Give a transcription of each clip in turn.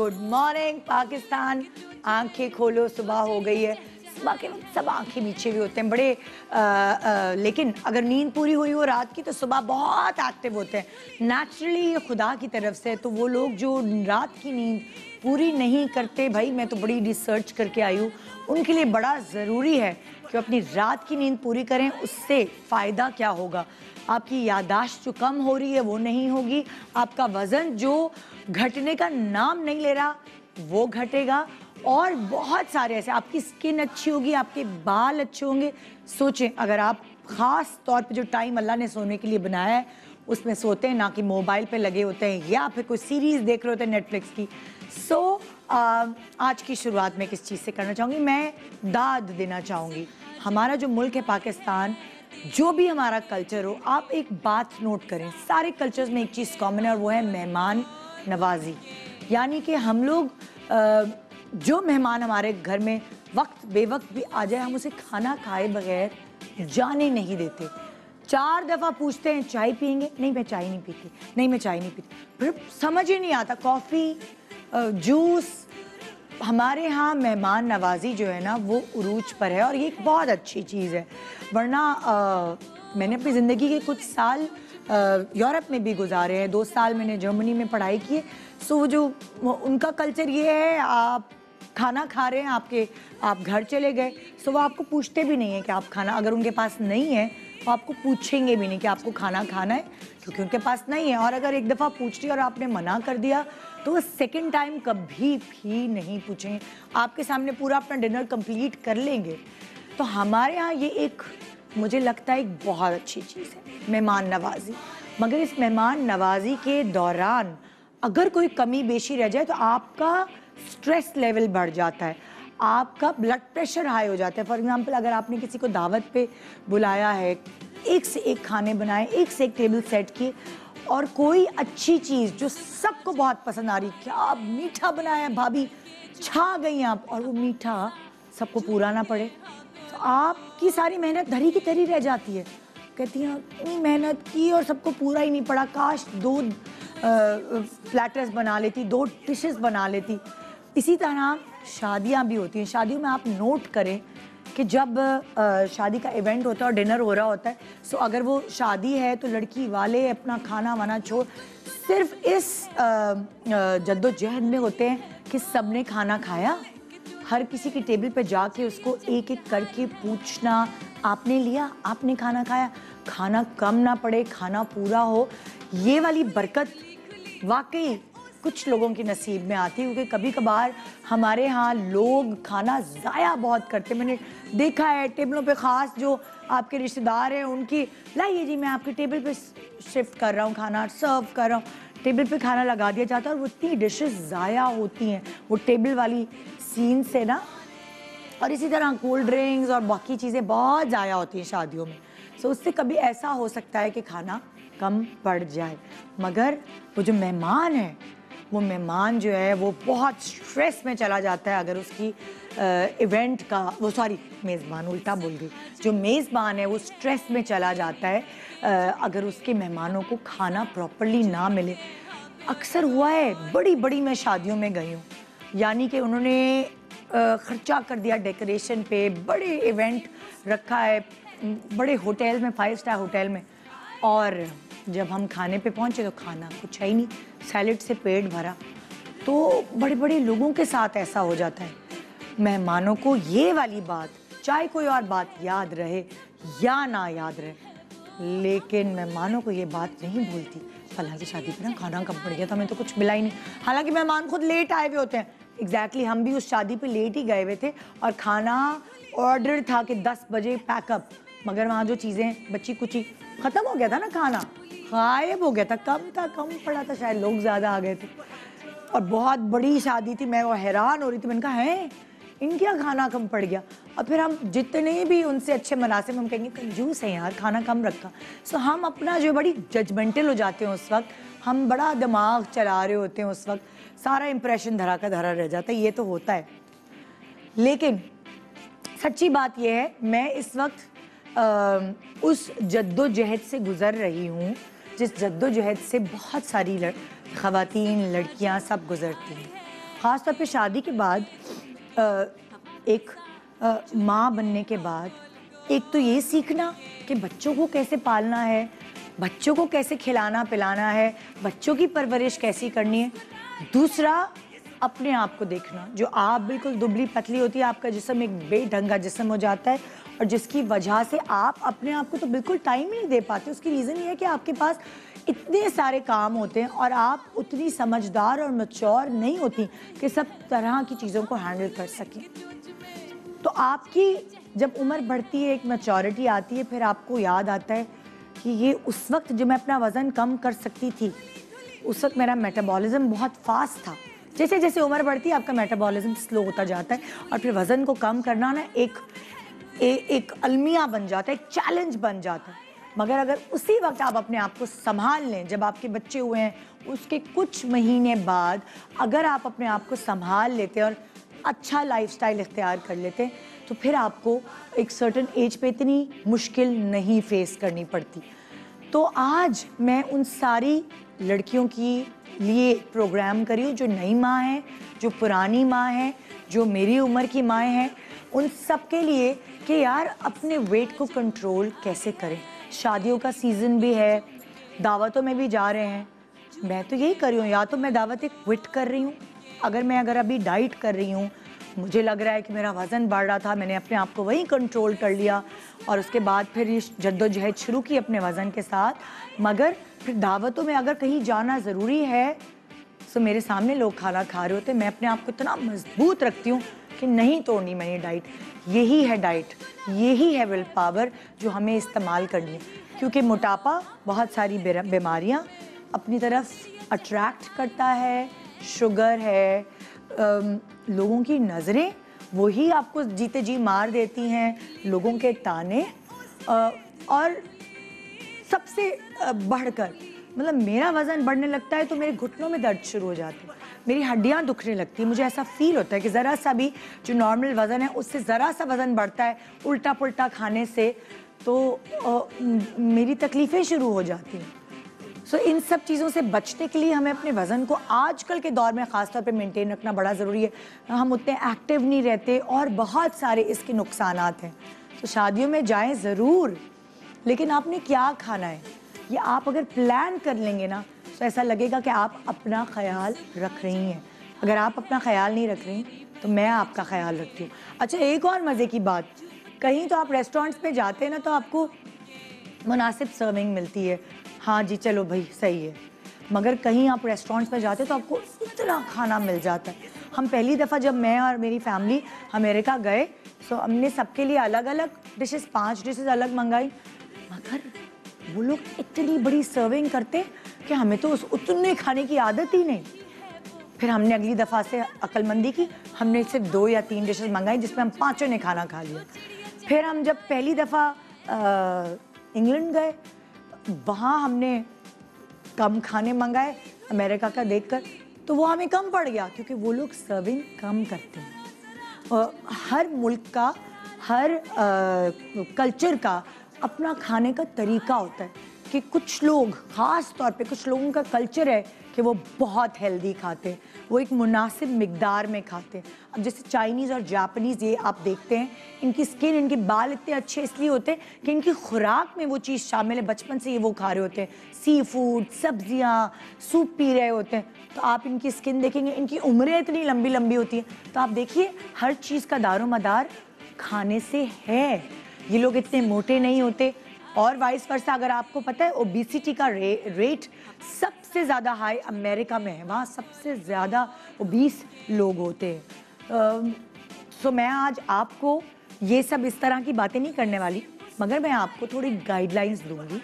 Good morning Pakistan. आंखें खोलो, सुबह हो गई है। सुबह के वक्त सब आंखें नीचे भी होते हैं बड़े लेकिन अगर नींद पूरी हुई हो रात की तो सुबह बहुत एक्टिव होते हैं। नेचुरली ये खुदा की तरफ से। तो वो लोग जो रात की नींद पूरी नहीं करते, भाई मैं तो बड़ी रिसर्च करके आई हूँ, उनके लिए बड़ा ज़रूरी है कि अपनी रात की नींद पूरी करें। उससे फ़ायदा क्या होगा? आपकी याददाश्त जो कम हो रही है वो नहीं होगी, आपका वज़न जो घटने का नाम नहीं ले रहा वो घटेगा, और बहुत सारे ऐसे, आपकी स्किन अच्छी होगी, आपके बाल अच्छे होंगे। सोचें अगर आप ख़ास तौर पे जो टाइम अल्लाह ने सोने के लिए बनाया है उसमें सोते हैं, ना कि मोबाइल पे लगे होते हैं या फिर कोई सीरीज़ देख रहे होते हैं नेटफ्लिक्स की। आज की शुरुआत में किस चीज़ से करना चाहूँगी, मैं दाद देना चाहूँगी। हमारा जो मुल्क है पाकिस्तान, जो भी हमारा कल्चर हो, आप एक बात नोट करें, सारे कल्चर्स में एक चीज़ कॉमन है और वो है मेहमान नवाजी। यानी कि हम लोग जो मेहमान हमारे घर में वक्त बेवक्त भी आ जाए, हम उसे खाना खाए बगैर जाने नहीं देते। 4 दफ़ा पूछते हैं चाय पियेंगे? नहीं मैं चाय नहीं पीती, नहीं मैं चाय नहीं पीती। फिर समझ ही नहीं आता, कॉफ़ी जूस। हमारे यहाँ मेहमान नवाजी जो है ना वो उरूज पर है और ये एक बहुत अच्छी चीज़ है। वरना मैंने अपनी ज़िंदगी के कुछ साल यूरोप में भी गुजारे हैं। 2 साल मैंने जर्मनी में पढ़ाई की है। सो उनका कल्चर ये है, आप खाना खा रहे हैं, आप घर चले गए, सो वो आपको पूछते भी नहीं है कि आप खाना, अगर उनके पास नहीं है तो आपको पूछेंगे भी नहीं कि आपको खाना खाना है, क्योंकि उनके पास नहीं है। और अगर एक दफ़ा पूछ लिया और आपने मना कर दिया तो वो सेकंड टाइम कभी भी नहीं पूछेंगे, आपके सामने पूरा अपना डिनर कंप्लीट कर लेंगे। तो हमारे यहाँ ये एक, मुझे लगता है एक बहुत अच्छी चीज़ है मेहमान नवाजी। मगर इस मेहमान नवाजी के दौरान अगर कोई कमी बेशी रह जाए तो आपका स्ट्रेस लेवल बढ़ जाता है, आपका ब्लड प्रेशर हाई हो जाता है। फॉर एग्जांपल अगर आपने किसी को दावत पे बुलाया है, एक से एक खाने बनाए, एक से एक टेबल सेट किए, और कोई अच्छी चीज़ जो सबको बहुत पसंद आ रही, क्या मीठा बनाया है भाभी, छा गई आप, और वो मीठा सबको पूरा ना पड़े तो आपकी सारी मेहनत धरी की धरी रह जाती है। कहती हैं इतनी मेहनत की और सबको पूरा ही नहीं पड़ा, काश 2 प्लेटर्स बना लेती, 2 डिशेस बना लेती। इसी तरह शादियां भी होती हैं। शादियों में आप नोट करें कि जब शादी का इवेंट होता है और डिनर हो रहा होता है, सो अगर वो शादी है तो लड़की वाले अपना खाना वाना छोड़ सिर्फ इस जद्दोजहद में होते हैं कि सबने खाना खाया। हर किसी की टेबल पे जाके उसको एक एक करके पूछना, आपने लिया, आपने खाना खाया, खाना कम ना पड़े, खाना पूरा हो। ये वाली बरकत वाकई कुछ लोगों के नसीब में आती है, क्योंकि कभी कभार हमारे यहाँ लोग खाना ज़ाया बहुत करते। मैंने देखा है टेबलों पे, ख़ास जो आपके रिश्तेदार हैं उनकी, लाइए जी मैं आपके टेबल पे शिफ्ट कर रहा हूँ, खाना सर्व कर रहा हूँ, टेबल पे खाना लगा दिया जाता है और वो इतनी डिशेस ज़ाया होती हैं वो टेबल वाली सीन से ना। और इसी तरह कोल्ड ड्रिंक्स और बाकी चीज़ें बहुत ज़ाया होती हैं शादियों में। सो उससे कभी ऐसा हो सकता है कि खाना कम पड़ जाए। मगर वो जो मेहमान है, वो मेहमान जो है वो बहुत स्ट्रेस में चला जाता है अगर उसकी इवेंट का, वो सॉरी मेज़बान, उल्टा बोल गई, जो मेज़बान है वो स्ट्रेस में चला जाता है अगर उसके मेहमानों को खाना प्रॉपर्ली ना मिले। अक्सर हुआ है, बड़ी बड़ी मैं शादियों में गई हूँ, यानी कि उन्होंने ख़र्चा कर दिया डेकोरेशन पे, बड़े इवेंट रखा है बड़े होटल में, 5 स्टार होटल में, और जब हम खाने पे पहुंचे तो खाना कुछ है ही नहीं, सैलेड से पेट भरा। तो बड़े बड़े लोगों के साथ ऐसा हो जाता है। मेहमानों को ये वाली बात, चाहे कोई और बात याद रहे या ना याद रहे, लेकिन मेहमानों को ये बात नहीं भूलती, फलां की शादी पे ना खाना कम पड़ गया था, हमें तो कुछ मिला ही नहीं। हालांकि मेहमान खुद लेट आए हुए होते हैं। एग्जैक्टली हम भी उस शादी पे लेट ही गए हुए थे और खाना ऑर्डर था कि 10 बजे पैकअप, मगर वहाँ जो चीज़ें बची कुची, ख़त्म हो गया था ना, खाना गायब हो गया था, कम पड़ा था, शायद लोग ज़्यादा आ गए थे और बहुत बड़ी शादी थी। मैं वो हैरान हो रही थी, मैंने कहा है इनके यहाँ खाना कम पड़ गया। और फिर हम जितने भी उनसे अच्छे मुनासिब, हम कहेंगे कंजूस है यार, खाना कम रखा। सो हम अपना जो बड़ी जजमेंटल हो जाते हैं उस वक्त, हम बड़ा दिमाग चला रहे होते हैं उस वक्त, सारा इंप्रेशन धरा का धरा रह जाता है। ये तो होता है, लेकिन सच्ची बात यह है, मैं इस वक्त उस जद्दोजहद से गुज़र रही हूँ जिस जद्दोजहद से बहुत सारी ख़वातीन, लड़कियाँ सब गुज़रती हैं। ख़ास तौर पे शादी के बाद एक माँ बनने के बाद एक तो ये सीखना कि बच्चों को कैसे पालना है, बच्चों को कैसे खिलाना पिलाना है, बच्चों की परवरिश कैसी करनी है। दूसरा, अपने आप को देखना। जो आप बिल्कुल दुबली पतली होती है, आपका जिस्म एक बेढंगा जिस्म हो जाता है और जिसकी वजह से आप अपने आप को तो बिल्कुल टाइम ही नहीं दे पाते। उसकी रीज़न ये है कि आपके पास इतने सारे काम होते हैं और आप उतनी समझदार और मैच्योर नहीं होती कि सब तरह की चीज़ों को हैंडल कर सकें। तो आपकी जब उम्र बढ़ती है, एक मैच्योरिटी आती है, फिर आपको याद आता है कि ये उस वक्त जब मैं अपना वज़न कम कर सकती थी, उस वक्त मेरा मेटाबॉलिज्म बहुत फास्ट था। जैसे जैसे उम्र बढ़ती है आपका मेटाबॉलिज्म स्लो होता जाता है और फिर वज़न को कम करना ना एक अलमिया बन जाता है, एक चैलेंज बन जाता है। मगर अगर उसी वक्त आप अपने आप को संभाल लें, जब आपके बच्चे हुए हैं उसके कुछ महीने बाद अगर आप अपने आप को संभाल लेते हैं और अच्छा लाइफस्टाइल इख्तियार कर लेते हैं, तो फिर आपको एक सर्टेन एज पे इतनी मुश्किल नहीं फेस करनी पड़ती। तो आज मैं उन सारी लड़कियों की लिए प्रोग्राम करी हूँ जो नई माँ हैं, जो पुरानी माँ हैं, जो मेरी उम्र की माएँ हैं, उन सब के लिए कि यार अपने वेट को कंट्रोल कैसे करें। शादियों का सीज़न भी है, दावतों में भी जा रहे हैं। मैं तो यही कर रही हूँ, या तो मैं दावतें क्विट कर रही हूँ, अगर अभी डाइट कर रही हूँ, मुझे लग रहा है कि मेरा वज़न बढ़ रहा था, मैंने अपने आप को वहीं कंट्रोल कर लिया और उसके बाद फिर ये जद्दोजहद शुरू की अपने वज़न के साथ। मगर फिर दावतों में अगर कहीं जाना ज़रूरी है तो मेरे सामने लोग खाना खा रहे होते, मैं अपने आप को इतना मजबूत रखती हूँ कि नहीं तोड़नी मैंने डाइट। यही है डाइट, यही है विल पावर जो हमें इस्तेमाल करनी है, क्योंकि मोटापा बहुत सारी बीमारियाँ अपनी तरफ अट्रैक्ट करता है। शुगर है, लोगों की नज़रें वही आपको जीते जी मार देती हैं, लोगों के ताने, और सबसे बढ़कर मतलब मेरा वज़न बढ़ने लगता है तो मेरे घुटनों में दर्द शुरू हो जाती है, मेरी हड्डियां दुखने लगती हैं। मुझे ऐसा फील होता है कि ज़रा सा भी जो नॉर्मल वज़न है उससे ज़रा सा वज़न बढ़ता है उल्टा पुल्टा खाने से, तो मेरी तकलीफ़ें शुरू हो जाती हैं। सो इन सब चीज़ों से बचने के लिए हमें अपने वज़न को आजकल के दौर में ख़ास तौर पे मेंटेन रखना बड़ा ज़रूरी है। हम उतने एक्टिव नहीं रहते और बहुत सारे इसके नुकसानात हैं। तो शादियों में जाएं ज़रूर, लेकिन आपने क्या खाना है ये आप अगर प्लान कर लेंगे ना तो ऐसा लगेगा कि आप अपना ख्याल रख रही हैं। अगर आप अपना ख्याल नहीं रख रही तो मैं आपका ख्याल रखती हूँ। अच्छा, एक और मज़े की बात, कहीं तो आप रेस्टोरेंट्स में जाते हैं ना तो आपको मुनासिब सर्विंग मिलती है, हाँ जी चलो भाई सही है, मगर कहीं आप रेस्टोरेंट्स में जाते तो आपको इतना खाना मिल जाता है। हम पहली दफ़ा जब मैं और मेरी फैमिली अमेरिका गए तो हमने सबके लिए अलग अलग डिशेस, 5 डिशेस अलग मंगाई, मगर वो लोग इतनी बड़ी सर्विंग करते कि हमें तो उतने खाने की आदत ही नहीं। फिर हमने अगली दफ़ा से अक्लमंदी की, हमने सिर्फ 2 या 3 डिशेस मंगाई जिसमें हम पाँचों ने खाना खा लिया। फिर हम जब पहली दफ़ा इंग्लैंड गए, वहाँ हमने कम खाने मंगाए अमेरिका का देखकर, तो वो हमें कम पड़ गया क्योंकि वो लोग सर्विंग कम करते हैं। हर मुल्क का, हर कल्चर का अपना खाने का तरीका होता है कि कुछ लोग, ख़ास तौर पे कुछ लोगों का कल्चर है कि वो बहुत हेल्दी खाते हैं, वो एक मुनासिब मिकदार में खाते हैं। अब जैसे चाइनीज़ और जापानीज़, ये आप देखते हैं इनकी स्किन, इनके बाल इतने अच्छे इसलिए होते हैं कि इनकी खुराक में वो चीज़ शामिल है, बचपन से ये वो खा रहे होते हैं, सी फूड, सब्जियाँ, सूप पी रहे होते हैं। तो आप इनकी स्किन देखेंगे, इनकी उम्रें इतनी लंबी लंबी होती हैं। तो आप देखिए हर चीज़ का दारोमदार खाने से है। ये लोग इतने मोटे नहीं होते। और वाइस वर्सा, अगर आपको पता है ओबेसिटी का रेट सबसे ज़्यादा हाई अमेरिका में है, वहाँ सबसे ज़्यादा ओबीस लोग होते हैं। सो मैं आज आपको ये सब इस तरह की बातें नहीं करने वाली, मगर मैं आपको थोड़ी गाइडलाइंस दूंगी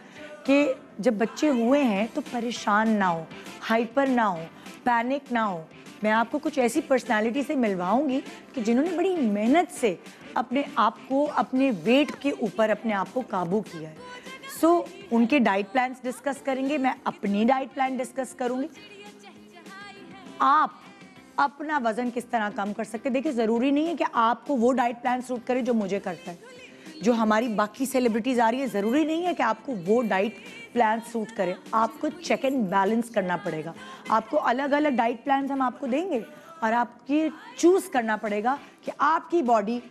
कि जब बच्चे हुए हैं तो परेशान ना हो, हाइपर ना हो, पैनिक ना हो। मैं आपको कुछ ऐसी पर्सनालिटी से मिलवाऊंगी कि जिन्होंने बड़ी मेहनत से अपने आप को, अपने वेट के ऊपर अपने आप को काबू किया है। सो उनके डाइट प्लान्स डिस्कस करेंगे, मैं अपनी डाइट प्लान डिस्कस करूंगी। आप अपना वजन किस तरह कम कर सकते हैं। देखिए, ज़रूरी नहीं है कि आपको वो डाइट प्लान सूट करे जो मुझे करता है, जो हमारी बाकी सेलिब्रिटीज़ आ रही है, ज़रूरी नहीं है कि आपको वो डाइट प्लान सूट करे। आपको चेक एंड बैलेंस करना पड़ेगा। आपको अलग अलग डाइट प्लान्स हम आपको देंगे और आपकी चूज़ करना पड़ेगा कि आपकी बॉडी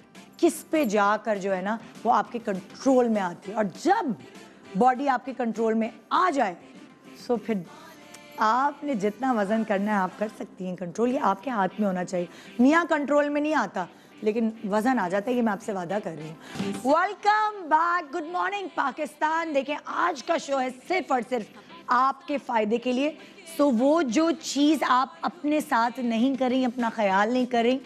किस पे जाकर जो है ना वो आपके कंट्रोल में आती है। और जब बॉडी आपके कंट्रोल में आ जाए सो फिर आपने जितना वज़न करना है आप कर सकती हैं कंट्रोल। ये आपके हाथ में होना चाहिए। मियाँ कंट्रोल में नहीं आता लेकिन वज़न आ जाता है, ये मैं आपसे वादा कर रही हूँ। Welcome back, good morning Pakistan. देखें आज का शो है सिर्फ और सिर्फ आपके फ़ायदे के लिए। सो वो जो चीज़ आप अपने साथ नहीं करें, अपना ख्याल नहीं करें,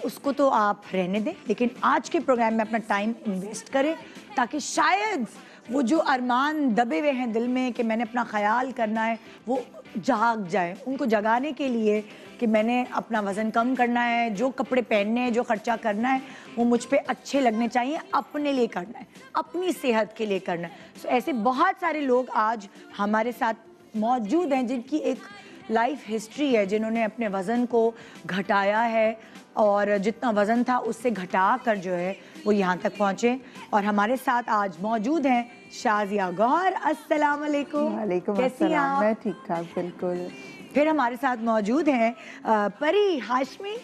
उसको तो आप रहने दें, लेकिन आज के प्रोग्राम में अपना टाइम इन्वेस्ट करें ताकि शायद वो जो अरमान दबे हुए हैं दिल में कि मैंने अपना ख्याल करना है वो जाग जाए। उनको जगाने के लिए कि मैंने अपना वज़न कम करना है, जो कपड़े पहनने हैं, जो ख़र्चा करना है वो मुझ पे अच्छे लगने चाहिए, अपने लिए करना है, अपनी सेहत के लिए करना है। सो ऐसे बहुत सारे लोग आज हमारे साथ मौजूद हैं जिनकी एक लाइफ हिस्ट्री है, जिन्होंने अपने वज़न को घटाया है और जितना वज़न था उससे घटा कर जो है वो यहाँ तक पहुँचे। और हमारे साथ आज मौजूद हैं शाज़िया गौहर। अस्सलाम वालेकुम। वालेकुम कैसी हैं अस्सलाम। आप? मैं ठीक ठाक बिल्कुल। फिर हमारे साथ मौजूद हैं परी हाशमी।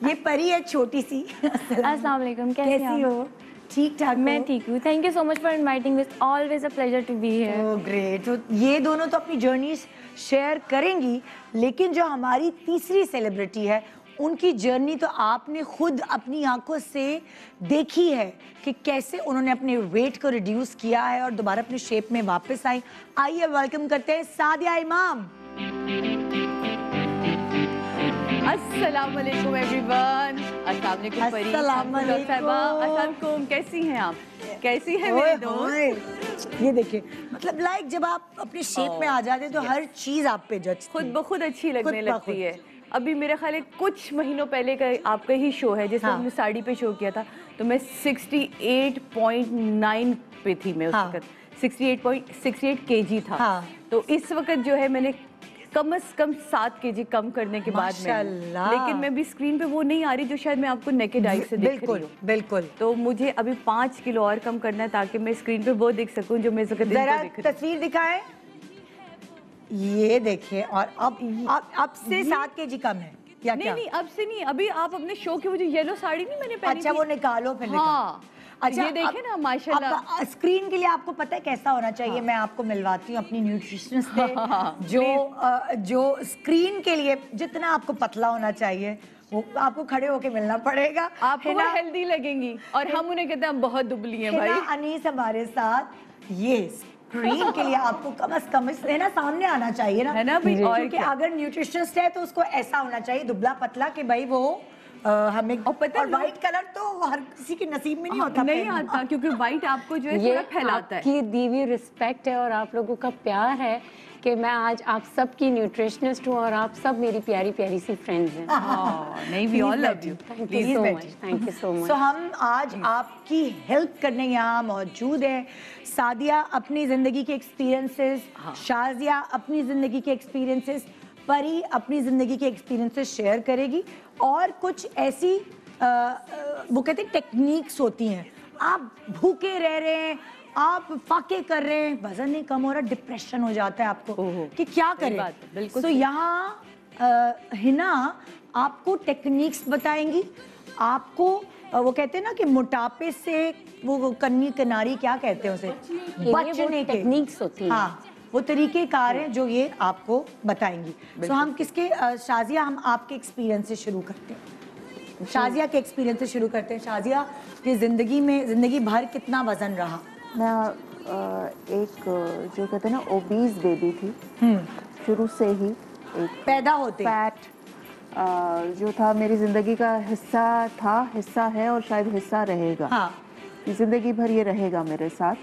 ये परी है छोटी सी। अस्सलाम वालेकुम, कैसी हो? ठीक ठाक? मैं ठीक हूँ। Thank you so much for inviting this, always a pleasure to be here. Oh great. तो ये दोनों तो अपनी जर्नी शेयर करेंगी, लेकिन जो हमारी तीसरी सेलिब्रिटी है उनकी जर्नी तो आपने खुद अपनी आंखों से देखी है कि कैसे उन्होंने अपने वेट को रिड्यूस किया है और दोबारा अपने शेप में वापस आई। आइए वेलकम करते हैं सादिया इमाम। अस्सलाम वालेकुम एवरीवन। अस्सलाम वालेकुम परी। अस्सलाम वालेकुम। अस्सलाम वालेकुम। कैसी हैं आप? कैसी है मेरी दोस्त? ये देखिए, मतलब लाइक जब आप अपने शेप में आ जाते हैं तो हर चीज आप पे जज खुद ब खुद अच्छी लगने खुद ब लगती खुद। है। अभी मेरे ख्याल है कुछ महीनों पहले का आपका ही शो है जिसमें हाँ। हमने साड़ी पे शो किया था, तो मैं 68.9 पे थी मैं उस हाँ। वक्त। 68 केजी था। हाँ। तो इस वक्त जो है मैंने कम से कम 7 केजी कम करने के बाद में, माशाल्लाह। लेकिन मैं भी स्क्रीन पे वो नहीं आ रही जो शायद मैं आपको नेकेड आई से देख रही बिल्कुल हूँ। बिल्कुल। तो मुझे अभी 5 किलो और कम करना है ताकि मैं स्क्रीन पे वो देख सकूं जो मैं इस वक्त दिन जरा पे देख रही हूँ। तस्वीर दिखाएं। ये देखिए, और अब से 7 केजी कम है या नहीं क्या? नहीं, अब से नहीं। अभी आप अपने शो की वो जो येलो साड़ी नहीं मैंने पहनी अच्छा थी, वो निकालो फिर निकालो। हाँ। अच्छा ये देखे ना माशाल्लाह। स्क्रीन के लिए आपको पता है कैसा होना चाहिए? मैं आपको मिलवाती हूँ अपनी न्यूट्रिशनिस्ट से जो स्क्रीन के लिए जितना आपको पतला होना चाहिए वो आपको खड़े होके मिलना पड़ेगा। आपको वो हेल्दी लगेंगी और हम उन्हें कहते हैं हम बहुत दुबली हैं भाई। अनीस हमारे साथ ये स्क्रीन के लिए आपको कम से कम इसलिए ना सामने आना चाहिए ना, है ना भाई? और क्योंकि क्या? अगर न्यूट्रिशनिस्ट है तो उसको ऐसा होना चाहिए दुबला पतला कि भाई वो हमें। और पता है व्हाइट कलर तो हर किसी के नसीब में नहीं होता। नहीं पहनना। आता, क्योंकि व्हाइट आपको जो है ये थोड़ा फैलाता है। आपकी दी हुई रिस्पेक्ट है और आप लोगों का प्यार है कि मैं आज आप सब की न्यूट्रिशनिस्ट हूँ और आप सब मेरी प्यारी प्यारी सी फ्रेंड्स हैं। नहीं, we all love you. Thank you so much, thank you so much. So हम आज आपकी हेल्प करने यहाँ मौजूद हैं। सादिया अपनी ज़िंदगी के एक्सपीरियंसेस, शाज़िया अपनी ज़िंदगी के एक्सपीरियंसेस, परी अपनी ज़िंदगी के एक्सपीरियंसेस शेयर करेगी और कुछ ऐसी वो कहते हैं टेक्निक्स होती हैं। आप भूखे रह रहे हैं, आप फाके कर रहे हैं, वजन नहीं कम हो रहा, डिप्रेशन हो जाता है आपको कि क्या करें। बात है, बिल्कुल तो सही। यहाँ हिना आपको टेक्निक्स बताएंगी। आपको वो कहते हैं ना कि मोटापे से वो कन्नी किनारी क्या कहते हैं उसे, बचने के टेक्निक्स होती हैं। हाँ, वो तरीक़ेकार हैं जो ये आपको बताएंगी। सो हम किसके शाज़िया, हम आपके एक्सपीरियंस से शुरू करते हैं। शाज़िया के एक्सपीरियंस से शुरू करते हैं। शाज़िया की ज़िंदगी में ज़िंदगी भर कितना वज़न रहा? मैं एक जो कहते हैं ना ओबीज बेबी थी शुरू से ही। एक पैदा होते फैट जो था मेरी ज़िंदगी का हिस्सा है और शायद हिस्सा रहेगा। हाँ। ज़िंदगी भर ये रहेगा मेरे साथ।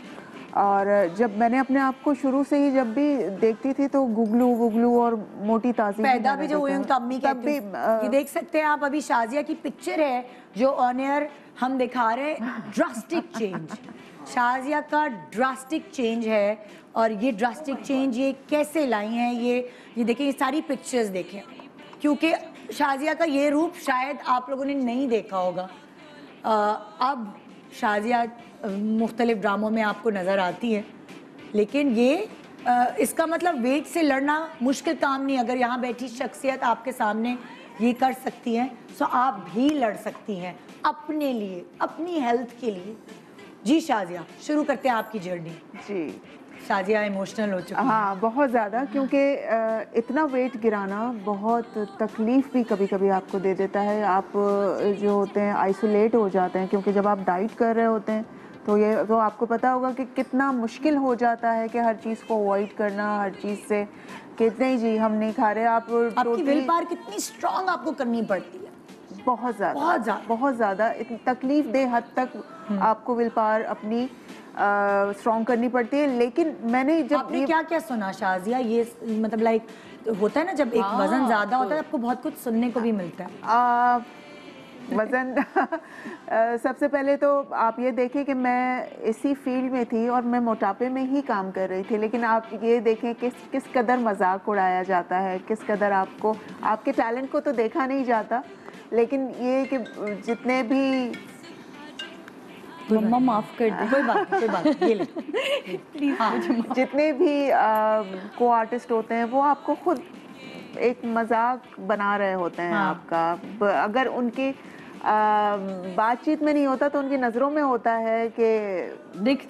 और जब मैंने अपने आप को शुरू से ही जब भी देखती थी तो गुगलू और मोटी ताज़ी पैदा भी जो हुई उनका अम्मी कहती हैं। ये देख सकते हैं आप, अभी शाज़िया की पिक्चर है जो ऑन एयर हम दिखा रहे हैं। ड्रास्टिक चेंज, शाज़िया का ड्रास्टिक चेंज है। और ये ड्रास्टिक चेंज ये कैसे लाई हैं, ये देखिए, ये सारी पिक्चर्स देखें, क्योंकि शाज़िया का ये रूप शायद आप लोगों ने नहीं देखा होगा। अब शाज़िया मुख्तलिफ ड्रामों में आपको नज़र आती है, लेकिन ये इसका मतलब वेट से लड़ना मुश्किल काम नहीं। अगर यहाँ बैठी शख्सियत आपके सामने ये कर सकती हैं, सो आप भी लड़ सकती हैं अपने लिए, अपनी हेल्थ के लिए। जी शाजिया, शुरू करते हैं आपकी जर्नी। जी शाजिया इमोशनल हो चुकी है। हाँ, बहुत ज़्यादा, क्योंकि इतना वेट गिराना बहुत तकलीफ़ भी कभी कभी आपको दे देता है। आप जो होते हैं आइसोलेट हो जाते हैं, क्योंकि जब आप डाइट कर रहे होते हैं तो ये तो आपको पता होगा कि कितना मुश्किल हो जाता है कि हर चीज़ को अवॉइड करना, हर चीज़ से कि नहीं जी हम नहीं खा रहे। आप आपकी विल पावर कितनी स्ट्रांग आपको करनी पड़ती है। बहुत ज़्यादा, बहुत ज़्यादा, बहुत ज़्यादा तकलीफ दे हद तक आपको विल पावर अपनी स्ट्रॉन्ग करनी पड़ती है। लेकिन मैंने जब आपने क्या क्या सुना शाजिया, ये मतलब लाइक होता है ना जब एक वजन ज्यादा होता है आपको बहुत कुछ सुनने को भी मिलता है। वज़न सबसे पहले तो आप ये देखें कि मैं इसी फील्ड में थी और मैं मोटापे में ही काम कर रही थी, लेकिन आप ये देखें किस कदर मजाक उड़ाया जाता है, किस कदर आपको आपके टैलेंट को तो देखा नहीं जाता, लेकिन ये कि जितने भी मम्मा माफ कर दे। कोई बात नहीं, कोई बात नहीं, ये ले प्लीज। हाँ, जितने भी को आर्टिस्ट होते हैं वो आपको खुद एक मजाक बना रहे होते हैं। हाँ। आपका अगर उनकी बातचीत में नहीं होता तो उनकी नज़रों में होता है कि दिख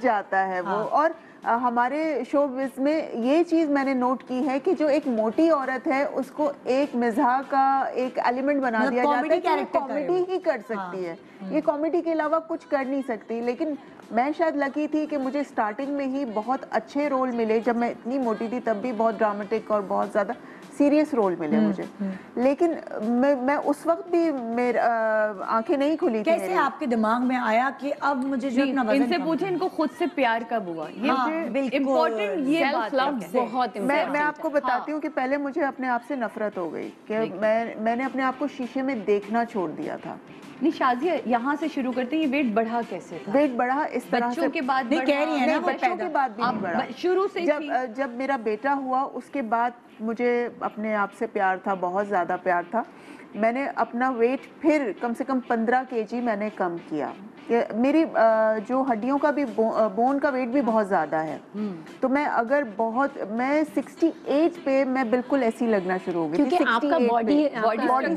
जाता है वो। और हमारे शोबिज़ में ये चीज़ मैंने नोट की है कि जो एक मोटी औरत है उसको एक मिजाह का एक एलिमेंट बना मतलब दिया जाता है कि कैरेक्टर कॉमेडी ही कर सकती है, ये कॉमेडी के अलावा कुछ कर नहीं सकती। लेकिन मैं शायद लकी थी कि मुझे स्टार्टिंग में ही बहुत अच्छे रोल मिले। जब मैं इतनी मोटी थी तब भी बहुत ड्रामेटिक और बहुत ज़्यादा सीरियस रोल मिले मुझे। लेकिन मैं उस वक्त भी मेरी आंखें नहीं खुली थी। कैसे आपके दिमाग में आया कि अब मुझे जो अपना वजन इनसे कम पूछे इनको खुद से प्यार कब हुआ, ये बिल्कुल। इम्पोर्टेंट ये सेल्फ बात लव है। बहुत मैं इम्पोर्टेंट आपको बताती हूँ कि पहले मुझे अपने आप से नफरत हो गई कि मैंने अपने आप को शीशे में देखना छोड़ दिया था। नहीं शाजिया, यहाँ से शुरू करते हैं, ये वेट बढ़ा कैसे था? वेट बढ़ा इस तरह बच्चों से के बाद नहीं, कह रही है ना, नहीं, वो बच्चों के बाद भी नहीं बढ़ा। शुरू से ही थी? जब मेरा बेटा हुआ उसके बाद मुझे अपने आप से प्यार था, बहुत ज़्यादा प्यार था। मैंने अपना वेट फिर कम से कम 15 kg मैंने कम किया। मेरी जो हड्डियों का भी बोन का वेट भी बहुत ज़्यादा है, तो मैं अगर मैं 68 पे मैं बिल्कुल ऐसी लगना शुरू हो गई थी। क्योंकि आपका बॉडी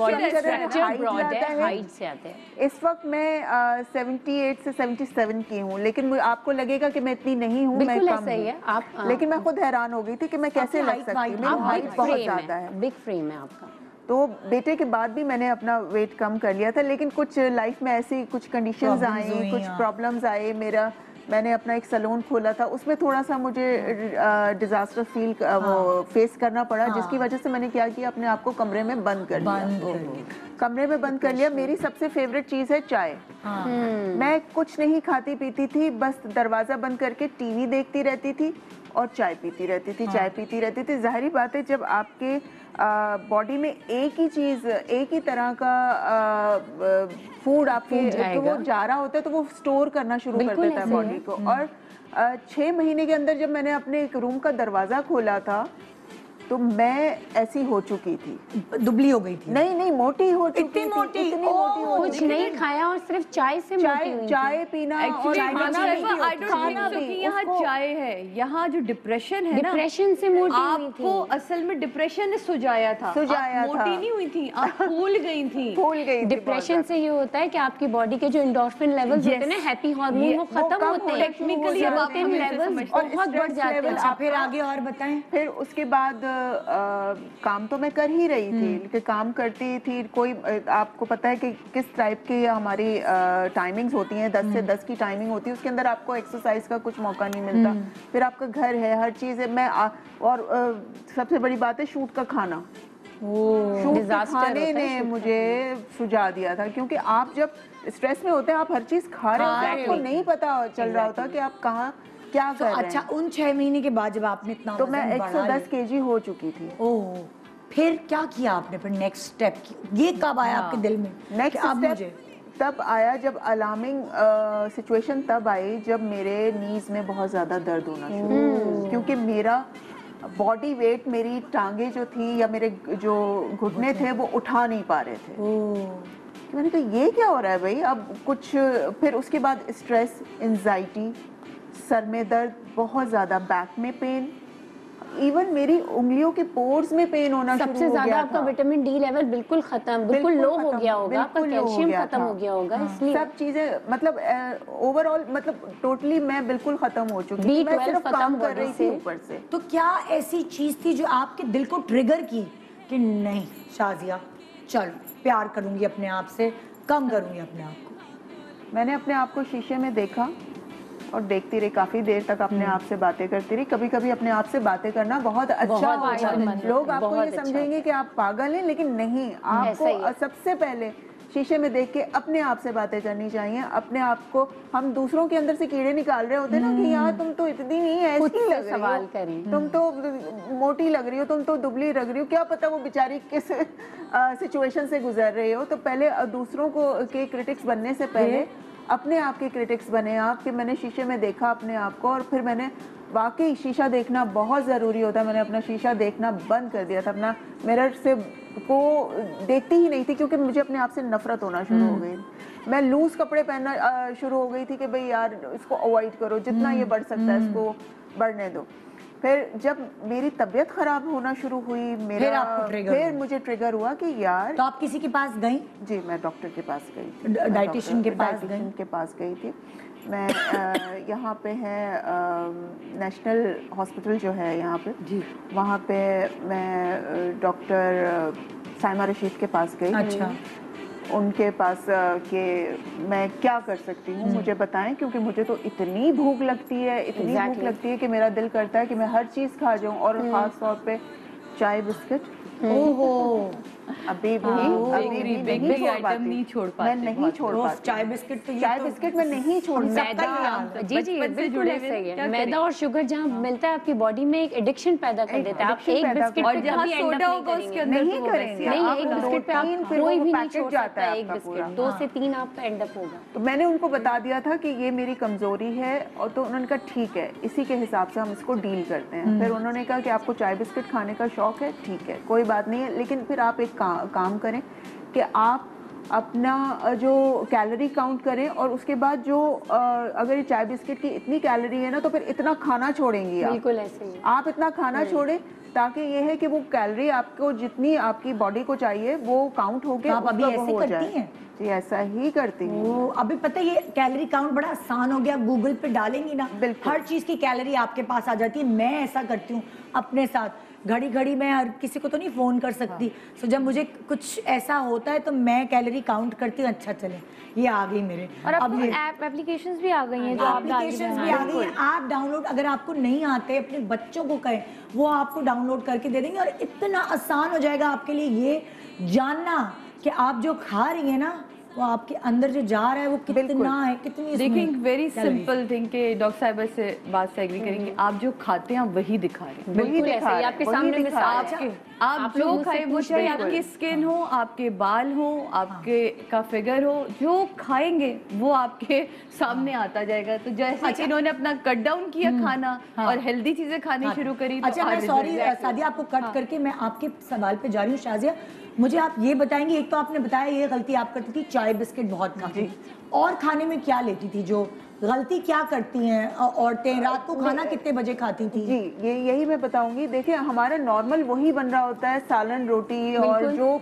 स्ट्रक्चर ब्रॉड है, हाइट से आते हैं। इस वक्त मैं 78 से 77 की हूँ, लेकिन आपको लगेगा कि मैं इतनी नहीं हूँ, मैं कम सही है हूँ। आप, लेकिन मैं खुद हैरान हो गई थी कि मैं कैसे लग सकती हूँ। मेरी हाइट बहुत ज़्यादा है, बिग फ्रेम है आपका। तो बेटे के बाद भी मैंने अपना वेट कम कर लिया था। लेकिन कुछ लाइफ में ऐसी कुछ कंडीशंस आई, कुछ प्रॉब्लम्स आए। मैंने अपना एक सैलून खोला था, उसमें थोड़ा सा मुझे डिजास्टर फील वो फेस करना पड़ा, जिसकी वजह से मैंने क्या किया, अपने आप को कमरे में बंद कर लिया। कमरे में बंद कर लिया। मेरी सबसे फेवरेट चीज़ है चाय। मैं कुछ नहीं खाती पीती थी, बस दरवाज़ा बंद करके टीवी देखती रहती थी और चाय पीती रहती थी, चाय पीती रहती थी। जाहिर बात है जब आपके बॉडी में एक ही चीज़, एक ही तरह का फूड आपके तो वो जा रहा होता है, तो वो स्टोर करना शुरू कर देता है बॉडी को। और 6 महीने के अंदर जब मैंने अपने एक रूम का दरवाज़ा खोला था तो मैं ऐसी हो चुकी थी, दुबली हो गई थी। नहीं मोटी हो चुकी थी, इतनी मोटी हो कुछ नहीं खाया और सिर्फ चाय से मोटी हुई। चाय पीना और खाना भी। यहाँ चाय है, यहाँ जो डिप्रेशन है ना, डिप्रेशन से मोटी हुई थी। आपको असल में डिप्रेशन ने सुजाया था, आप मोटी नहीं हुई थी, आप फूल गई थी। डिप्रेशन से ये होता है कि आपकी बॉडी के जो एंडोर्फिन लेवल्स होते हैं ना, हैप्पी हार्मोन, वो खत्म होते हैं। टेक्निकली सेरोटोनिन लेवल्स बहुत बढ़ जाते हैं। फिर आगे और बताएं। फिर उसके बाद काम तो मैं कर ही रही थी, लेकिन काम करती थी। कोई आपको पता है कि किस टाइप की हमारी टाइमिंग्स होती हैं, 10 से 10 की टाइमिंग होती है, उसके अंदर आपको एक्सरसाइज का कुछ मौका नहीं मिलता। फिर आपका घर है, हर चीज़ है। और सबसे बड़ी बात है शूट का खाना। शूट के खाने ने मुझे सुझा दिया था, क्योंकि आप जब स्ट्रेस में होते हैं आप हर चीज़ खा रहे होते हैं, आपको नहीं पता चल रहा होता कि आप कहाँ क्या कर रहे हैं। अच्छा, उन 6 महीने के बाद जब आपने इतना तो मैं 110 kg हो चुकी थी। ओह, फिर क्या किया आपने? फिर नेक्स्ट स्टेप ये कब आया आपके दिल में? नेक्स्ट स्टेप तब आया जब अलार्मिंग सिचुएशन तब आई जब मेरे नीज में बहुत ज़्यादा दर्द होना शुरू हुआ, क्योंकि मेरा बॉडी वेट, मेरी टांगे जो थी या मेरे जो घुटने थे वो उठा नहीं पा रहे थे। मैंने कहा ये क्या हो रहा है भाई, अब कुछ। फिर उसके बाद स्ट्रेस, एंजाइटी, सर में दर्द बहुत ज़्यादा, बैक में पेन, इवन मेरी उंगलियों के पोर्स में पेन होना शुरू हो गया था। सबसे ज्यादा आपका विटामिन डी लेवल बिल्कुल खत्म, बिल्कुल लो हो गया होगा, आपका कैल्शियम खत्म हो गया होगा, इसलिए सब चीजें मतलब ओवरऑल मतलब टोटली मैं बिल्कुल खत्म हो चुकी थी। मैं सिर्फ काम कर रही थी ऊपर से। तो क्या ऐसी चीज थी जो आपके दिल को ट्रिगर की कि नहीं शाजिया चल प्यार करूंगी अपने आप से, कम करूंगी अपने आप को? मैंने अपने आप को शीशे में देखा और देखती रही, काफी देर तक अपने आप से बातें करती रही। कभी कभी अपने आप से बातें करना बहुत अच्छा होता है। लोग आपको ये समझेंगे कि आप पागल हैं, लेकिन नहीं, आपको सबसे पहले शीशे में देख के अपने आप से बातें करनी चाहिए। अपने आप को, हम दूसरों के अंदर से कीड़े निकाल रहे होते हैं ना कि यार तुम तो इतनी नहीं ऐसी लग रही हो, तुम तो मोटी लग रही हो, तुम तो दुबली लग रही हो, क्या पता वो बेचारी किस सिचुएशन से गुजर रही हो। तो पहले दूसरों को के क्रिटिक्स बनने से पहले अपने आप के क्रिटिक्स बने आप। कि मैंने शीशे में देखा अपने आप को और फिर मैंने वाकई शीशा देखना बहुत ज़रूरी होता है। मैंने अपना शीशा देखना बंद कर दिया था, अपना मिरर से को देखती ही नहीं थी क्योंकि मुझे अपने आप से नफरत होना शुरू हो गई। मैं लूज कपड़े पहनना शुरू हो गई थी कि भाई यार इसको अवॉइड करो, जितना ये बढ़ सकता है इसको बढ़ने दो। फिर जब मेरी तबीयत खराब होना शुरू हुई, फिर मुझे ट्रिगर हुआ कि यार। तो आप किसी के पास गई? जी, मैं डॉक्टर के पास गई थी, डाइटिशियन के पास गई थी मैं। यहाँ पे है नेशनल हॉस्पिटल जो है यहाँ पे जी, वहाँ पे मैं डॉक्टर साइमा रशीद के पास गई। अच्छा। उनके पास कि मैं क्या कर सकती हूँ, मुझे बताएं, क्योंकि मुझे तो इतनी भूख लगती है, इतनी भूख लगती है कि मेरा दिल करता है कि मैं हर चीज़ खा जाऊँ, और ख़ास तौर पे चाय बिस्किट। ओहो, अभी भी नहीं छोड़ पाती। मैं नहीं छोड़ पाती चाय बिस्किट। तो चाय बिस्किट मैं नहीं छोड़ सकती। जी जी, बिल्कुल ऐसा ही है। मैदा और शुगर जहाँ मिलता है आपकी बॉडी में एक एडिक्शन पैदा कर देता है। आप एक बिस्किट और जहाँ सोडा होगा उसके अंदर नहीं करेंगे, नहीं, एक बिस्किट पे आप कोई भी नहीं छोड़ जाता सकता। है एक बिस्किट 2 से 3 आपका एंड अप होगा। तो मैंने उनको बता दिया था कि ये मेरी कमजोरी है, और तो उन्होंने कहा ठीक है, इसी के हिसाब से हम इसको डील करते हैं। फिर उन्होंने कहा कि आपको चाय बिस्किट खाने का शौक है, ठीक है, कोई बात नहीं है, लेकिन फिर आप एक काम करें कि आप अपना जो कैलोरी काउंट करें, और उसके बाद जो अगर चाय बिस्किट की इतनी कैलोरी है ना, तो फिर इतना खाना छोड़ेंगी आप। बिल्कुल ऐसे ही आप इतना खाना छोड़ें ताकि ये है कि वो कैलोरी आपको जितनी आपकी बॉडी को चाहिए वो काउंट होके आप अभी ऐसे करती हैं? जी, ऐसा ही करती हूँ। अभी पता है ये कैलोरी काउंट बड़ा आसान हो गया, गूगल पे डालेंगी ना हर चीज की कैलोरी आपके पास आ जाती है। मैं ऐसा करती हूँ अपने साथ, घड़ी घड़ी मैं हर किसी को तो नहीं फ़ोन कर सकती। सो जब मुझे कुछ ऐसा होता है तो मैं कैलोरी काउंट करती हूँ। अच्छा चले, ये आ गई मेरे। और अब एप्लीकेशंस भी आ गई हैं जो एप्लीकेशंस भी आ गई हैं, आप डाउनलोड, अगर आपको नहीं आते अपने बच्चों को कहें वो आपको डाउनलोड करके दे देंगे। और इतना आसान हो जाएगा आपके लिए ये जानना कि आप जो खा रही हैं ना वो आपके अंदर जो जा रहा है वो कितना है, कितनी। देखिए वेरी सिंपल थिंग के डॉक्टर साहिबा से बात से एग्री करेंगे, आप जो खाते हैं वही दिखा रहे हैं। बिल्कुल ऐसा ही आपके सामने मिसाल है। आप जो खाए वो चाहे आपकी स्किन हो, आपके बाल हो, आपके का फिगर हो, जो खाएंगे वो आपके सामने आता जाएगा। तो जैसे इन्होंने अपना कट डाउन किया खाना और हेल्दी चीजें खानी शुरू करी। अच्छा, मैं सॉरी सादिया आपको कट करके मैं आपके सवाल पे जा रही हूँ। शाजिया, मुझे आप ये बताएंगे, एक तो आपने बताया ये गलती आप करती थी, चाय बिस्किट बहुत खाती, और खाने में क्या लेती थी? जो गलती क्या करती हैं औरतें? रात को खाना कितने बजे खाती थी? जी, यही मैं बताऊंगी। देखिए हमारा नॉर्मल वही बन रहा होता है, सालन रोटी, और जो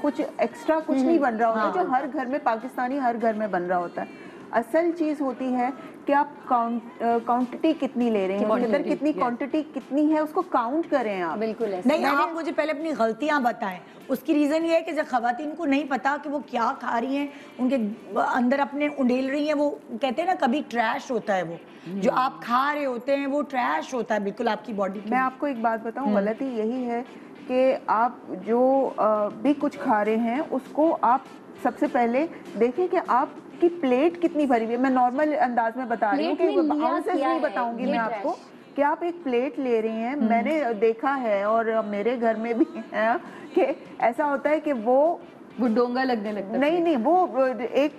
कुछ एक्स्ट्रा कुछ नहीं बन रहा होता, जो हर घर में, पाकिस्तानी हर घर में बन रहा होता है। असल चीज होती है कि आप क्वांटिटी कितनी ले रहे हैं, उसके अंदर कितनी क्वांटिटी कितनी है उसको काउंट करें आप। बिल्कुल ऐसे। नहीं, आप मुझे पहले अपनी गलतियां बताएं। उसकी रीजन ये है कि जब खवातीन को नहीं पता कि वो क्या खा रही हैं, उनके अंदर अपने उंडेल रही हैं, वो कहते हैं ना कभी ट्रैश होता है, वो जो आप खा रहे होते हैं वो ट्रैश होता है बिल्कुल आपकी बॉडी। मैं आपको एक बात बताऊं, गलती यही है कि आप जो भी कुछ खा रहे हैं उसको आप सबसे पहले देखें कि आपकी प्लेट कितनी भरी हुई है। मैं नॉर्मल अंदाज में बता रही हूँ कि आंसर्स नहीं बताऊंगी मैं आपको कि आप एक प्लेट ले रही हैं। मैंने देखा है और मेरे घर में भी है कि ऐसा होता है कि वो डोंगा लगने लगता है। नहीं, वो एक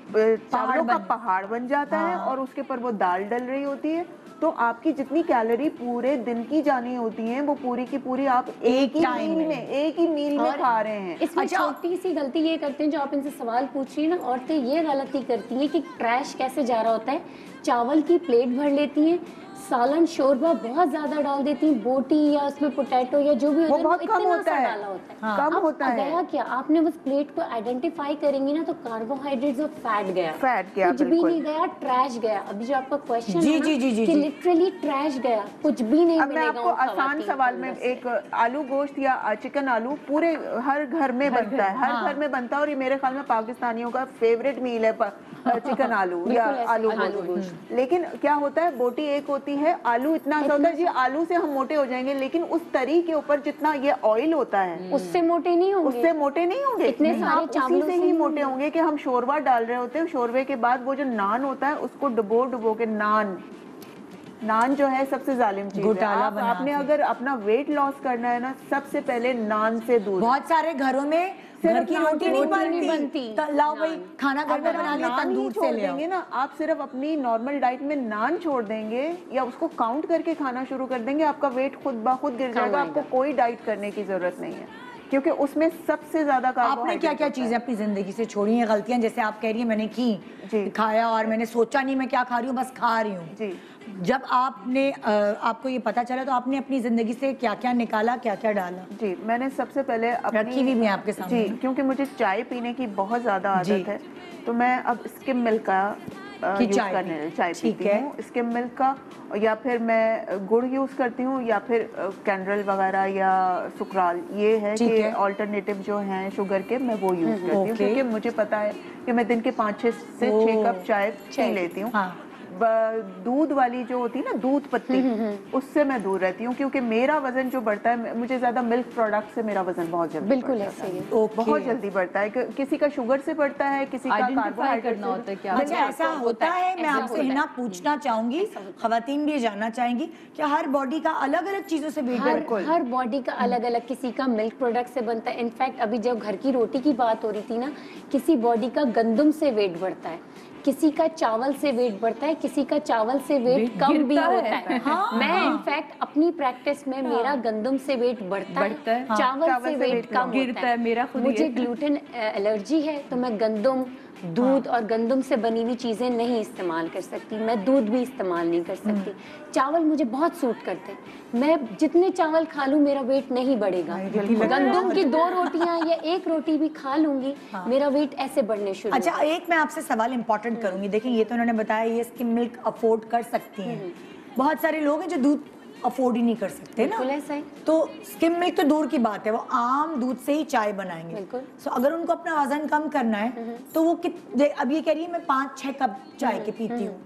चावलों का पहाड़ बन जाता है और उसके ऊपर वो दाल डल रही होती है। तो आपकी जितनी कैलोरी पूरे दिन की जानी होती है वो पूरी की पूरी आप एक ही मील में खा रहे हैं। इसमें छोटी सी गलती ये करते हैं जो आप इनसे सवाल पूछ रही है ना, औरतें ये गलती करती हैं कि ट्रैश कैसे जा रहा होता है, चावल की प्लेट भर लेती हैं, सालन शोरबा बहुत ज्यादा डाल देती हैं, बोटी या उसमें पोटैटो या जो भी वो बहुत कम इतना होता सा है, डाला होता है। कम अब होता है। गया क्या, आपने उस प्लेट को आइडेंटिफाई करेंगी ना तो कार्बोहाइड्रेट्स और फैट गया, फैट गया, कुछ भी बिल्कुल। नहीं गया, ट्रैश गया। अभी जो आपका क्वेश्चन जी, है ना जी, जी, जी, कि जी। लिटरली ट्रैश गया, कुछ भी नहीं अब मैं मिलेगा आपको उन आसान खवातीन को सवाल में अंदर से। एक आलू गोश्त या चिकन आलू पूरे हर घर में बनता है, हर घर में बनता है, और ये मेरे ख्याल में पाकिस्तानियों का फेवरेट मील है चिकन आलू या बिल्कुल ऐसे आलू आलू गोश्त। लेकिन क्या होता है, बोटी एक होती है, आलू इतना सा होता है जी, आलू से हम मोटे हो जाएंगे, लेकिन उस तरी के ऊपर जितना ये ऑयल होता है उससे मोटे नहीं होंगे, उससे मोटे नहीं होंगे, इतने सारे आप उसी चावलों से से ही नहीं मोटे होंगे कि हम शोरबा डाल रहे होते हैं, शोरबे के बाद वो जो नान होता है उसको डुबो के नान जो है सबसे जालिम चीज है। घोटाला बना आपने के। अगर अपना वेट लॉस करना है ना, सबसे पहले नान से दूर। बहुत सारे घरों में घर की रोटी नहीं बनती, तो लाओ भाई खाना घर में अगर बना आप लिया, नान ही तंदूर से छोड़ ले आओ। देंगे ना, आप सिर्फ अपनी नॉर्मल डाइट में नान छोड़ देंगे या उसको काउंट करके खाना शुरू कर देंगे, आपका वेट खुद ब खुद गिर जाएगा, आपको कोई डाइट करने की जरूरत नहीं है, क्योंकि उसमें सबसे ज्यादा आपने कार्बोहाइड्रेट क्या क्या चीजें अपनी जिंदगी से छोड़ी हैं, गलतियां जैसे आप कह रही हैं मैंने की, जी। खाया और मैंने सोचा नहीं मैं क्या खा रही हूँ, बस खा रही हूँ। जी। जब आपने आपको ये पता चला तो आपने अपनी जिंदगी से क्या क्या निकाला, क्या क्या डाला? जी, मैंने सबसे पहले रखी हुई मैं आपके सामने। जी, क्योंकि मुझे चाय पीने की बहुत ज़्यादा आदत है, तो मैं अब स्किम मिल्क का यूज़ करने चाय पीती हूँ, स्किम मिल्क का, या फिर मैं गुड़ यूज़ करती हूँ, या फिर कैंड्रल वगैरह या सुकराल, ये है कि ऑल्टरनेटिव जो हैं शुगर के, मैं वो यूज़ करती हूँ, क्योंकि मुझे पता है कि मैं दिन के 5 से 6 कप चाय पी लेती हूँ। दूध वाली जो होती है ना, दूध पत्ती, उससे मैं दूर रहती हूँ, क्योंकि मेरा वजन जो बढ़ता है, मुझे ज्यादा मिल्क प्रोडक्ट से मेरा वजन बहुत जल्दी बिल्कुल बढ़ता ऐसे है। ही बहुत जल्दी बढ़ता है, किसी का शुगर से बढ़ता है, किसी का कार्बोहाइड्रेट करना होता है क्या? अच्छा ऐसा होता है, मैं आपसे हिना पूछना चाहूंगी, खवातीन भी ये जानना चाहेंगी कि हर बॉडी का अलग अलग चीजों से वेट हर बॉडी का अलग अलग, किसी का मिल्क प्रोडक्ट से बनता है। इनफैक्ट अभी जब घर की रोटी की बात हो रही थी ना, किसी बॉडी का गंदम से वेट बढ़ता है, किसी का चावल से वेट बढ़ता है, किसी का चावल से वेट कम भी होता है। मैं इनफैक्ट अपनी प्रैक्टिस में मेरा गंदम से वेट बढ़ता है, चावल से वेट कम होता है। मेरा खुद मुझे ग्लूटेन एलर्जी है, तो मैं गंदम, दूध और गंदम से बनी हुई चीजें नहीं इस्तेमाल कर सकती, मैं दूध भी इस्तेमाल नहीं कर सकती। चावल मुझे बहुत सूट करते हैं, मैं जितने चावल खा लूं मेरा वेट नहीं बढ़ेगा। गंदम की 2 रोटियां या 1 रोटी भी खा लूंगी, मेरा वेट ऐसे बढ़ने शुरू। अच्छा एक मैं आपसे सवाल इंपॉर्टेंट करूंगी, देखिए ये तो उन्होंने बताया ये स्किम मिल्क अफोर्ड कर सकती हैं, बहुत सारे लोग हैं जो दूध अफोर्ड ही नहीं कर सकते ना, ऐसा ही। तो स्किम मिल्क तो दूर की बात है, वो आम दूध से ही चाय बनाएंगे। बिल्कुल। सो अगर उनको अपना वजन कम करना है तो वो अब ये कह रही है मैं 5-6 कप चाय के पीती हूँ,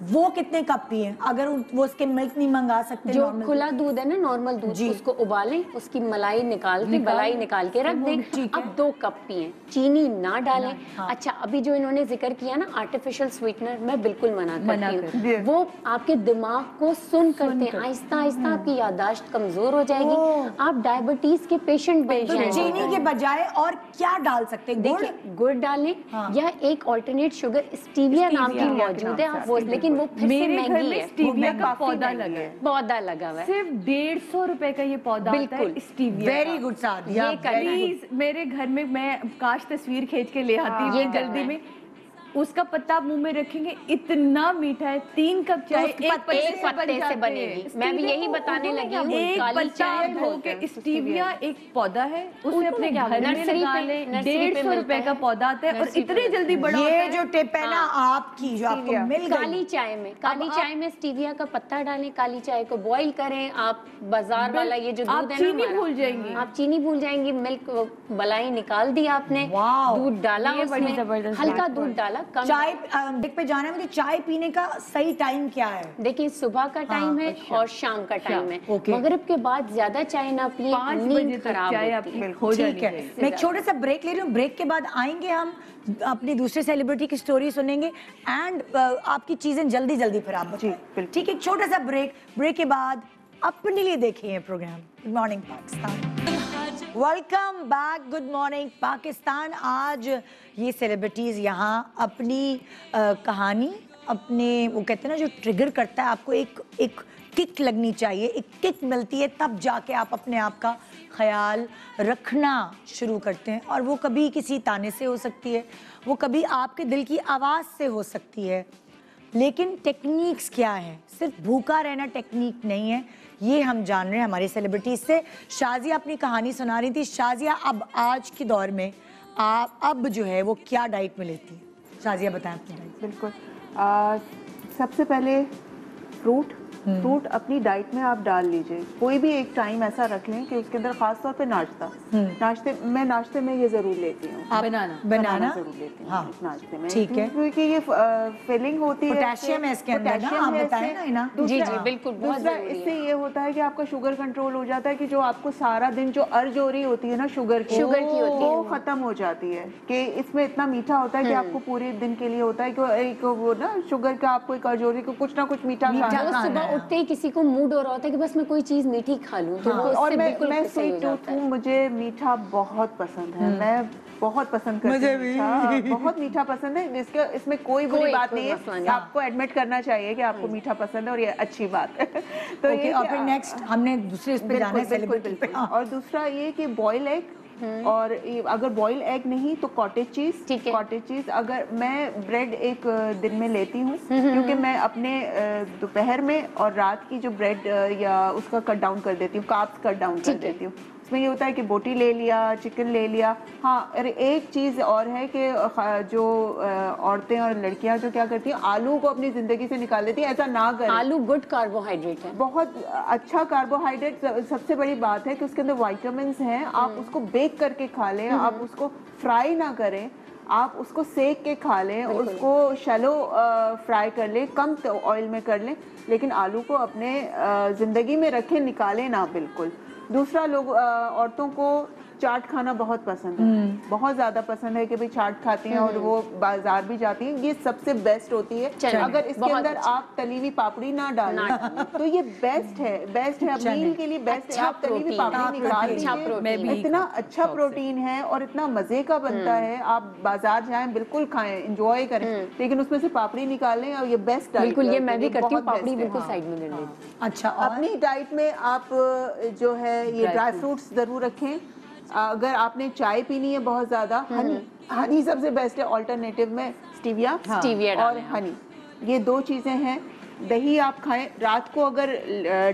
वो कितने कप पिए? अगर वो स्किम मिल्क नहीं मंगा सकते, जो खुला दूध है ना, नॉर्मल दूध, उसको उबालें, उसकी मलाई निकाल के मलाई निकाल के रख दें, अब 2 कप पिए, चीनी ना डालें। अच्छा अभी जो इन्होंने जिक्र किया ना आर्टिफिशियल स्वीटनर, मैं बिल्कुल मना करती हूँ, वो आपके दिमाग को सुन करते हैं, आहिस्ता आहिस्ता आपकी याददाश्त कमजोर हो जाएगी, आप डायबिटीज के पेशेंट बन जाएंगे। चीनी के बजाय और क्या डाल सकते हैं? देखिए गुड़ डालें, या एक ऑल्टरनेट शुगर स्टीविया नाम की मौजूद है, आप वो, लेकिन वो फिर से महंगी है। स्टीविया का पौधा लगा है, पौधा लगा हुआ है, सिर्फ 150 रुपए का ये पौधा आता है stevia. Very good Sadia, please मेरे घर में, मैं काश तस्वीर खींच के ले आती ये जल्दी में, उसका पत्ता आप मुंह में रखेंगे, इतना मीठा है, 3 कप चाय एक पत्ते से बनेगी। मैं भी यही बताने लगी हूँ, एक पत्ता धो के, स्टीविया एक पौधा है, उसे अपने घर में लगा ले, 150 रुपए का पौधा आता है और इतने जल्दी बड़ा होता है। ये जो टिप है ना आपकी, जो आपको मिल गई, काली चाय में स्टीविया का पत्ता डालें, काली चाय को बॉईल करें, आप बाजार वाला ये जो दूध है ना, चीनी भूल जाएंगी, आप चीनी भूल जाएंगी, मिल्क मलाई निकाल दी आपने, दूध डाला उसमें, हल्का दूध डाला, चाय ब्रेक पे जाना है मुझे, चाय पीने का सही टाइम क्या है? देखिए सुबह का टाइम है और शाम का टाइम है, मगरिब के बाद ज्यादा चाय ना पिए, 5 बजे खराब होती है। ठीक है, मैं एक छोटे सा ब्रेक ले रही हूँ, ब्रेक के बाद आएंगे हम अपनी दूसरे सेलिब्रिटी की स्टोरी सुनेंगे एंड आपकी चीजें जल्दी जल्दी फिर आप बताएं। ठीक है, एक छोटा सा ब्रेक के बाद अपने लिए देखिए program good morning Pakistan. Welcome back, good morning Pakistan. आज ये सेलिब्रिटीज़ यहाँ अपनी कहानी, अपने वो कहते हैं ना जो ट्रिगर करता है आपको, एक किक लगनी चाहिए, एक किक मिलती है तब जाके आप अपने आप का ख्याल रखना शुरू करते हैं, और वो कभी किसी ताने से हो सकती है, वो कभी आपके दिल की आवाज़ से हो सकती है। लेकिन टेक्निक्स क्या है, सिर्फ भूखा रहना टेक्निक नहीं है, ये हम जान रहे हैं हमारी सेलिब्रिटीज से। शाजिया अपनी कहानी सुना रही थी। शाजिया, अब आज के दौर में आप अब जो है वो क्या डाइट में लेती है? शाजिया बताएं अपनी डाइट। बिल्कुल, सबसे पहले फ्रूट अपनी डाइट में आप डाल लीजिए। कोई भी एक टाइम ऐसा रख लें कि उसके अंदर खास तौर पे नाश्ते में ये जरूर लेती हूँ। बनाना जरूर लेती हूँ। हाँ, नाश्ते में, ठीक है, क्योंकि ये फिलिंग होती है, पोटेशियम है इसके अंदर ना, आप बताएं ना इना। जी जी बिल्कुल, बहुत दूसरा जरूरी इससे है। ये होता है कि आपका शुगर कंट्रोल हो जाता है, कि जो आपको सारा दिन जो अर्ज हो रही होती है ना शुगर की होती है वो खत्म हो जाती है। कि इसमें इतना मीठा होता है कि आपको पूरे दिन के लिए होता है कि एक वो ना शुगर का आपको एक अर्ज हो रही है कि कुछ ना कुछ मीठा खाना रोज सुबह उठते ही किसी को मूड हो रहा होता है कि बस मैं कोई चीज मीठी खा लूं, तो वो और उससे बिल्कुल मैं सही हो स्वीट जाता टूथ है। हूँ, मुझे मीठा बहुत पसंद है। मैं बहुत पसंद करती मुझे हूँ भी। मीठा, बहुत मीठा पसंद है, जिसके इसमें कोई बुरी बात नहीं मसला है। नहीं। आपको एडमिट करना चाहिए कि आपको मीठा पसंद है और ये अच्छी बात है। तो ओके, और फिर नेक्स्ट हमने दूसरे इस पे जाना है, सेलिब्रिटी पे। और दूसरा ये कि बॉयल एग, और अगर बॉयल एग नहीं तो कॉटेज चीज। ठीक है। कॉटेज चीज, अगर मैं ब्रेड एक दिन में लेती हूँ, क्योंकि मैं अपने दोपहर में और रात की जो ब्रेड या उसका कट डाउन कर देती हूँ, कार्ब्स कट डाउन कर देती हूँ। उसमें ये होता है कि बोटी ले लिया, चिकन ले लिया। हाँ, अरे एक चीज़ और है कि जो औरतें और लड़कियां जो क्या करती हैं, आलू को अपनी ज़िंदगी से निकाल देती हैं। ऐसा ना करें। आलू गुड कार्बोहाइड्रेट है, बहुत अच्छा कार्बोहाइड्रेट। सबसे बड़ी बात है कि उसके अंदर विटामिन्स हैं। आप उसको बेक करके खा लें, आप उसको फ्राई ना करें, आप उसको सेक के खा लें, उसको शैलो फ्राई कर लें, कम ऑयल में कर लें, लेकिन आलू को अपने ज़िंदगी में रखें, निकालें ना बिल्कुल। दूसरा, लोग औरतों को चाट खाना बहुत पसंद है, बहुत ज्यादा पसंद है कि भाई चाट खाती हैं और वो बाजार भी जाती हैं। ये सबसे बेस्ट होती है। अगर इसके अंदर आप तली हुई पापड़ी ना डालें तो ये बेस्ट है, मील के लिए बेस्ट है। आप तली हुई पापड़ी निकाल दीजिए, इतना अच्छा प्रोटीन है और इतना मजे का बनता है। आप बाजार जाएं, बिल्कुल खाएं, एंजॉय करें, लेकिन उसमें से पापड़ी निकालें और ये बेस्ट डाइट। बिल्कुल, ये मैं भी करती हूँ, पापड़ी बिल्कुल साइड में कर लेती हूँ। अच्छा, अपनी डाइट में आप जो है ये ड्राई फ्रूट्स जरूर रखें। अगर आपने चाय पीनी है बहुत ज्यादा, हनी सबसे बेस्ट है ऑल्टरनेटिव में, स्टीविया और हनी, ये दो चीजें हैं। दही आप खाएं। रात को अगर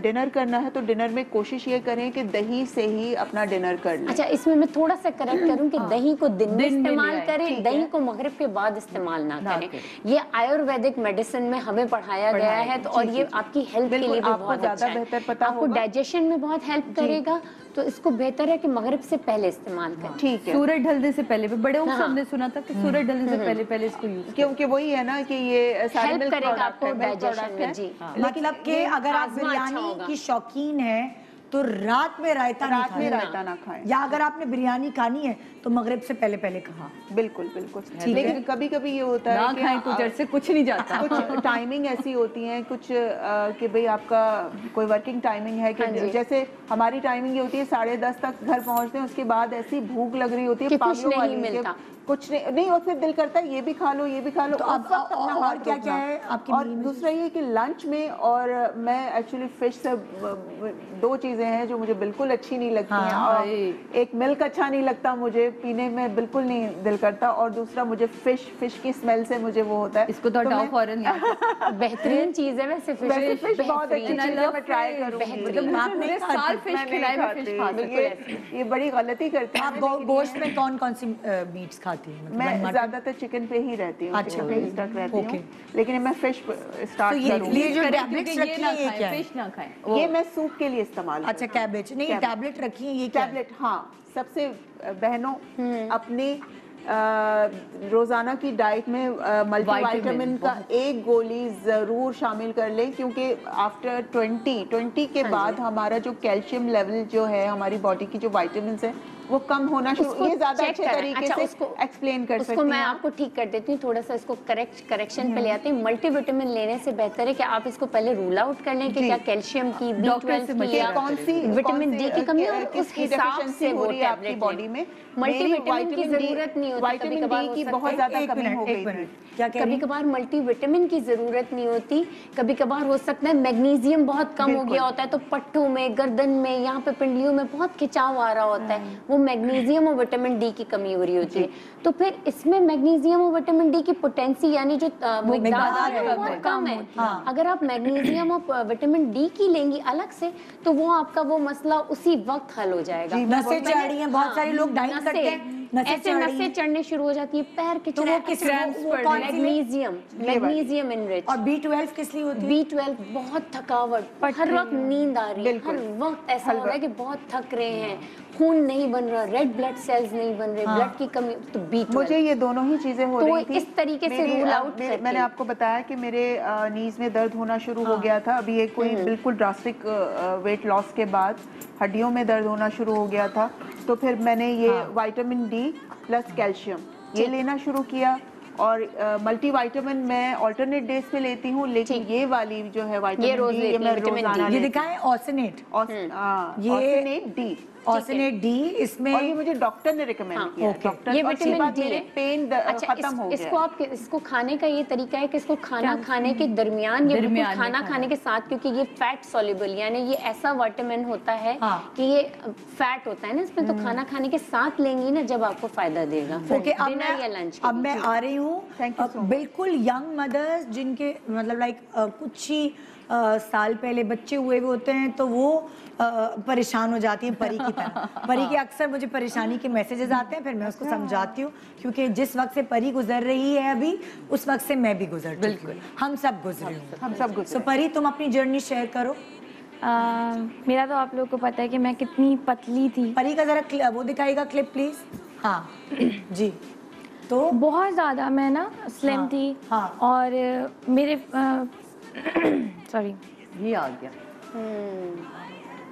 डिनर करना है तो डिनर में कोशिश ये करें कि दही से ही अपना डिनर कर लें। अच्छा, इसमें मैं थोड़ा सा करेक्ट करूं कि दही को दिन में इस्तेमाल करें, दही को मगरिब के बाद इस्तेमाल ना करें। ये आयुर्वेदिक मेडिसिन में हमें पढ़ाया गया है, तो और ये आपकी हेल्थ के लिए भी बहुत अच्छा है, बेहतर पता आपको डाइजेशन में बहुत हेल्प करेगा। तो इसको बेहतर है कि मगरिब से पहले इस्तेमाल करें। ठीक है, सूरज ढलने से पहले, बड़े हमने सुना था कि सूरज ढलने से पहले इसको यूज, क्योंकि वही है ना कि ये सारे हेल्प मिल्क करेगा प्रोडक्ट आपको है, मिल्क डाइजेशन प्रोडक्ट में। है। जी, मतलब कि अगर आप हाजमा अच्छा बिरयानी होगा। की शौकीन है तो रात में रायता नहीं रात में खाना, रायता ना खाएं। या अगर आपने बिरयानी खानी है तो मगरिब से पहले खा। बिल्कुल बिल्कुल। लेकिन कभी कभी ये होता है ना खाएं तो जड़ से कुछ नहीं जाता। कुछ टाइमिंग ऐसी होती है, कुछ कि भाई आपका कोई वर्किंग टाइमिंग है कि जैसे हमारी टाइमिंग ये होती है 10:30 तक घर पहुंचते हैं, उसके बाद ऐसी भूख लग रही होती है पागलों वाली, मिलता कुछ नहीं, और फिर दिल करता है ये भी खा लो, ये भी खा लो। तो अब और क्या क्या है आपकी? और दूसरा ये कि लंच में, और मैं एक्चुअली फिश से दो चीजें हैं जो मुझे बिल्कुल अच्छी नहीं लगती हैं। और एक मिल्क अच्छा नहीं लगता मुझे, पीने में बिल्कुल नहीं दिल करता, और दूसरा मुझे फिश की स्मेल से मुझे वो होता है। इसको तो हटाओ फौरन। बेहतरीन चीज है वैसे फिश बहुत अच्छी चीज है, मैं ट्राई करूंगी। पूरे साल फिश खिलाए में फिश खा सकते। ये बड़ी गलती करते हैं। आप गोश्त में कौन कौन सी मीट्स खाती हैं? मतलब मैं ज्यादातर चिकन पे ही रहती हूँ, अच्छा, चिकन पे ही स्टक रहती ओके। हूँ, लेकिन मैं फिश स्टार्ट करूँगी। ये जो टैबलेट्स रखी हैं ये क्या है? फिश ना खाएं। ये मैं सूप के लिए इस्तेमाल अच्छा, कैबेज नहीं, टैबलेट रखी है ये क्या है? टैबलेट। हाँ, सबसे बहनों अपनी रोजाना की डाइट में मल्टीविटामिन का एक गोली जरूर शामिल कर लें, क्योंकि आफ्टर 20 के बाद हमारा जो कैल्शियम लेवल जो है हमारी बॉडी की जो विटामिन है वो कम होना शुरू। ये ज्यादा अच्छे तरीके से एक्सप्लेन कर सकती उसको मैं हैं। आपको ठीक कर देती हूँ, थोड़ा सा इसको करेक्शन पे ले आते हैं। मल्टीविटामिन लेने से बेहतर है कि आप इसको पहले रूल आउट कर लें कि क्या कैल्शियम की, B12 की, या कौन सी विटामिन डी की कमी है, और उस किसकी हिसाब डेफिशिएंसी से हो वो रही है आपकी टैबलेट बॉडी में। मल्टीविटामिन की जरूरत नहीं होती, विटामिन डी की बहुत ज्यादा कमी हो गई थी। क्या कह रही कभी हैं? कभार मल्टीविटामिन की जरूरत नहीं होती, कभी कभार हो सकता है मैग्नीशियम बहुत कम हो गया होता है, तो पट्टों में, गर्दन में, यहाँ पे पिंडलियों में बहुत खिंचाव आ रहा होता है, वो वो मैग्नीशियम और विटामिन डी की कमी हो रही होती है। तो फिर इसमें मैग्नीशियम और विटामिन डी की पोटेंसी यानी जो मिकदार है वो बहुत कम है। अगर आप मैग्नीशियम और विटामिन डी की लेंगी अलग से तो वो आपका वो मसला उसी वक्त हल हो जाएगा। नसें चढ़ रही हैं, बहुत सारे लोग डाइट करते हैं, ऐसे नसें चढ़ने शुरू हो जाती है, पैर के तो वो किस मैग्नीशियम इनरिच। और B12 किस लिए होती है? B12 बहुत थकावट, हर वक्त नींद आ रही है, हर वक्त ऐसा हो रहा है कि बहुत थक रहे हैं, खून नहीं बन रहा, रेड ब्लड सेल्स नहीं बन रहे, ब्लड की कमी, तो B12। मुझे ये दोनों ही चीजें हो रही थी। इस तरीके से रूल आउट करके मैंने आपको बताया कि मेरे नीज में दर्द होना शुरू हो गया था। अभी एक कोई बिल्कुल ड्रास्टिक वेट लॉस के बाद हड्डियों में दर्द होना शुरू हो गया था। तो फिर मैंने ये विटामिन डी प्लस कैल्शियम ये लेना शुरू किया। और मल्टीविटामिन मैं अल्टरनेट डेज पे लेती हूँ, लेकिन ये वाली जो है विटामिन डी ये मैं रोजाना ये दिखाएं ऑर्सेनेट, ऑर्सेनेट डी, ऑर्सेनेट डी इसमें, और ये मुझे डॉक्टर ने रिकमेंड किया। डॉक्टर ये विटामिन डी है। पेन खत्म हो गया। इसको आप इसको खाने का ये तरीका है कि इसको खाना खाने के दरमियान या बिल्कुल खाना खाने के साथ, क्योंकि ये फैट सॉल्युबल यानी ये ऐसा विटामिन होता है कि ये फैट होता है ना इसमें, तो खाना खाने के साथ लेंगी ना जब आपको फायदा देगा। ओके, डिनर या लंच। अब मैं आ रही हूँ बिल्कुल यंग मदर्स जिनके मतलब लाइक कुछ ही साल पहले बच्चे हुए हुए होते हैं, तो वो परेशान हो जाती हैं परी की तरह। परी के अक्सर मुझे परेशानी के मैसेजेस आते हैं, फिर मैं उसको समझाती हूँ, क्योंकि जिस वक्त से परी गुजर रही है अभी, उस वक्त से मैं भी गुजर चुकी हूँ, हम सब गुजरे, हम सब गुजरे। सो परी तुम अपनी जर्नी शेयर करो। मेरा तो आप लोगों को पता है कि मैं कितनी पतली थी। परी का जरा वो दिखाएगा क्लिप प्लीज। हाँ जी, तो बहुत ज़्यादा मैं ना स्लिम थी। और मेरे सॉरी ये आ गया।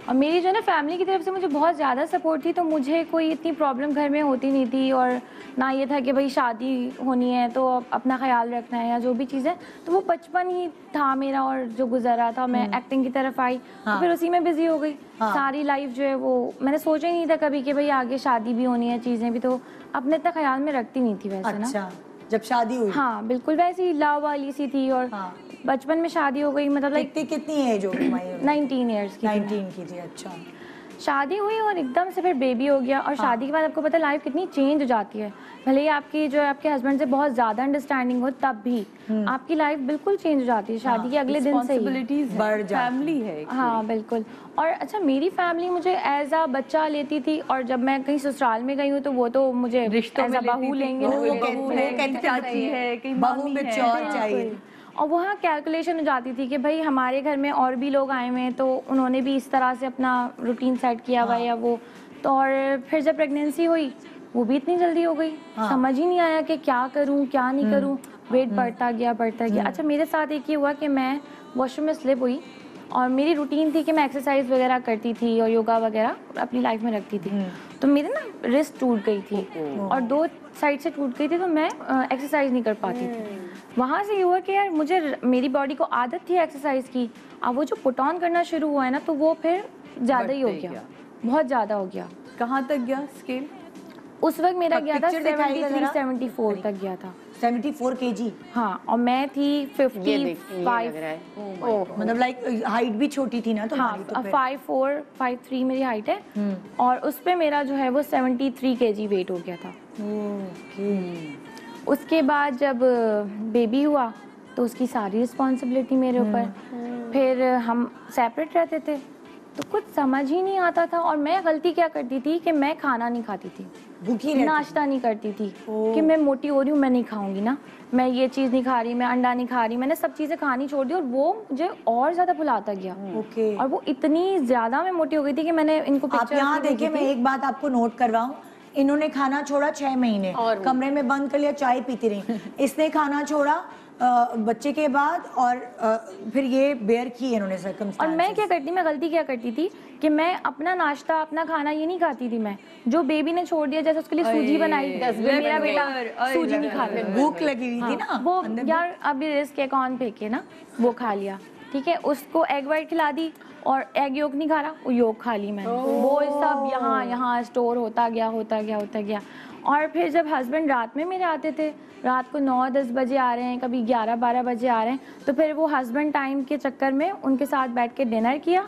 और मेरी जो है ना फैमिली की तरफ से मुझे बहुत ज़्यादा सपोर्ट थी, तो मुझे कोई इतनी प्रॉब्लम घर में होती नहीं थी। और ना ये था कि भाई शादी होनी है तो अपना ख्याल रखना है या जो भी चीज़ें, तो वो बचपन ही था मेरा और जो गुजरा था। मैं एक्टिंग की तरफ आई तो फिर उसी में बिजी हो गई। सारी लाइफ जो है वो मैंने सोचा ही नहीं था कभी कि भाई आगे शादी भी होनी है, चीज़ें भी, तो अपने इतना ख्याल में रखती नहीं थी वैसे। अच्छा, ना जब शादी हुई? हाँ बिल्कुल वैसी लव वाली सी थी। और बचपन में शादी हो गई, मतलब लाइक कितनी एज हो तुम्हारी? 19 ईयर्स की। 19 की थी। अच्छा, शादी हुई और एकदम से फिर बेबी हो गया। और शादी के बाद आपको पता है लाइफ कितनी चेंज हो जाती है। भले ही आपकी जो है आपके हस्बैंड से बहुत ज़्यादा अंडरस्टैंडिंग हो, तब भी आपकी लाइफ बिल्कुल चेंज हो जाती है शादी के अगले दिन से ही। बढ़ जाती, फैमिली है। हाँ बिल्कुल। और अच्छा, मेरी फैमिली मुझे एज आ बच्चा लेती थी, और जब मैं कहीं ससुराल में गई हूँ तो वो तो मुझे रिश्तों में बहू लेंगे, बहू में चौर चाहिए। और वहाँ कैलकुलेशन हो जाती थी कि भाई हमारे घर में और भी लोग आए हुए हैं, तो उन्होंने भी इस तरह से अपना रूटीन सेट किया हुआ या वो। तो और फिर जब प्रेगनेंसी हुई वो भी इतनी जल्दी हो गई, समझ ही नहीं आया कि क्या करूं क्या नहीं करूं। वेट बढ़ता गया। अच्छा, मेरे साथ एक ये हुआ कि मैं वॉशरूम में स्लिप हुई, और मेरी रूटीन थी कि मैं एक्सरसाइज वगैरह करती थी और योगा वगैरह अपनी लाइफ में रखती थी। तो मेरे ना रिस्ट टूट गई थी और 2 साइड से टूट गई थी, तो मैं एक्सरसाइज नहीं कर पाती थी। वहाँ से ये हुआ कि यार मुझे मेरी बॉडी को आदत थी एक्सरसाइज की, अब वो जो पुट ऑन करना शुरू हुआ है ना, तो वो फिर ज़्यादा ही हो गया, बहुत ज़्यादा हो गया। कहाँ तक गया स्केल? उस वक्त मेरा गया था 73-74 तक गया था। 74 kg? हाँ, और मैं थी 55। मतलब लाइक हाइट भी छोटी थी ना तुम्हारी? हाँ, 5'4", 5'3" मेरी हाइट है। और उस पे मेरा जो है वो 73 kg वेट हो गया था। उसके बाद जब बेबी हुआ तो उसकी सारी रिस्पॉन्सिबिलिटी मेरे ऊपर। फिर हम सेपरेट रहते थे, तो कुछ समझ ही नहीं आता था। और मैं गलती क्या करती थी कि मैं खाना नहीं खाती थी, भूखी नाश्ता नहीं करती थी कि मैं मोटी हो रही हूँ, मैं नहीं खाऊंगी ना, मैं ये चीज़ नहीं खा रही, मैं अंडा नहीं खा रही। मैंने सब चीज़ें खानी छोड़ दी और वो मुझे और ज़्यादा भुलाता गया। और वो इतनी ज़्यादा मैं मोटी हो गई थी कि मैंने इनको आप यहाँ देखिए, मैं एक बात आपको नोट करवाऊँ, इन्होंने खाना छोड़ा 6 महीने, कमरे में बंद कर लिया, चाय पीती रही। इसने खाना छोड़ा बच्चे के बाद, और फिर ये बेयर की इन्होंने सर्कमस्टेंसेस। और मैं क्या करती, मैं गलती क्या करती थी कि मैं अपना नाश्ता अपना खाना ये नहीं खाती थी। मैं जो बेबी ने छोड़ दिया, जैसे उसके लिए सूजी बनाई, मेरा बेटा सूजी नहीं खा रहा, भूख लगी हुई थी ना वो यार अभी रिस्क है कौन फेंके ना, वो खा लिया। ठीक है, उसको एग वाइट खिला दी और एग योक नहीं खा रहा, वो योक खा ली मैंने। वो सब यहाँ स्टोर होता गया। और फिर जब हस्बैंड रात में मेरे आते थे, रात को 9-10 बजे आ रहे हैं, कभी 11-12 बजे आ रहे हैं, तो फिर वो हस्बैंड टाइम के चक्कर में उनके साथ बैठ के डिनर किया,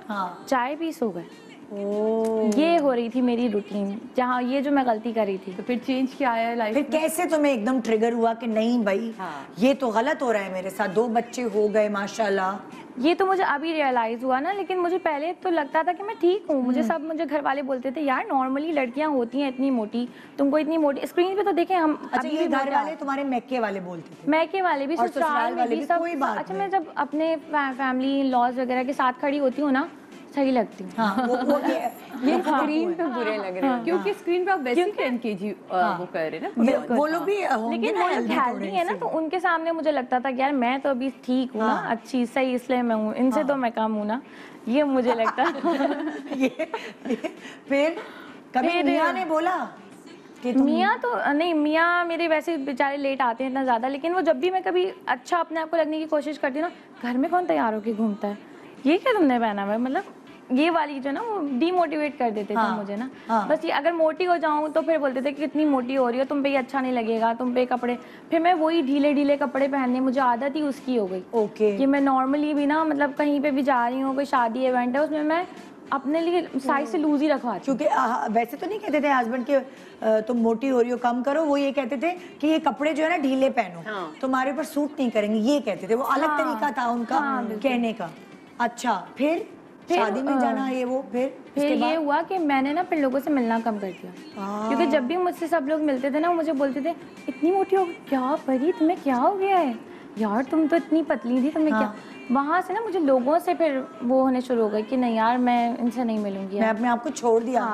चाय पी, सो गए। ये हो रही थी मेरी रूटीन, जहाँ ये जो मैं गलती कर रही थी। तो फिर चेंज क्या आया लाइफ फिर में? कैसे तुम्हें एकदम ट्रिगर हुआ कि नहीं भाई ये तो गलत हो रहा है मेरे साथ, 2 बच्चे हो गए माशाल्लाह। ये तो मुझे अभी रियलाइज हुआ ना, लेकिन मुझे पहले तो लगता था कि मैं ठीक हूँ। मुझे घर वाले बोलते थे यार नॉर्मली लड़कियां होती हैं इतनी मोटी, तुमको इतनी मोटी स्क्रीन पे तो देखें हम। अच्छा, अभी ये भी घर वाले तुम्हारे मैके वाले बोलते थे? मैके वाले भी, और ससुराल ससुराल वाले में भी, भी सब। कोई बात अच्छा, नहीं। मैं जब अपने फैमिली लॉज वगैरह के साथ खड़ी होती हूँ ना, सही लगती हूँ। हाँ, वो ये स्क्रीन पे बुरे लग रहे हैं। क्योंकि स्क्रीन पे आप वैसे 10 kg वो कर रहे हैं ना। वो लोग भी होंगे लेकिन ना वो लोग healthy हेल्दी थोड़े है ना, से। तो उनके सामने मुझे लगता था कि यार मैं तो अभी ठीक हूँ ना, अच्छी सही, इसलिए मैं हूँ, इनसे तो मैं कम हूँ ना, ये मुझे लगता। फिर कभी मियाँ ने बोला कि मियाँ तो नहीं, मियाँ मेरे वैसे बेचारे लेट आते हैं इतना ज़्यादा, लेकिन वो जब भी मैं कभी अच्छा अपने आप को लगने की कोशिश करती हूँ ना, घर में कौन तैयार होके घूमता है, ये क्या तुमने पहना हुआ है, मतलब ये वाली जो ना वो डीमोटिवेट कर देते थे मुझे ना। बस ये अगर मोटी हो जाऊं तो फिर बोलते थे कि कितनी मोटी हो रही हो, तुम पे ये अच्छा नहीं लगेगा, तुम पे कपड़े, फिर मैं वही ढीले ढीले कपड़े पहनने, मुझे आदत ही उसकी हो गई। ओके। कि मैं नॉर्मली भी ना, मतलब कहीं पे भी जा रही हूँ, कोई शादी इवेंट है, उसमें मैं अपने लिए साइज से लूज ही रखवाती हूँ। क्योंकि वैसे तो नहीं कहते थे हस्बैंड के तुम मोटी हो रही हो कम करो, वो ये कहते थे कि ये कपड़े जो है ना ढीले पहनो, तुम्हारे ऊपर सूट नहीं करेंगे, ये कहते थे। वो अलग तरीका था उनका कहने का। अच्छा, फिर शादी में जाना ये वो, फिर ये हुआ कि मैंने ना फिर लोगों से मिलना कम कर दिया, क्योंकि जब भी मुझसे सब लोग मिलते थे ना, वो मुझे बोलते थे इतनी मोटी हो गई, क्या परी तुम्हें क्या हो गया है यार, तुम तो इतनी पतली थी, तुम्हें क्या। वहाँ से ना मुझे लोगों से फिर वो होने शुरू हो गई कि नहीं यार मैं इनसे नहीं मिलूंगी। मैं अपने आप को छोड़ दिया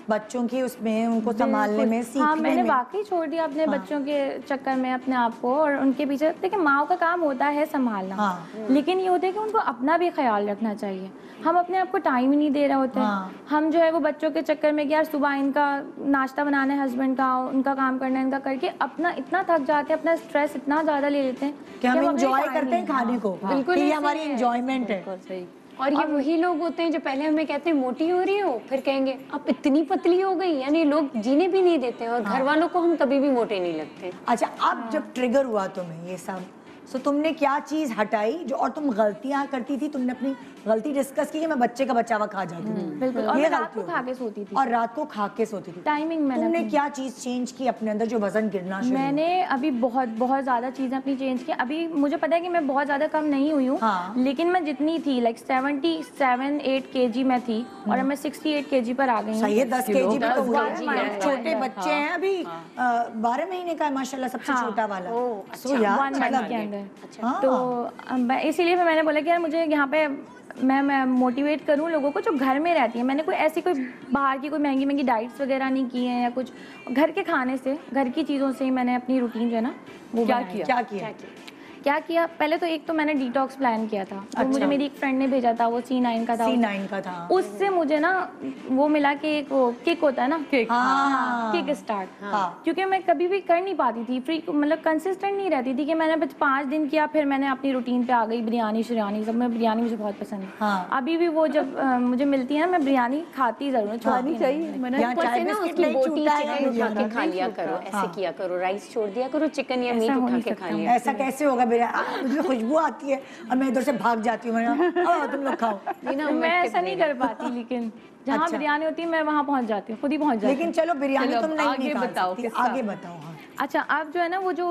बच्चों की उसमें, उनको संभालने में, सीखने हाँ, मैंने में। वाकई छोड़ दिया अपने बच्चों के चक्कर में अपने आप को, और उनके पीछे। देखिए माँ का काम होता है संभालना, लेकिन ये होता है कि उनको अपना भी ख्याल रखना चाहिए। हम अपने आप को टाइम ही नहीं दे रहे होते हैं। हम जो है वो बच्चों के चक्कर में कि यार सुबह इनका नाश्ता बनाना है, हस्बैंड का, उनका काम करना है, इनका करके अपना इतना थक जाते हैं, अपना स्ट्रेस इतना ज़्यादा ले लेते हैं कि हम एंजॉय करते हैं खाने को। बिल्कुल, ये हमारी एंजॉयमेंट है। सही। और ये वही लोग होते हैं जो पहले हमें कहते हैं मोटी हो रही हो, फिर कहेंगे अब इतनी पतली हो गई, यानी लोग जीने भी नहीं देते हैं, और घर वालों को हम कभी भी मोटे नहीं लगते। अच्छा, अब जब ट्रिगर हुआ तुम्हें ये सब, तो तुमने क्या चीज हटाई जो, और तुम गलतियां करती थी, तुमने अपनी गलती डिस्कस की कि मैं बच्चे का बचावा खा जाती हूँ, बिल्कुल, और ये मैं रात गलती को हो खा गई। के सोती थी, और रात को खा के सोती थी। टाइमिंग मैंने तुमने अपनी- क्या चीज चेंज की अपने अंदर जो वजन गिरना शुरू हुआ? मैंने अभी बहुत बहुत ज़्यादा चीज़ें अपनी चेंज की। अभी मुझे पता है कि मैं बहुत ज़्यादा कम नहीं हुई हूँ, लेकिन मैं जितनी थी लाइक 77-8 kg मैं थी, और अब मैं 68 kg पर आ गई हूँ। सही है, 10 kg पे तो हुआ है। 10 kg छोटे बच्चे हैं अभी, 12 महीने का है माशाल्लाह, सबसे छोटा वाला। सो यार, 1 मंथ के मतलब अंदर। तो इसीलिए मैंने बोला कि यार मुझे यहाँ पे मैं मोटिवेट करूँ लोगों को जो घर में रहती है। मैंने कोई ऐसी कोई बाहर की कोई महंगी महंगी डाइट्स वगैरह नहीं की हैं, या कुछ घर के खाने से, घर की चीज़ों से ही मैंने अपनी रूटीन जो है ना वो क्या बनाई। किया? क्या किया, पहले तो एक तो मैंने डिटॉक्स प्लान किया था, तो मुझे मेरी एक फ्रेंड ने भेजा था, वो C9 का था। C9 का था। उससे मुझे ना वो मिला कि एक वो किक होता है ना, किक स्टार्ट। क्योंकि मैं कभी भी कर नहीं पाती थी, फ्री मतलब कंसिस्टेंट नहीं रहती थी, कि मैंने बस 5 दिन किया, फिर मैंने अपनी रूटीन पे आ गई। बिरयानी शिरयानी सब, मैं बिरयानी मुझे बहुत पसंद है। अभी भी वो जब मुझे मिलती है ना, मैं बिरयानी खाती जरूर, छोड़नी चाहिए। ऊपर से ना उसकी बोटी चिकन उठा के खा लिया करो, ऐसे किया करो, राइस छोड़ दिया करो, चिकन या मीट उठा के खा लिया। ऐसा कैसे होगा? मुझे खुशबू आती है और मैं इधर से भाग जाती हूँ, तुम लोग खाओ। मैं ऐसा नहीं कर पाती, लेकिन जहाँ बिरयानी होती है मैं वहाँ पहुँच जाती हूँ, खुद ही पहुँच जाती हूँ। लेकिन चलो बिरयानी तुम नहीं आगे निकाल बताओ, सकती, किसका? आगे बताओ। हाँ, अच्छा, अब जो है ना वो जो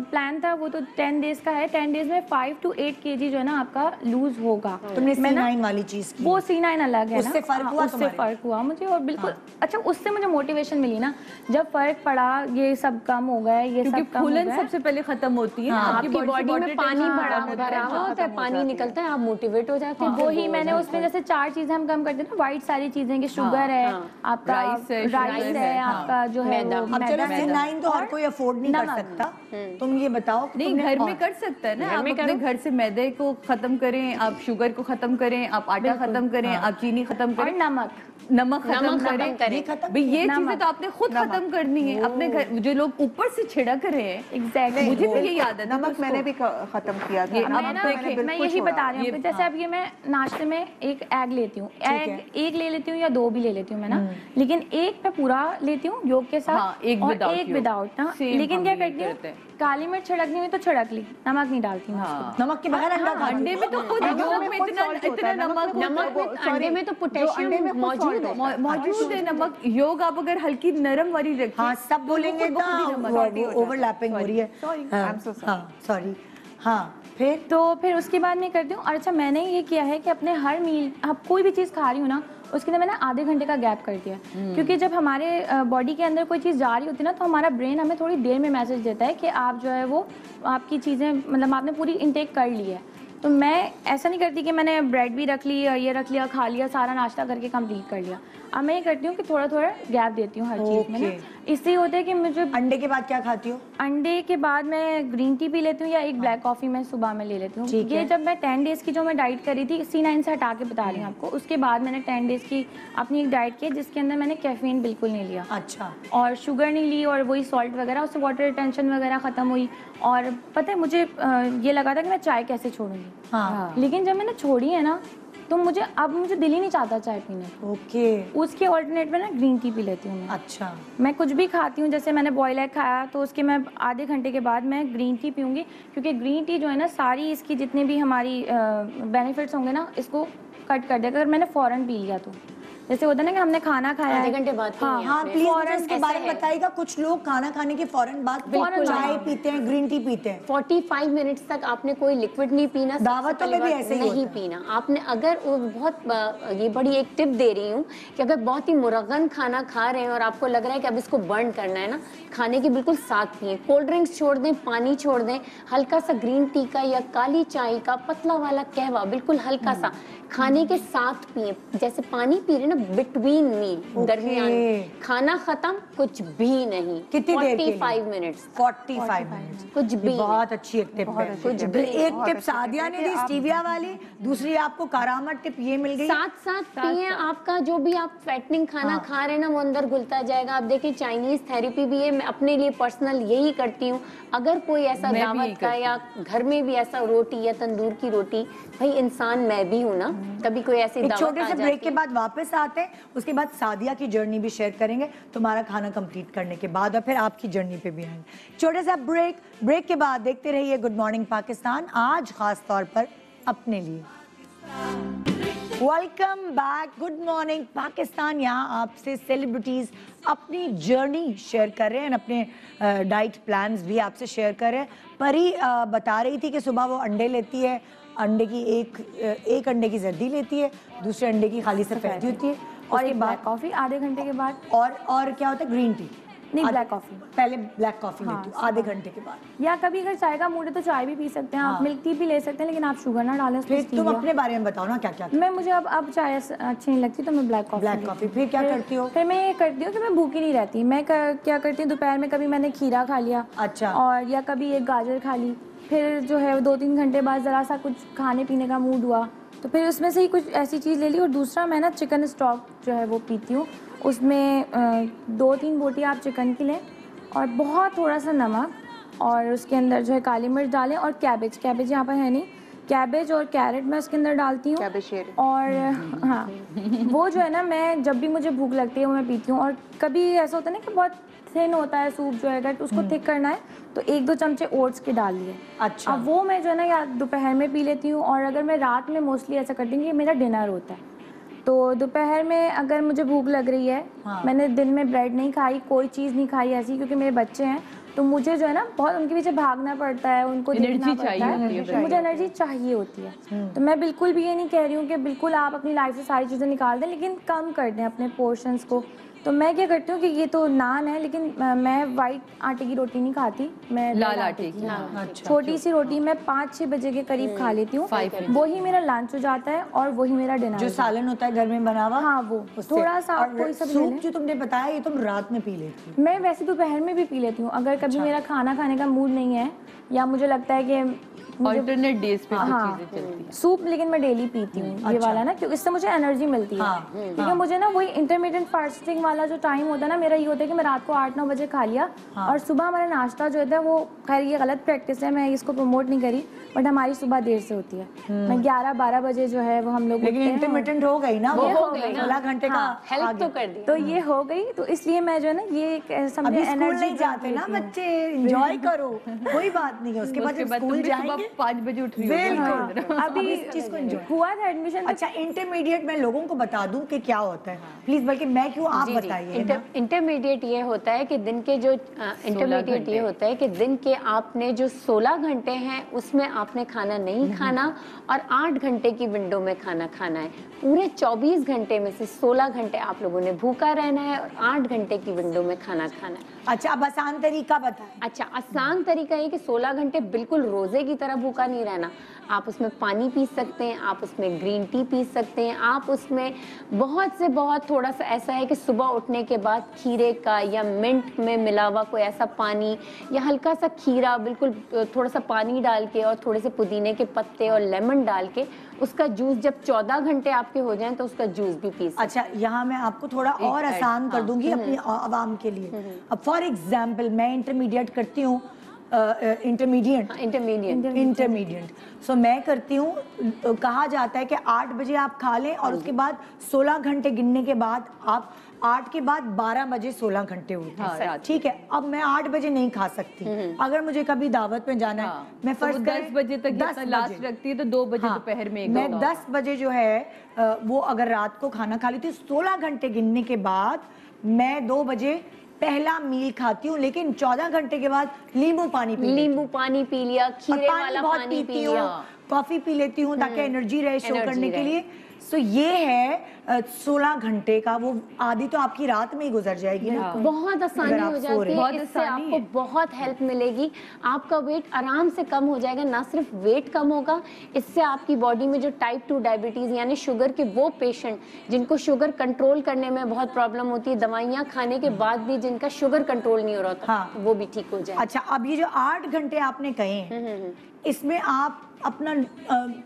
प्लान था वो तो 10 डेज का है। 10 डेज में 5 to 8 kg जो है ना आपका लूज होगा। तुमने C9 वाली चीज की? वो C9 अलग है ना, उससे फर्क हुआ? उससे फर्क हुआ मुझे, और बिल्कुल अच्छा उससे मुझे मोटिवेशन मिली ना, जब फर्क पड़ा, ये सब कम हो गया, ये क्योंकि सब कम हो फूलन गया। सबसे पहले खत्म होती है। आपकी बॉडी में पानी भरा हुआ होता है, पानी निकलता है, आप मोटिवेट हो जाते हैं। वही मैंने उसमें जैसे 4 चीजें हम कम करते हैं ना, वाइट सारी चीजें, कि शुगर है, आपका राइस है, आपका जो है वो अब चलो C9 तो हर कोई अफोर्ड नहीं कर सकता। तुम ये बताओ कि नहीं, तुमने- घर में कर सकता है ना, आप अपने घर से मैदे को खत्म करें, आप शुगर को खत्म करें, आप आटा खत्म करें, आप चीनी खत्म और करें, नमक नमक खत्म करें। करें। भाई ये चीजें तो आपने खुद खत्म करनी है। अपने घर जो लोग ऊपर से छिड़क रहे हैं, एग्जैक्टली, मुझे भी ये याद है। नमक मैंने भी खत्म किया था। ये नमक मैं ना तो मैंने मैं बिल्कुल यही छोड़ा। बता रही हूँ। जैसे अब ये मैं नाश्ते में एक एग लेती हूँ, एग एक ले लेती हूँ या 2 भी ले लेती हूँ मैं ना, लेकिन एक मैं पूरा लेती हूँ योग के साथ, हाँ, एक और without एक योग। विदाउट ना, सेम लेकिन क्या करती हूँ, काली मिर्च छिड़कनी हुई तो छिड़क ली, नमक नहीं डालती हूँ। हाँ। नमक के बगैर अंडा खाती अंडे में तो खुद योग में इतना नमक नमक में अंडे में तो पोटेशियम मौजूद है। मौजूद है नमक। योग आप अगर हल्की नरम वाली रखें, हाँ सब बोलेंगे तो ओवरलैपिंग हो रही है। सॉरी। हाँ फिर उसके बाद मैं करती हूँ। और अच्छा, मैंने ये किया है कि अपने हर मील, आप कोई भी चीज़ खा रही हूँ ना, उसके अंदर मैंने आधे घंटे का गैप कर दिया। क्योंकि जब हमारे बॉडी के अंदर कोई चीज़ जा रही होती है ना, तो हमारा ब्रेन हमें थोड़ी देर में मैसेज देता है कि आप जो है वो आपकी चीज़ें, मतलब आपने पूरी इनटेक कर ली है। तो मैं ऐसा नहीं करती कि मैंने ब्रेड भी रख ली, ये रख लिया, खा लिया, सारा नाश्ता करके कंप्लीट कर लिया। अब मैं ये करती हूँ कि थोड़ा थोड़ा गैप देती हूँ हर चीज़ में ना। इससे होता है कि मुझे अंडे के बाद क्या खाती हो? अंडे के बाद मैं ग्रीन टी पी लेती हूँ या एक ब्लैक कॉफ़ी मैं सुबह में ले लेती हूँ। ये जब मैं 10 डेज़ की जो मैं डाइट करी थी, C9 से हटा के बता रही हूँ आपको, उसके बाद मैंने 10 डेज़ की अपनी एक डाइट की जिसके अंदर मैंने कैफीन बिल्कुल नहीं लिया। अच्छा। और शुगर नहीं ली और वही सॉल्ट वगैरह, उससे वाटर रिटेंशन वगैरह ख़त्म हुई। और पता है मुझे ये लगा था कि मैं चाय कैसे छोड़ूंगी। हाँ। लेकिन जब मैंने छोड़ी है ना, तो मुझे दिल ही नहीं चाहता चाय पीने को। ओके। उसके ऑल्टरनेट में ना ग्रीन टी पी लेती हूँ मैं। अच्छा। मैं कुछ भी खाती हूँ, जैसे मैंने बॉयल एग खाया तो उसके मैं आधे घंटे के बाद मैं ग्रीन टी पीऊँगी, क्योंकि ग्रीन टी जो है ना, सारी इसकी जितने भी हमारी बेनिफिट्स होंगे ना, इसको कट कर देगा अगर मैंने फ़ौरन पी लिया तो। जैसे होता है ना कि हमने खाना खाया आधे घंटे बाद हाँ प्लीज मुझे इसके बारे में बताइएगा। कुछ लोग खाना खाने के फौरन बाद चाय पीते हैं, ग्रीन टी पीते हैं। 45 मिनट्स तक आपने कोई लिक्विड नहीं पीना। दावतों में भी ऐसे ही नहीं पीना आपने। अगर बहुत ये बड़ी एक टिप दे रही हूँ कि अगर बहुत ही मुरगन खाना खा रहे हैं और आपको लग रहा है कि अब इसको बर्न करना है ना, खाने के बिल्कुल साथ पिए। कोल्ड ड्रिंक्स छोड़ दें, पानी छोड़ दें, हल्का सा ग्रीन टी का या काली चाय का पतला वाला कहवा बिल्कुल हल्का सा खाने के साथ पिए। जैसे पानी पी रहे ना, बिटवीन मील, दरमियान, खाना खत्म, कुछ भी नहीं। कितनी देर के लिए? 45 मिनट्स। 45 मिनट्स, कुछ भी। बहुत अच्छी एक टिप है। कुछ भी। एक टिप सादिया ने दी स्टीविया वाली, दूसरी आपको कारामत टिप ये मिल गई। साथ साथ पिए। आपका जो भी आप फैटनिंग खाना खा रहे हैं ना, वो अंदर घुलता जाएगा। आप देखिए चाइनीज थेरेपी भी है। मैं अपने लिए पर्सनल यही करती हूँ। अगर कोई ऐसा दावत का या घर में भी ऐसा रोटी या तंदूर की रोटी, भाई इंसान मैं भी हूँ ना, कभी कोई ऐसी दावत छोटे से ब्रेक के बाद वापस आते हैं, उसके बाद सादिया की जर्नी भी शेयर करेंगे तुम्हारा खाना कंप्लीट करने के बाद, और फिर आपकी जर्नी पे भी आएंगे। छोटे सा ब्रेक के बाद देखते रहिए गुड मॉर्निंग पाकिस्तान, आज खास तौर पर अपने लिए। Welcome back, good morning Pakistan. यहाँ आपसे सेलिब्रिटीज अपनी जर्नी शेयर कर रहे हैं, अपने डाइट प्लान्स भी आपसे शेयर कर रहे हैं। परी बता रही थी कि सुबह वो अंडे लेती है, अंडे की एक अंडे की जर्दी लेती है, दूसरे अंडे की खाली सफेदी होती है, और एक ब्लैक कॉफी आधे घंटे के बाद, और क्या होता है, ग्रीन टी नहीं ब्लैक कॉफी। पहले ब्लैक कॉफी लेती हूँ आधे घंटे के बाद, या कभी अगर चाय का मूड है तो चाय भी पी सकते हैं आप। मिल्क टी भी ले सकते हैं, लेकिन आप शुगर ना डालें। फिर तुम अपने बारे में बताओ ना, क्या क्या? मुझे अब चाय अच्छी नहीं लगती तो मैं ब्लैक कॉफी। फिर क्या करती हो? फिर मैं ये करती हूँ कि मैं भूखी नहीं रहती। मैं क्या करती हूँ, दोपहर में कभी मैंने खीरा खा लिया, अच्छा, और या कभी एक गाजर खा ली। फिर जो है 2-3 घंटे बाद ज़रा सा कुछ खाने पीने का मूड हुआ तो फिर उसमें से ही कुछ ऐसी चीज़ ले ली। और दूसरा मैं ना चिकन स्टॉक जो है वो पीती हूँ। उसमें 2-3 बोटी आप चिकन की लें और बहुत थोड़ा सा नमक, और उसके अंदर जो है काली मिर्च डालें, और कैबेज यहाँ पर है नहीं, कैबेज और कैरेट मैं उसके अंदर डालती हूँ। और हाँ, वो जो है ना, मैं जब भी मुझे भूख लगती है वो मैं पीती हूँ। और कभी ऐसा होता है ना कि बहुत थिन होता है सूप जो है, अगर उसको थिक करना है तो 1-2 चमचे ओट्स के डाल लिए। अच्छा, अब वो मैं जो है ना या दोपहर में पी लेती हूँ। और अगर मैं रात में मोस्टली ऐसा करती हूँ कि मेरा डिनर होता है, तो दोपहर में अगर मुझे भूख लग रही है, मैंने दिन में ब्रेड नहीं खाई, कोई चीज़ नहीं खाई ऐसी, क्योंकि मेरे बच्चे हैं तो मुझे जो है ना बहुत उनके पीछे भागना पड़ता है, उनको देखना पड़ता है, मुझे एनर्जी चाहिए होती है। तो मैं बिल्कुल भी ये नहीं कह रही हूँ कि बिल्कुल आप अपनी लाइफ से सारी चीज़ें निकाल दें, लेकिन कम कर दें अपने पोर्शंस को। तो मैं क्या करती हूँ कि ये तो नान है, लेकिन मैं वाइट आटे की रोटी नहीं खाती, मैं लाल आटे की। छोटी सी रोटी मैं 5-6 बजे के करीब खा लेती हूँ। वही मेरा लंच हो जाता है और वही मेरा डिनर। जो सालन होता है घर में बना हुआ, हाँ वो थोड़ा सा कोई सब सूप जो तुमने बताया ये तुम रात में पी लेती हो? मैं वैसे दोपहर में भी पी लेती हूँ। अगर कभी मेरा खाना खाने का मूड नहीं है या मुझे लगता है कि अल्टरनेट डेज पे हाँ, चीजें चलती हैं। सूप लेकिन मैं डेली पीती हूँ ये वाला ना, क्योंकि इससे मुझे एनर्जी मिलती है। हाँ, क्योंकि मुझे ना वही इंटरमीडिएट फास्टिंग वाला जो टाइम होता है ना, मेरा ये होता है कि मैं रात को 8-9 बजे खा लिया और सुबह हमारा नाश्ता जो होता है वो, खैर ये गलत प्रैक्टिस है, मैं इसको प्रमोट नहीं करी, बट हमारी सुबह देर से होती है। मैं 11-12 बजे जो है वो हम लोग लेकिन उठते हैं। इंटरमिटेंट हो गई ना, वो हो गई ना। 16 घंटे का हेल्प तो कर दी। तो ये हो गई, तो इसलिए मैं जो है ना ये समझे अभी स्कूल एनर्जी नहीं जाते ना बच्चे, एंजॉय करो, कोई बात नहीं है, उसके बाद जब स्कूल जाएंगे 5 बजे उठ रही हो। बिल्कुल अभी इस चीज को एंजॉय। हुआ था एडमिशन। अच्छा, इंटरमीडिएट में लोगों को बता दूं कि क्या होता है, प्लीज, बल्कि मैं क्यों, आप बताइए ना। इंटरमीडिएट ये होता है कि दिन के जो इंटरमीडिएट ये होता है कि दिन के आपने जो 16 घंटे हैं उसमें आपने खाना नहीं खाना और 8 घंटे की विंडो में खाना खाना है। पूरे 24 घंटे में से 16 घंटे आप लोगों ने भूखा रहना है और 8 घंटे की विंडो में खाना खाना है। अच्छा, अब आसान तरीका बताएं। अच्छा, आसान तरीका ये कि 16 घंटे बिल्कुल रोजे की तरह भूखा नहीं रहना। आप उसमें पानी पी सकते हैं, आप उसमें ग्रीन टी पी सकते हैं, आप उसमें बहुत से बहुत थोड़ा सा ऐसा है कि सुबह उठने के बाद खीरे का या मिंट में मिला हुआ कोई ऐसा पानी या हल्का सा खीरा, बिल्कुल थोड़ा सा पानी डाल के और थोड़े से पुदीने के पत्ते और लेमन डाल के उसका जूस, जब 14 घंटे आपके हो जाएं तो उसका जूस भी पी सकते हैं। अच्छा, यहाँ मैं आपको थोड़ा और आसान कर दूंगी अपनी आवाम के लिए। अब फॉर एग्जाम्पल मैं इंटरमीडिएट करती हूँ, इंटरमीडिएट सो मैं करती हूँ, कहा जाता है कि 8 बजे आप खा लें और उसके बाद 16 घंटे गिनने के बाद आप 8 के बाद 12 बजे 16 घंटे होते हैं। ठीक है, अब मैं 8 बजे नहीं खा सकती, अगर मुझे कभी दावत में जाना है, मैं फर्स्ट 10 बजे तक 10 लास्ट रखती है तो 2 बजे दोपहर में मैं 10 बजे जो है वो अगर रात को खाना खा लेती हूँ, 16 घंटे गिनने के बाद मैं 2 बजे पहला मील खाती हूँ, लेकिन 14 घंटे के बाद नींबू पानी पी लिया, खीरे वाला पानी पी लिया, कॉफी पी लेती हूँ ताकि एनर्जी रहे शो करने के लिए। सो ये है 16 घंटे का, वो आधी तो आपकी रात में ही गुजर जाएगी ना। बहुत आसानी हो जाती है, इससे आपको बहुत हेल्प मिलेगी, आपका वेट आराम से कम हो जाएगा। ना सिर्फ वेट कम होगा, इससे आपकी बॉडी में जो टाइप 2 डायबिटीज यानी शुगर के वो पेशेंट जिनको शुगर कंट्रोल करने में बहुत प्रॉब्लम होती है, दवाइयाँ खाने के बाद भी जिनका शुगर कंट्रोल नहीं हो रहा था, वो भी ठीक हो जाए। अच्छा, अब ये जो 8 घंटे आपने कहे हैं, इसमें आप अपना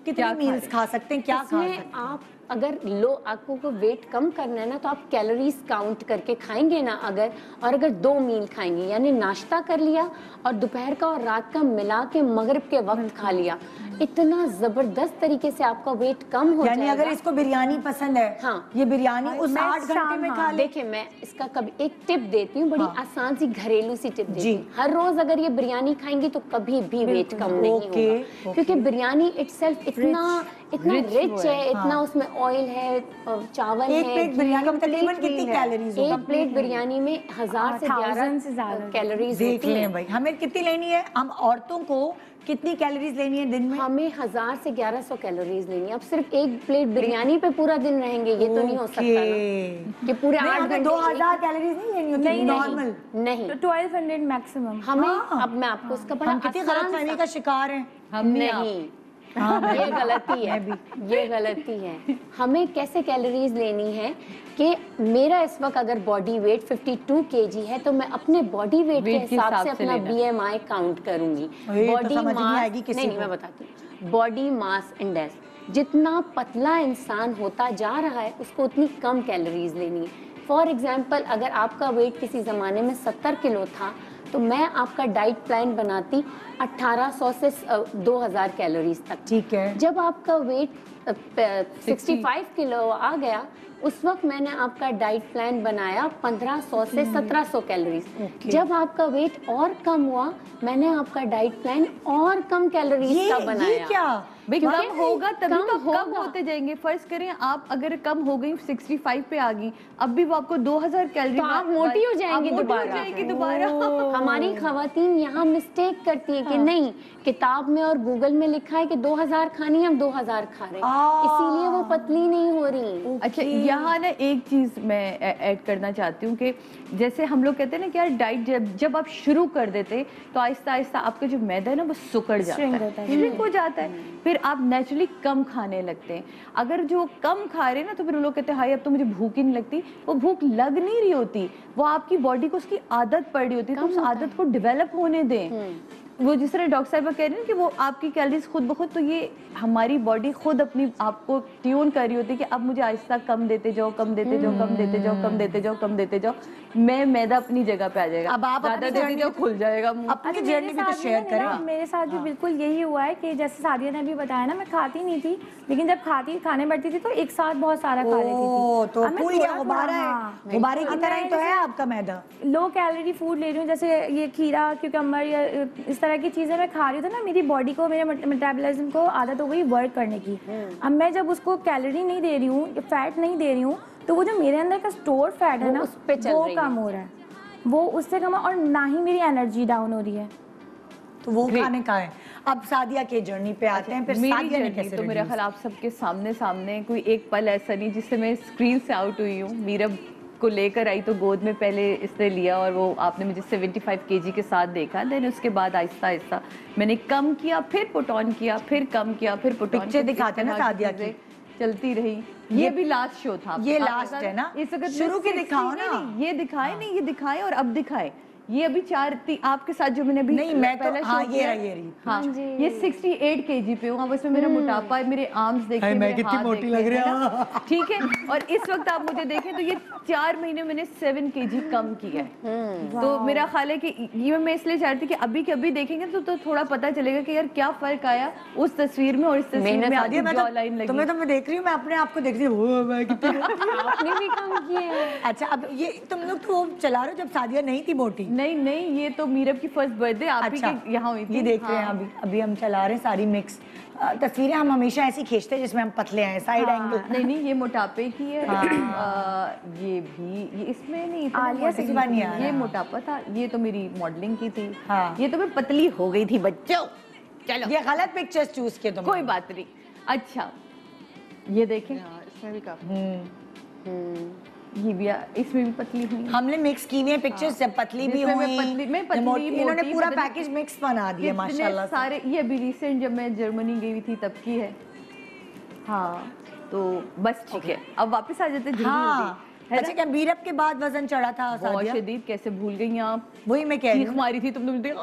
कितने मील्स खा सकते हैं, क्या खा सकते हैं? आप अगर आपको को वेट कम करना है ना, तो आप कैलोरीज काउंट करके खाएंगे ना अगर 2 मील खाएंगे, यानी नाश्ता कर लिया और दोपहर का और रात का मिला के मगरिब के वक्त खा लिया, इतना जबरदस्त तरीके से आपका वेट कम हो जाएगा। यानी अगर इसको बिरयानी पसंद है, हाँ, ये बिरयानी उस 8 घंटे में खा ले। देखिए, मैं इसका कभी एक टिप देती हूँ, बड़ी आसान सी घरेलू सी टिप देती हूँ। हर रोज अगर ये बिरयानी खाएंगी तो कभी भी वेट कम नहीं होगा, क्योंकि बिरयानी इटसेल्फ इतना रिच है, इतना उसमें ऑयल है, चावल है। एक प्लेट बिरयानी में तकरीबन कितनी कैलोरीज होगी? एक प्लेट बिरयानी में 1000 से 11 कैलोरीज देख लें भाई, हमें कितनी लेनी है, हम औरतों को कितनी कैलोरीज लेनी है दिन में? हमें 1000 से 1100 कैलोरीज लेनी है। अब सिर्फ एक प्लेट बिरयानी पे पूरा दिन रहेंगे, ये तो नहीं हो सकता ना कि पूरे 8 घंटे। 2000 कैलोरीज नहीं लेनी होती नॉर्मल, नहीं, 1200 मैक्सिमम हमें। अब मैं आपको इसका बड़ा हम कितनी गलतफहमी का शिकार हैं। नहीं, ये गलती है, ये गलती है। हमें कैसे कैलोरीज लेनी है कि मेरा इस वक्त अगर बॉडी वेट 52 kg है, तो मैं अपने बॉडी वेट के हिसाब से अपना BMI काउंट करूंगी। बॉडी मास नहीं, मैं बताती हूँ, बॉडी मास इंडेक्स, जितना पतला इंसान होता जा रहा है उसको उतनी कम कैलोरीज लेनी है। फॉर एग्जाम्पल, अगर आपका वेट किसी ज़माने में 70 किलो था, तो मैं आपका डाइट प्लान बनाती 1800 से 2000 कैलोरीज तक। ठीक है। जब आपका वेट 65 किलो आ गया, उस वक्त मैंने आपका डाइट प्लान बनाया 1500 से 1700 कैलोरीज। जब आपका वेट और कम हुआ, मैंने आपका डाइट प्लान और कम कैलोरीज का बनाया। ये क्या? भाई कम होगा तभी तो कम होते जाएंगे। फर्ज करें आप अगर कम हो गई 65 पे आ गई, अब भी वो आपको 2000 कैलोरी, तो आप मोटी हो जाएंगी दोबारा। हमारी खवातीन यहाँ मिस्टेक करती है कि नहीं, किताब में और गूगल में लिखा है कि 2000 खानी, हम 2000 खा रहे हैं, इसीलिए वो पतली नहीं हो रही। अच्छा, यहाँ ना एक चीज मैं ऐड करना चाहती हूँ कि जैसे हम लोग कहते हैं ना कि यार डाइट जब आप शुरू कर देते तो आहिस्ता आहिस्ता आपका जो मैदा है ना वो सुकड़ जाता है, श्रिंक हो जाता है, फिर आप नेचुरली कम खाने लगते हैं। अगर जो कम खा रहे हैं ना, तो फिर लोग कहते हैं हाय अब तो मुझे भूख ही नहीं लगती। वो भूख लग नहीं रही होती, वो आपकी बॉडी को उसकी आदत पड़ रही होती है, तो उस आदत को डेवलप होने दें। वो जिस तरह डॉक्टर साहिबा कह रही हैं कि वो आपकी कैलोरीज खुद ब खुद, तो ये हमारी बॉडी खुद अपनी आपको ट्यून कर रही होती है कि अब मुझे आहिस्ता कम देते जाओ, कम देते जाओ, कम देते जाओ, कम देते जाओ, कम देते जाओ, मैं मैदा अपनी जगह पे आ जाएगा। अब आप ज़्यादा अपनी देते जाओ खुल जाएगा। अपनी जर्नी भी तो शेयर करें। मेरे साथ भी बिल्कुल यही हुआ है कि जैसे सादिया ने अभी बताया ना, मैं खाती नहीं थी, लेकिन जब खाने बैठती थी तो एक साथ बहुत सारा खा लेती थी। तो अब मैं फूल गया, थोड़ा- गुब्बारा है, हाँ। गुब्बारे की अब तरह ही मैं तो है जैसे आपका मैदा। लो कैलोरी फूड ले रही हूँ, जैसे ये खीरा, क्यूकम्बर या इस तरह की चीज़ें मैं खा रही हूँ, तो ना मेरी बॉडी को, मेरे मेटाबॉलिज्म को आदत हो गई वर्क करने की। अब मैं जब उसको कैलोरी नहीं दे रही हूँ, फैट नहीं दे रही हूँ, तो वो जो मेरे अंदर का स्टोर फैट है ना, उस पे चल वो रही कम है। हो रहा है, वो उससे कम है, और ना ही मेरी एनर्जी डाउन हो रही है। तो वो खाने का है। अब सादिया के जर्नी पे आते हैं, फिर मेरी सादिया ने जर्नी कैसे तो मेरा ख्याल आप सबके सामने कोई एक पल ऐसा नहीं जिससे मैं स्क्रीन से आउट हुई हूँ। मीरब को लेकर आई तो गोद में पहले इसने लिया और वो आपने मुझे 75 केजी के साथ देखा, देन उसके बाद आहिस्ता आहिस्ता मैंने कम किया, फिर पुट ऑन किया, फिर कम किया, फिर पुट ऑन। पिक्चर दिखाते हैं ना सादिया की, चलती रही। ये भी लास्ट शो था, ये आपके लास्ट साथ। है ना? इस वक्त शुरू की 60 दिखाओ ना। नहीं, ये दिखाए नहीं, ये दिखाए और अब दिखाए। ये अभी आपके साथ जो मैंने अभी नहीं, मैं तो पहला हाँ शो ये किया, रही। हाँ ये 68 केजी पे हूँ। अब इसमें मेरा मोटापा है, मेरे आर्म्स देखिए, मैं मेरे कितनी हाथ मोटी देखिए, लग रही है हूँ। ना? ठीक है। और इस वक्त आप मुझे देखें तो ये 4 महीने मैंने 7 केजी कम किया है। तो मेरा ख्याल है कि ये मैं इसलिए चाहती थी कि अभी के अभी देखेंगे तो थोड़ा पता चलेगा कि यार क्या फर्क आया उस तस्वीर में और इस तस्वीर में। सादिया, मैं जॉ लाइन लगी। तुम्हें तो मैं देख रही हूँ, मैं अपने आप को देख रही हूँ, मैं कितनी आपने भी कम किए हैं। अच्छा, अब ये तुम लोग तो वो चला रहे हो जब सादिया नहीं थी मोटी। नहीं, ये तो मीरब की फर्स्ट बर्थडे आप ही अच्छा, के यहाँ हुई थी। ये देख रहे हैं अभी हम चला रहे हैं सारी मिक्स तस्वीरें। हम हमेशा ऐसी खींचते हैं जिसमें हम पतले हैं, साइड एंगल। नहीं ये मोटापे की है। ये भी ये इसमें नहीं इतना आलिया modeling सिकवा नहीं आ थी। रहा। ये मोटापा था, ये तो मेरी मॉडलिंग की थी। हाँ। ये तो मैं पतली हो गई थी बच्चों। चलो ये गलत पिक्चर्स चूज किए तुमने। कोई बात नहीं। अच्छा ये देखें, इसमें भी काफी ये भी इसमें भी पतली हुई। हमने मिक्स की हुई है पिक्चर्स, जब पतली भी जिसमें हुई, मैं पतली मोटी, इन्होंने मोटी, पूरा पतली- पैकेज मिक्स बना दिया कितने माशाल्लाह से। सारे। ये अभी रिसेंट जब मैं जर्मनी गई हुई थी तब की है। हाँ तो बस ठीक है, अब वापस आ जाते जल्दी हाँ है अच्छा, ना? क्या बीरब के बाद वजन चढ़ा था बहुत सादिया? शदीद। कैसे भूल गई आप? वही मैं कह रही चीख हूँ। मारी थी तुमने मुझे,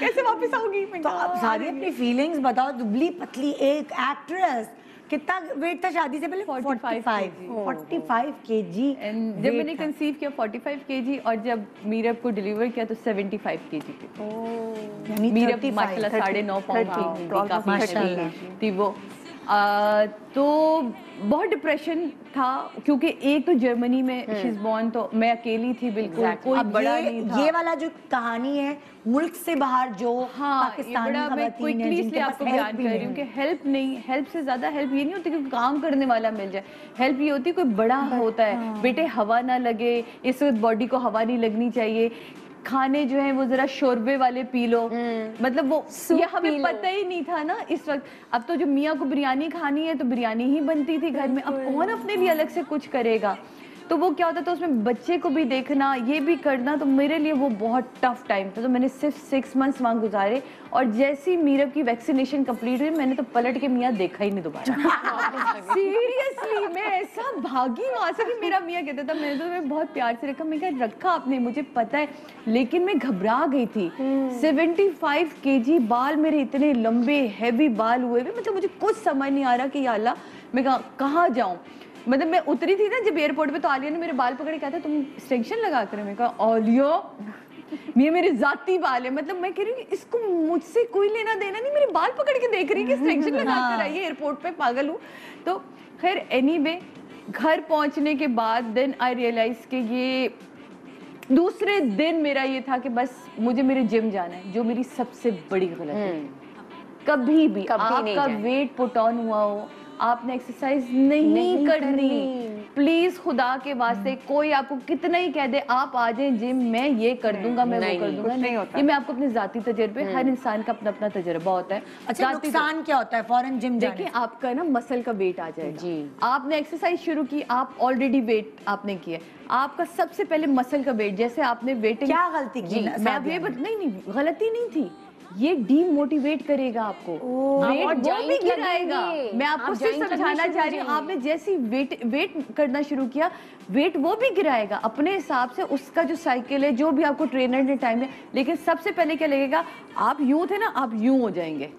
कैसे वापस आओगी? मैं तो कहा, अब सारी अपनी फीलिंग्स बताओ। दुबली पतली एक एक्ट्रेस, कितना वेट था शादी से पहले? 45 केजी। And जब मैंने कंसीव किया 45 केजी और जब मीरब को डिलीवर किया तो 75 केजी पे। मीरब माशाल्लाह 9.5 पाउंड की थी, काफी माशाल्लाह। हेवी थी वो। तो बहुत डिप्रेशन था क्योंकि एक तो जर्मनी में शी इज बोर्न, तो मैं अकेली थी बिल्कुल, कोई अब बड़ा नहीं था। ये वाला जो कहानी है मुल्क से बाहर जो हाँ, ये पाकिस्तानी बड़ा मैं खवातीन हैं, क्विकली जिनके इसलिए पास आपको help बयान भी कर रही नहीं हूँ कि है। हेल्प नहीं, हेल्प से ज्यादा हेल्प ये नहीं होती कि काम करने वाला मिल जाए। हेल्प ये होती है कोई बड़ा होता है, बेटे हवा ना लगे, इस वक्त बॉडी को हवा नहीं लगनी चाहिए, खाने जो है वो जरा शोरबे वाले पी लो, मतलब वो ये हमें पता ही नहीं था ना इस वक्त। अब तो जो मियाँ को बिरयानी खानी है तो बिरयानी ही बनती थी घर में, अब कौन अपने लिए अलग से कुछ करेगा? तो वो क्या होता था उसमें बच्चे को भी देखना, ये भी करना, तो मेरे लिए वो बहुत टफ टाइम था। तो मैंने सिर्फ 6 मंथ्स वहाँ गुजारे और जैसी मीरब की वैक्सीनेशन कंप्लीट हुई मैंने तो पलट के मियाँ देखा ही नहीं दोबारा। सीरियसली मैं ऐसा भागी वहाँ से कि मेरा मियाँ कहता था, मैंने तो मैं बहुत प्यार से रखा, मैं कहा रखा आपने, मुझे पता है, लेकिन मैं घबरा गई थी। 75 केजी, बाल मेरे इतने लंबे हैवी बाल हुए हुए, मतलब मुझे कुछ समझ नहीं आ रहा कि या अल्लाह मैं कहाँ जाऊँ। मतलब मैं उतरी थी ना जब एयरपोर्ट पे, तो आलिया ने मेरे बाल पकड़ के कहा था तुम एक्सटेंशन लगा कर, मैं कहा आलिया ये मेरे जाती बाल है, मतलब मैं कह रही हूँ इसको मुझसे कोई लेना देना नहीं, मेरे बाल पकड़ के देख रही है कि एक्सटेंशन लगा कर आई है एयरपोर्ट पे, पागल हूँ। तो खैर एनीवे घर पहुंचने के बाद देन आई रियलाइज कि ये दूसरे दिन मेरा ये था कि बस मुझे मेरे जिम जाना है, जो मेरी सबसे बड़ी गलती है। कभी भी आपका वेट पुट ऑन हुआ हो, आपने एक्सरसाइज नहीं करनी। प्लीज खुदा के वास्ते कोई आपको कितना ही कह दे आप आ जाएं जिम, मैं ये कर दूंगा, मैं वो कर दूंगा, नहीं होता। ये मैं आपको अपने जाती तजर्बे, हर इंसान का अपना अपना तजर्बा होता है। अच्छा, नुकसान क्या होता है फौरन जिम जाने देखिए आपका ना मसल का वेट आ जाएगा जी। आपने एक्सरसाइज शुरू की, आप ऑलरेडी वेट आपने किया, आपका सबसे पहले मसल का वेट, जैसे आपने वेटिंग क्या गलती की मैं अब ये नहीं गलती नहीं थी, ये डीमोटिवेट करेगा आपको, वेट और वो भी giant गिराएगा। लगेंगे। मैं आपको आप सिर्फ giant समझाना लगना चाह रही हूँ, शुरू हो आपने जैसी वेट करना शुरू किया, वेट वो भी गिराएगा अपने हिसाब से, उसका जो साइकिल है, जो भी आपको ट्रेनर ने टाइम है। लेकिन सबसे पहले क्या लगेगा, आप यूं थे ना, आप यूं हो जाएंगे,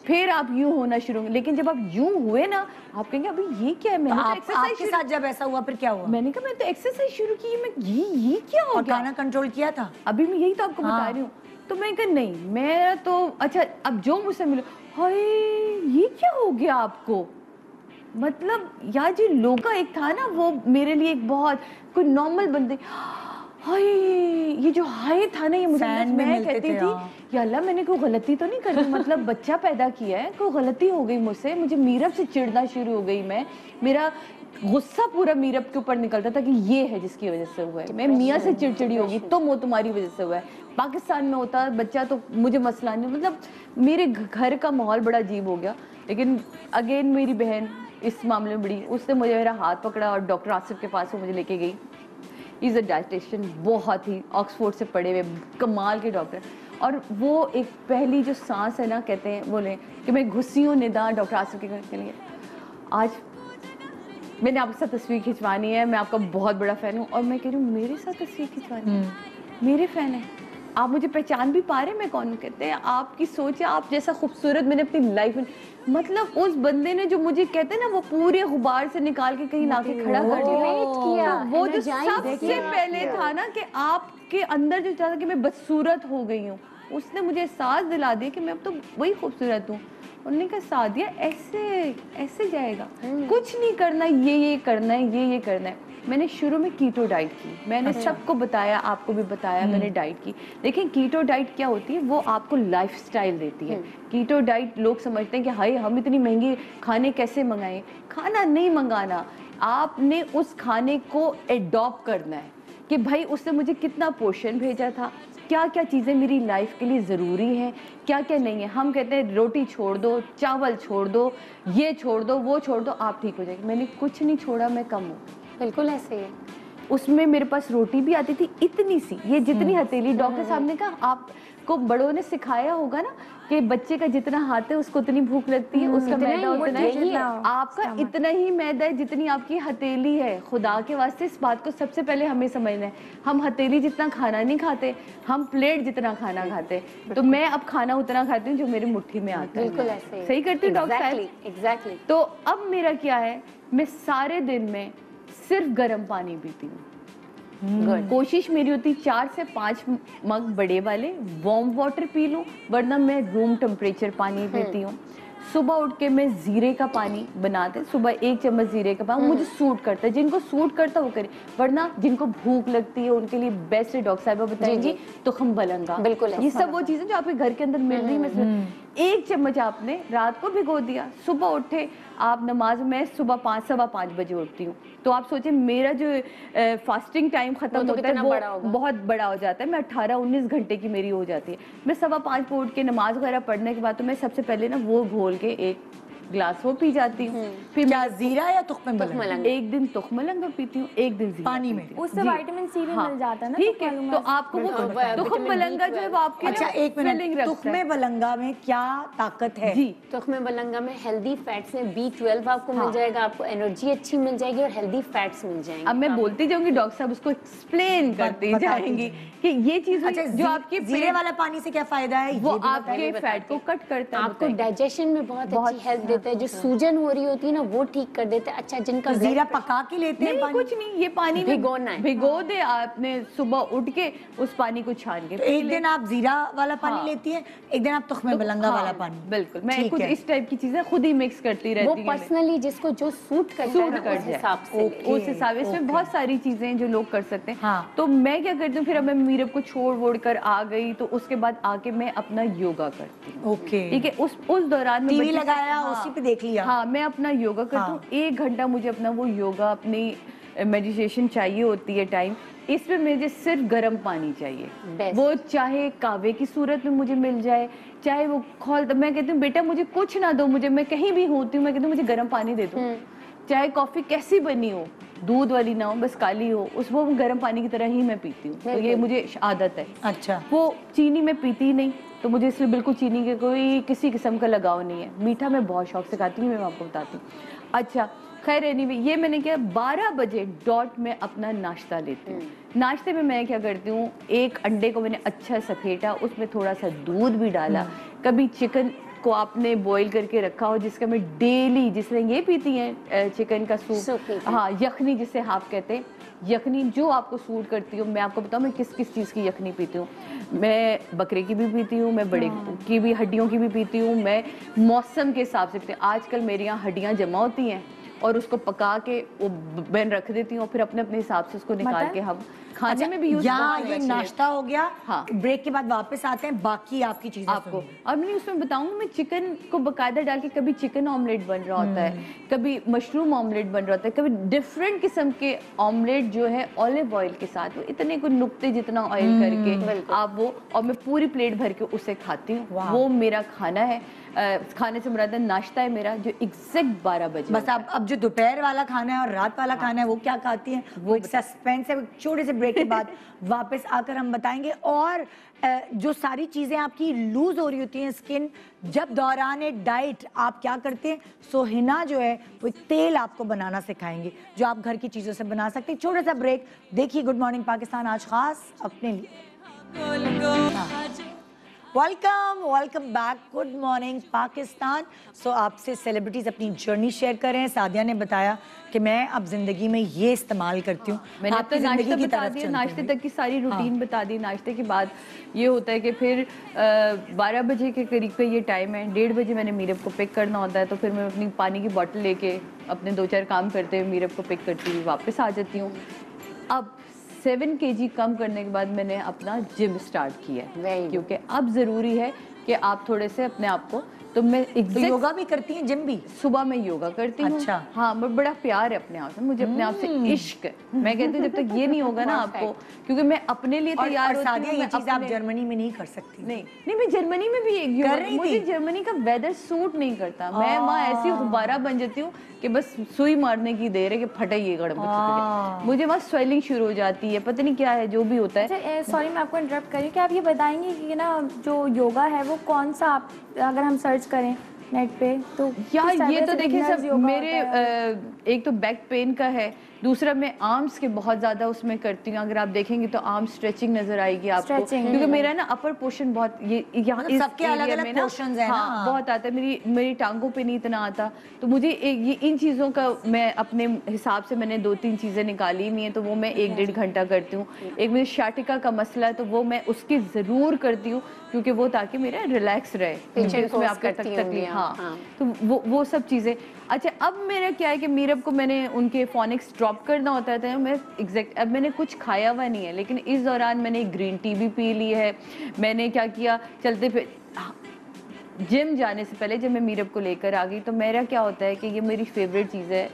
फिर आप यूं होना शुरू होंगे। लेकिन जब आप यूं हुए ना, आप कहेंगे अभी ये क्या है, मैंने तो एक्सरसाइज आपके साथ जब ऐसा हुआ फिर क्या हुआ? मैंने कहा मैंने तो एक्सरसाइज शुरू की, मैं ये क्या हो और गया? खाना कंट्रोल किया था? अभी मैं यही तो आपको बता रही हूँ। तो मैं कहा नहीं, मेरा तो अच्छा, अब जो मुझसे मिले, हाय ये क्या हो गया आपको, मतलब यार जी लोगों का एक था ना, वो मेरे लिए एक बहुत कोई नॉर्मल बंदे, हाय ये जो हाय था ना, ये मुझे फैन में मैं मिलते कहती थे, थी हाँ। या अल्लाह मैंने कोई गलती तो नहीं कर दी, मतलब बच्चा पैदा किया है, कोई गलती हो गई मुझसे, मुझे मीरब से चिढ़ना शुरू हो गई। मैं, मेरा गुस्सा पूरा मीरब के ऊपर निकलता था कि ये है जिसकी वजह से हुआ है, मैं मियाँ से चिड़चिड़ी होगी तो वो तुम्हारी वजह से हुआ है। पाकिस्तान में होता बच्चा तो मुझे मसला नहीं, मतलब मेरे घर का माहौल बड़ा अजीब हो गया। लेकिन अगेन मेरी बहन इस मामले में बड़ी, उसने मुझे मेरा हाथ पकड़ा और डॉक्टर आसिफ के पास वो मुझे लेके गई। इज़ अ डाइटिशियन, बहुत ही ऑक्सफोर्ड से पढ़े हुए कमाल के डॉक्टर, और वो एक पहली जो सांस है ना, कहते हैं बोले कि मैं घुसी हूँ निदा डॉक्टर आसिफ के लिए। आज मैंने आपके साथ तस्वीर खिंचवानी है, मैं आपका बहुत बड़ा फ़ैन हूँ, और मैं कह रही हूँ मेरे साथ तस्वीर खिंचवानी है, मेरे फ़ैन है, आप मुझे पहचान भी पा रहे हैं मैं कौन? कहते हैं आपकी सोच है, आप जैसा खूबसूरत मैंने अपनी लाइफ में, मतलब उस बंदे ने जो मुझे कहते हैं ना, वो पूरे गुबार से निकाल के कहीं लाके खड़ा कर दिया। तो वो जो सबसे पहले था ना कि आपके अंदर जो था कि मैं बदसूरत हो गई हूँ, उसने मुझे एहसास दिला दिया कि मैं अब तो वही खूबसूरत हूँ। उन्होंने कहा सादिया ऐसे ऐसे जाएगा, कुछ नहीं करना, ये करना है, ये करना है। मैंने शुरू में कीटो डाइट की, मैंने सबको बताया, आपको भी बताया, मैंने डाइट की। लेकिन कीटो डाइट क्या होती है, वो आपको लाइफस्टाइल देती है। कीटो डाइट लोग समझते हैं कि हाय हम इतनी महंगी खाने कैसे मंगाएं, खाना नहीं मंगाना, आपने उस खाने को एडॉप्ट करना है कि भाई उसने मुझे कितना पोर्शन भेजा था, क्या क्या चीज़ें मेरी लाइफ के लिए ज़रूरी हैं, क्या क्या नहीं है। हम कहते हैं रोटी छोड़ दो, चावल छोड़ दो, ये छोड़ दो, वो छोड़ दो, आप ठीक हो जाएगी। मैंने कुछ नहीं छोड़ा, मैं कम हूँ, बिल्कुल ऐसे ही है। उसमें मेरे पास रोटी भी आती थी इतनी सी, ये जितनी हथेली। डॉक्टर साहब ने कहा आपको बड़ों ने सिखाया होगा ना कि बच्चे का जितना हाथ है उसको उतनी भूख लगती है, उसका मैदा उतना ही, आपका इतना ही मैदा है जितनी आपकी हथेली है। खुदा के वास्ते इस बात को सबसे पहले हमें समझना है। हम हथेली जितना खाना नहीं खाते, हम प्लेट जितना खाना खाते। तो मैं अब खाना उतना खाती हूँ जो मेरी मुट्ठी में आता है। बिल्कुल ऐसे ही। सही करती हूँ डॉक्टर साहब? एग्जैक्टली। तो अब मेरा क्या है, मैं सारे दिन में सिर्फ गर्म पानी पीती हूँ। कोशिश मेरी होती 4 से 5 मग बड़े वाले वार्म वाटर पी लूँ, वरना मैं रूम टेम्परेचर पानी पीती हूँ। सुबह उठ के मैं जीरे का पानी बनाते, सुबह 1 चम्मच जीरे का पानी, मुझे सूट करता है, जिनको सूट करता है वो करे, वरना जिनको भूख लगती है उनके लिए बेस्ट है, डॉक्टर साहिबा बताएंगी तुखम बलंगा। बिल्कुल ये सब वो चीजें जो आपके घर के अंदर मिल रही है। 1 चम्मच आपने रात को भिगो दिया, सुबह उठे आप नमाज में, सुबह 5 सवा 5 बजे उठती हूँ, तो आप सोचे मेरा जो फास्टिंग टाइम खत्म होता है वो बहुत बड़ा हो जाता है। मैं 18-19 घंटे की मेरी हो जाती है। मैं सवा 5 पे उठ के नमाज वगैरह पढ़ने के बाद तो मैं सबसे पहले ना वो घोल के 1 ग्लास वो पी जाती हूँ। फिर क्या जीरा या तुख्मे मलंगा? एक दिन तुख्मे मलंगा पीती हूँ, एक दिन जीरा पानी में, उससे विटामिन सी भी मिल जाता है ना। ठीक है, तो आपको वो तुख्मे मलंगा जो है वो आपके अच्छा एक मिनट, तुख्मे मलंगा में क्या ताकत है? जी, तुख्मे मलंगा में हेल्दी फैट्स हैं, B12 आपको मिल जाएगा, आपको एनर्जी अच्छी मिल जाएगी और हेल्दी फैट्स मिल जाएंगे। अब मैं बोलती जाऊंगी, डॉक्टर साहब उसको एक्सप्लेन करती जाएंगी कि ये चीज जो आपके जीरे वाला पानी से क्या फायदा है, वो आपके फैट को कट करता है, आपको डाइजेशन में बहुत अच्छी हेल्प देता है, जो सूजन हो रही होती है ना वो ठीक कर देता है। अच्छा जिनका जीरा पका के लेते हैं नहीं, कुछ नहीं, ये पानी में भिगोना है, भिगो दे आपने, सुबह उठ के उस पानी को छान के। तो एक दिन आप जीरा वाला पानी लेती हैं, एक दिन आप तुख्मे मलंगा वाला पानी। बिल्कुल, मैं कुछ इस टाइप की चीजें खुद ही मिक्स करती रहती हूँ। वो पर्सनली जिसको जो सूट करता है उस हिसाब से, उस हिसाब से इसमें बहुत सारी चीजें जो लोग कर सकते हैं। तो मैं क्या करती हूँ, फिर अब मैं मीरब को छोड़ वोड़ कर आ गई, तो उसके बाद आके मैं अपना योगा करती हूँ। ठीक है, उस दौरान टीवी लगाया, उसी पे देख लिया। हाँ, मैं अपना योगा करती हूँ। 1 घंटा मुझे अपना वो योगा, अपनी मेडिटेशन चाहिए होती है टाइम। इसमें मुझे सिर्फ गर्म पानी चाहिए, वो चाहे कावे की सूरत में मुझे मिल जाए, चाहे वो मैं कहती हूँ बेटा मुझे कुछ ना दो, मुझे मैं कहीं भी होती हूँ, मैं कहती हूँ मुझे गर्म पानी दे दो, चाहे कॉफ़ी कैसी बनी हो, दूध वाली ना हो, बस काली हो, उसको गर्म पानी की तरह ही मैं पीती हूँ। तो ये मुझे आदत है। अच्छा। वो चीनी मैं पीती ही नहीं, तो मुझे इसलिए बिल्कुल चीनी के कोई किसी किस्म का लगाव नहीं है। मीठा मैं बहुत शौक से खाती हूँ, मैं आपको बताती हूँ। अच्छा, खैर एनीवे, ये मैंने किया 12 बजे डॉट में अपना नाश्ता लेती हूँ। नाश्ते में मैं क्या करती हूँ, एक अंडे को मैंने अच्छा सफेटा, उसमें थोड़ा सा दूध भी डाला, कभी चिकन को आपने बॉईल करके रखा हो, जिसका मैं डेली, जिसने ये पीती हैं चिकन का सूप, हाँ यखनी जिसे आप कहते हैं, यखनी जो आपको सूट करती हो। मैं आपको बताऊँ मैं किस किस चीज़ की यखनी पीती हूँ। मैं बकरे की भी पीती हूँ, मैं बड़े की भी हड्डियों की भी पीती हूँ, मैं मौसम के हिसाब से पीती हूँ। आजकल मेरे यहाँ हड्डियाँ जमा होती हैं और उसको पका के वो बैन रख देती हूँ, फिर अपने अपने हिसाब से उसको निकाल के हम खाने में भी यूज यहाँ ये नाश्ता हो गया। हाँ। ब्रेक के बाद वापस आते हैं, बाकी आपकी चीजें आपको। और मैं उसमें बताऊंगी, मैं चिकन को बकायदा डाल के, कभी चिकन ऑमलेट बन रहा होता है, कभी मशरूम ऑमलेट बन रहा होता है, कभी डिफरेंट किस्म के ऑमलेट जो है ऑलिव ऑयल के साथ, वो इतने को नुक्ते जितना ऑयल करके आप वो, और मैं पूरी प्लेट भर के उसे खाती हूँ। वो मेरा खाना है। खाने से मुराद नाश्ता है मेरा, जो एग्जैक्ट 12 बजे। बस अब जो दोपहर वाला खाना है और रात वाला खाना है वो क्या खाती हैं, वो एक सस्पेंस है। छोटे से ब्रेक के बाद वापस आकर हम बताएंगे। और जो सारी चीजें आपकी लूज हो रही होती हैं स्किन, जब दौरान डाइट आप क्या करते हैं, सो हिना जो है वो तेल आपको बनाना सिखाएंगे जो आप घर की चीजों से बना सकते हैं। छोटा सा ब्रेक। देखिए गुड मॉर्निंग पाकिस्तान आज खास अपने लिए। Welcome back. Good morning Pakistan. So आपसे सेलिब्रिटीज अपनी जर्नी शेयर कर रहे हैं। सादिया ने बताया कि मैं अब जिंदगी में ये इस्तेमाल करती हूँ। मैंने आपको नाश्ता बता दिया, नाश्ते तक की सारी रूटीन बता दी। नाश्ते के बाद ये होता है कि फिर 12 बजे के करीब का ये टाइम है, 1:30 बजे मैंने मीरब को पिक करना होता है, तो फिर मैं अपनी पानी की बोतल लेके अपने 2-4 काम करते हुए मीरब को पिक करती हुई वापस आ जाती हूँ। अब 7 kg कम करने के बाद मैंने अपना जिम स्टार्ट किया है, क्योंकि अब ज़रूरी है कि आप थोड़े से अपने आप को, तो मैं योगा भी करती हैं, जिम भी? सुबह मैं योगा करती हूँ। अच्छा। हाँ, मैं बड़ा प्यार है अपने आप से, मुझे अपने आप से इश्क है। मैं कहती हूँ जब तक ये नहीं होगा ना आपको, क्योंकि मैं अपने लिए तैयार होती हूँ। ये चीज़ आप जर्मनी में नहीं कर सकती। नहीं मैं जर्मनी में भी मुझे जर्मनी का वेदर सूट नहीं करता। मैं वहाँ ऐसी गुब्बारा बन जाती हूँ कि बस सुई मारने की देर है कि फटे ये गड़बड़। मुझे वहाँ स्वेलिंग शुरू हो जाती है, पता नहीं क्या है जो भी होता है। सॉरी मैं आपको इंटरप्ट करी, क्या आप ये बताएंगे कि ना जो योगा है वो कौन सा, आप अगर हम सर्च करें नेट पे तो यार ये तो देखिए सब मेरे एक तो बैक पेन का है, दूसरा मैं आर्म्स के बहुत ज्यादा उसमें करती हूँ। अगर आप देखेंगे तो आर्म स्ट्रेचिंग नजर आएगी आपको, क्योंकि मेरा ना अपर पोर्शन बहुत ये यहाँ मतलब सबके अलग-अलग पोर्शंस हैं ना। हाँ, बहुत आता है। मेरी टांगों पे नहीं इतना आता, तो मुझे ये इन चीज़ों का मैं अपने हिसाब से मैंने 2-3 चीज़ें निकाली हुई हैं, तो वो मैं 1-1.5 घंटा करती हूँ। एक मुझे शाटिका का मसला है, तो वो मैं उसकी ज़रूर करती हूँ, क्योंकि वो ताकि मेरा रिलैक्स रहे, उसमें आपको तकलीफ। हाँ, तो वो सब चीज़ें। अच्छा, अब मेरा क्या है कि मीरब को मैंने उनके फोनिक्स ड्रॉप करना होता है, तो मैं एग्जैक्ट अब मैंने कुछ खाया हुआ नहीं है, लेकिन इस दौरान मैंने ग्रीन टी भी पी ली है। मैंने क्या किया, चलते फिर जिम जाने से पहले जब मैं मीरब को लेकर आ गई, तो मेरा क्या होता है कि ये मेरी फेवरेट चीज़ है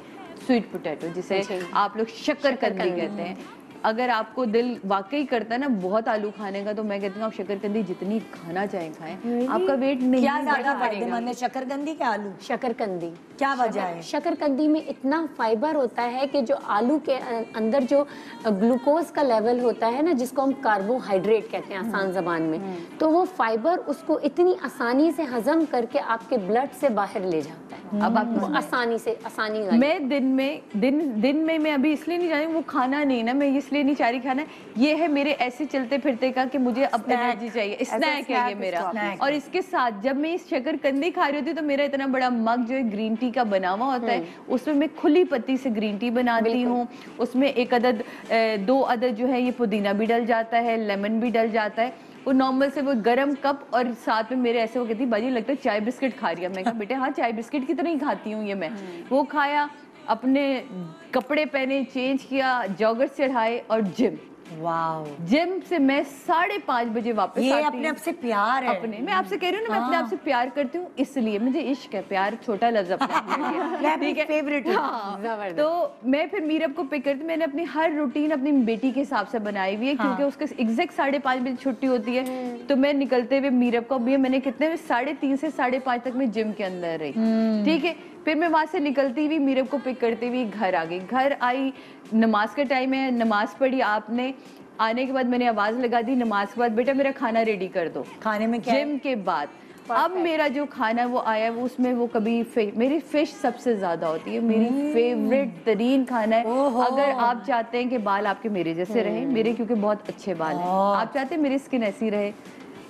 स्वीट पोटैटो, जिसे आप लोग शकरकंदी कहते हैं। अगर आपको दिल वाकई करता है ना बहुत आलू खाने का, तो मैं कहती हूँ आप शकरकंदी जितनी खाना चाहें खाएं, आपका वेट नहीं क्या ज्यादा फायदेमंद है, शकरकंदी के आलू? शकरकंदी। क्या वजह है? शकरकंदी में इतना फाइबर होता है कि जो आलू के अंदर जो ग्लूकोज का लेवल होता है ना, जिसको हम कार्बोहाइड्रेट कहते हैं आसान जबान में, तो वो फाइबर उसको इतनी आसानी से हजम करके आपके ब्लड से बाहर ले जाता है। अब आप आसानी मैं दिन में मैं अभी इसलिए नहीं जाती, वो खाना नहीं ना, मैं इसलिए नहीं चाह रही खाना, ये है मेरे ऐसे चलते फिरते का कि मुझे अब एनर्जी चाहिए, स्नैक है ये मेरा। और इसके साथ जब मैं इस शकरकंदी खा रही होती हूँ, तो मेरा इतना बड़ा मग जो है ग्रीन टी का बना हुआ होता है, उसमें मैं खुली पत्ती से ग्रीन टी बनाती हूँ। उसमें 2 अदद जो है ये पुदीना भी डल जाता है, लेमन भी डल जाता है। वो नॉर्मल से वो गरम कप, और साथ में मेरे ऐसे वो कहती बाजी लगता है चाय बिस्किट खा रही है। मैं कहा बेटे हाँ, चाय बिस्किट की तरह ही खाती हूँ ये मैं। वो खाया, अपने कपड़े पहने, चेंज किया, जॉगर्स चढ़ाए और जिम। वाओ, जिम से मैं 5:30 बजे वापस ये आती अपने हूँ। आप से प्यार है। अपने, मैं आपसे कह रही हूँ ना, मैं अपने आप से प्यार करती हूँ, इसलिए मुझे इश्क है। प्यार छोटा लफ्ज अपने आप में है, ठीक है, फेवरेट है। हाँ। जबरदस्त। तो मैं फिर मीरब को पिक करती, मैंने अपनी हर रूटीन अपनी बेटी के हिसाब से बनाई हुई है, क्योंकि उसके एग्जैक्ट 5:30 बजे छुट्टी होती है। तो मैं निकलते हुए मीरब को भी मैंने कितने 3:30 से 5:30 तक मैं जिम के अंदर रही, ठीक है। फिर मैं वहां से निकलती हुई मीरब को पिक करते हुए घर आ गई। घर आई, नमाज का टाइम है, नमाज पढ़ी आपने, आने के बाद मैंने आवाज लगा दी नमाज के बाद, बेटा मेरा खाना रेडी कर दो। खाने में क्या है? जिम के बाद अब मेरा जो खाना वो आया, वो उसमें वो कभी मेरी फिश सबसे ज्यादा होती है, मेरी फेवरेट तरीन खाना है। अगर आप चाहते हैं कि बाल आपके मेरे जैसे रहे, मेरे क्योंकि बहुत अच्छे बाल हैं, आप चाहते हैं मेरी स्किन ऐसी रहे,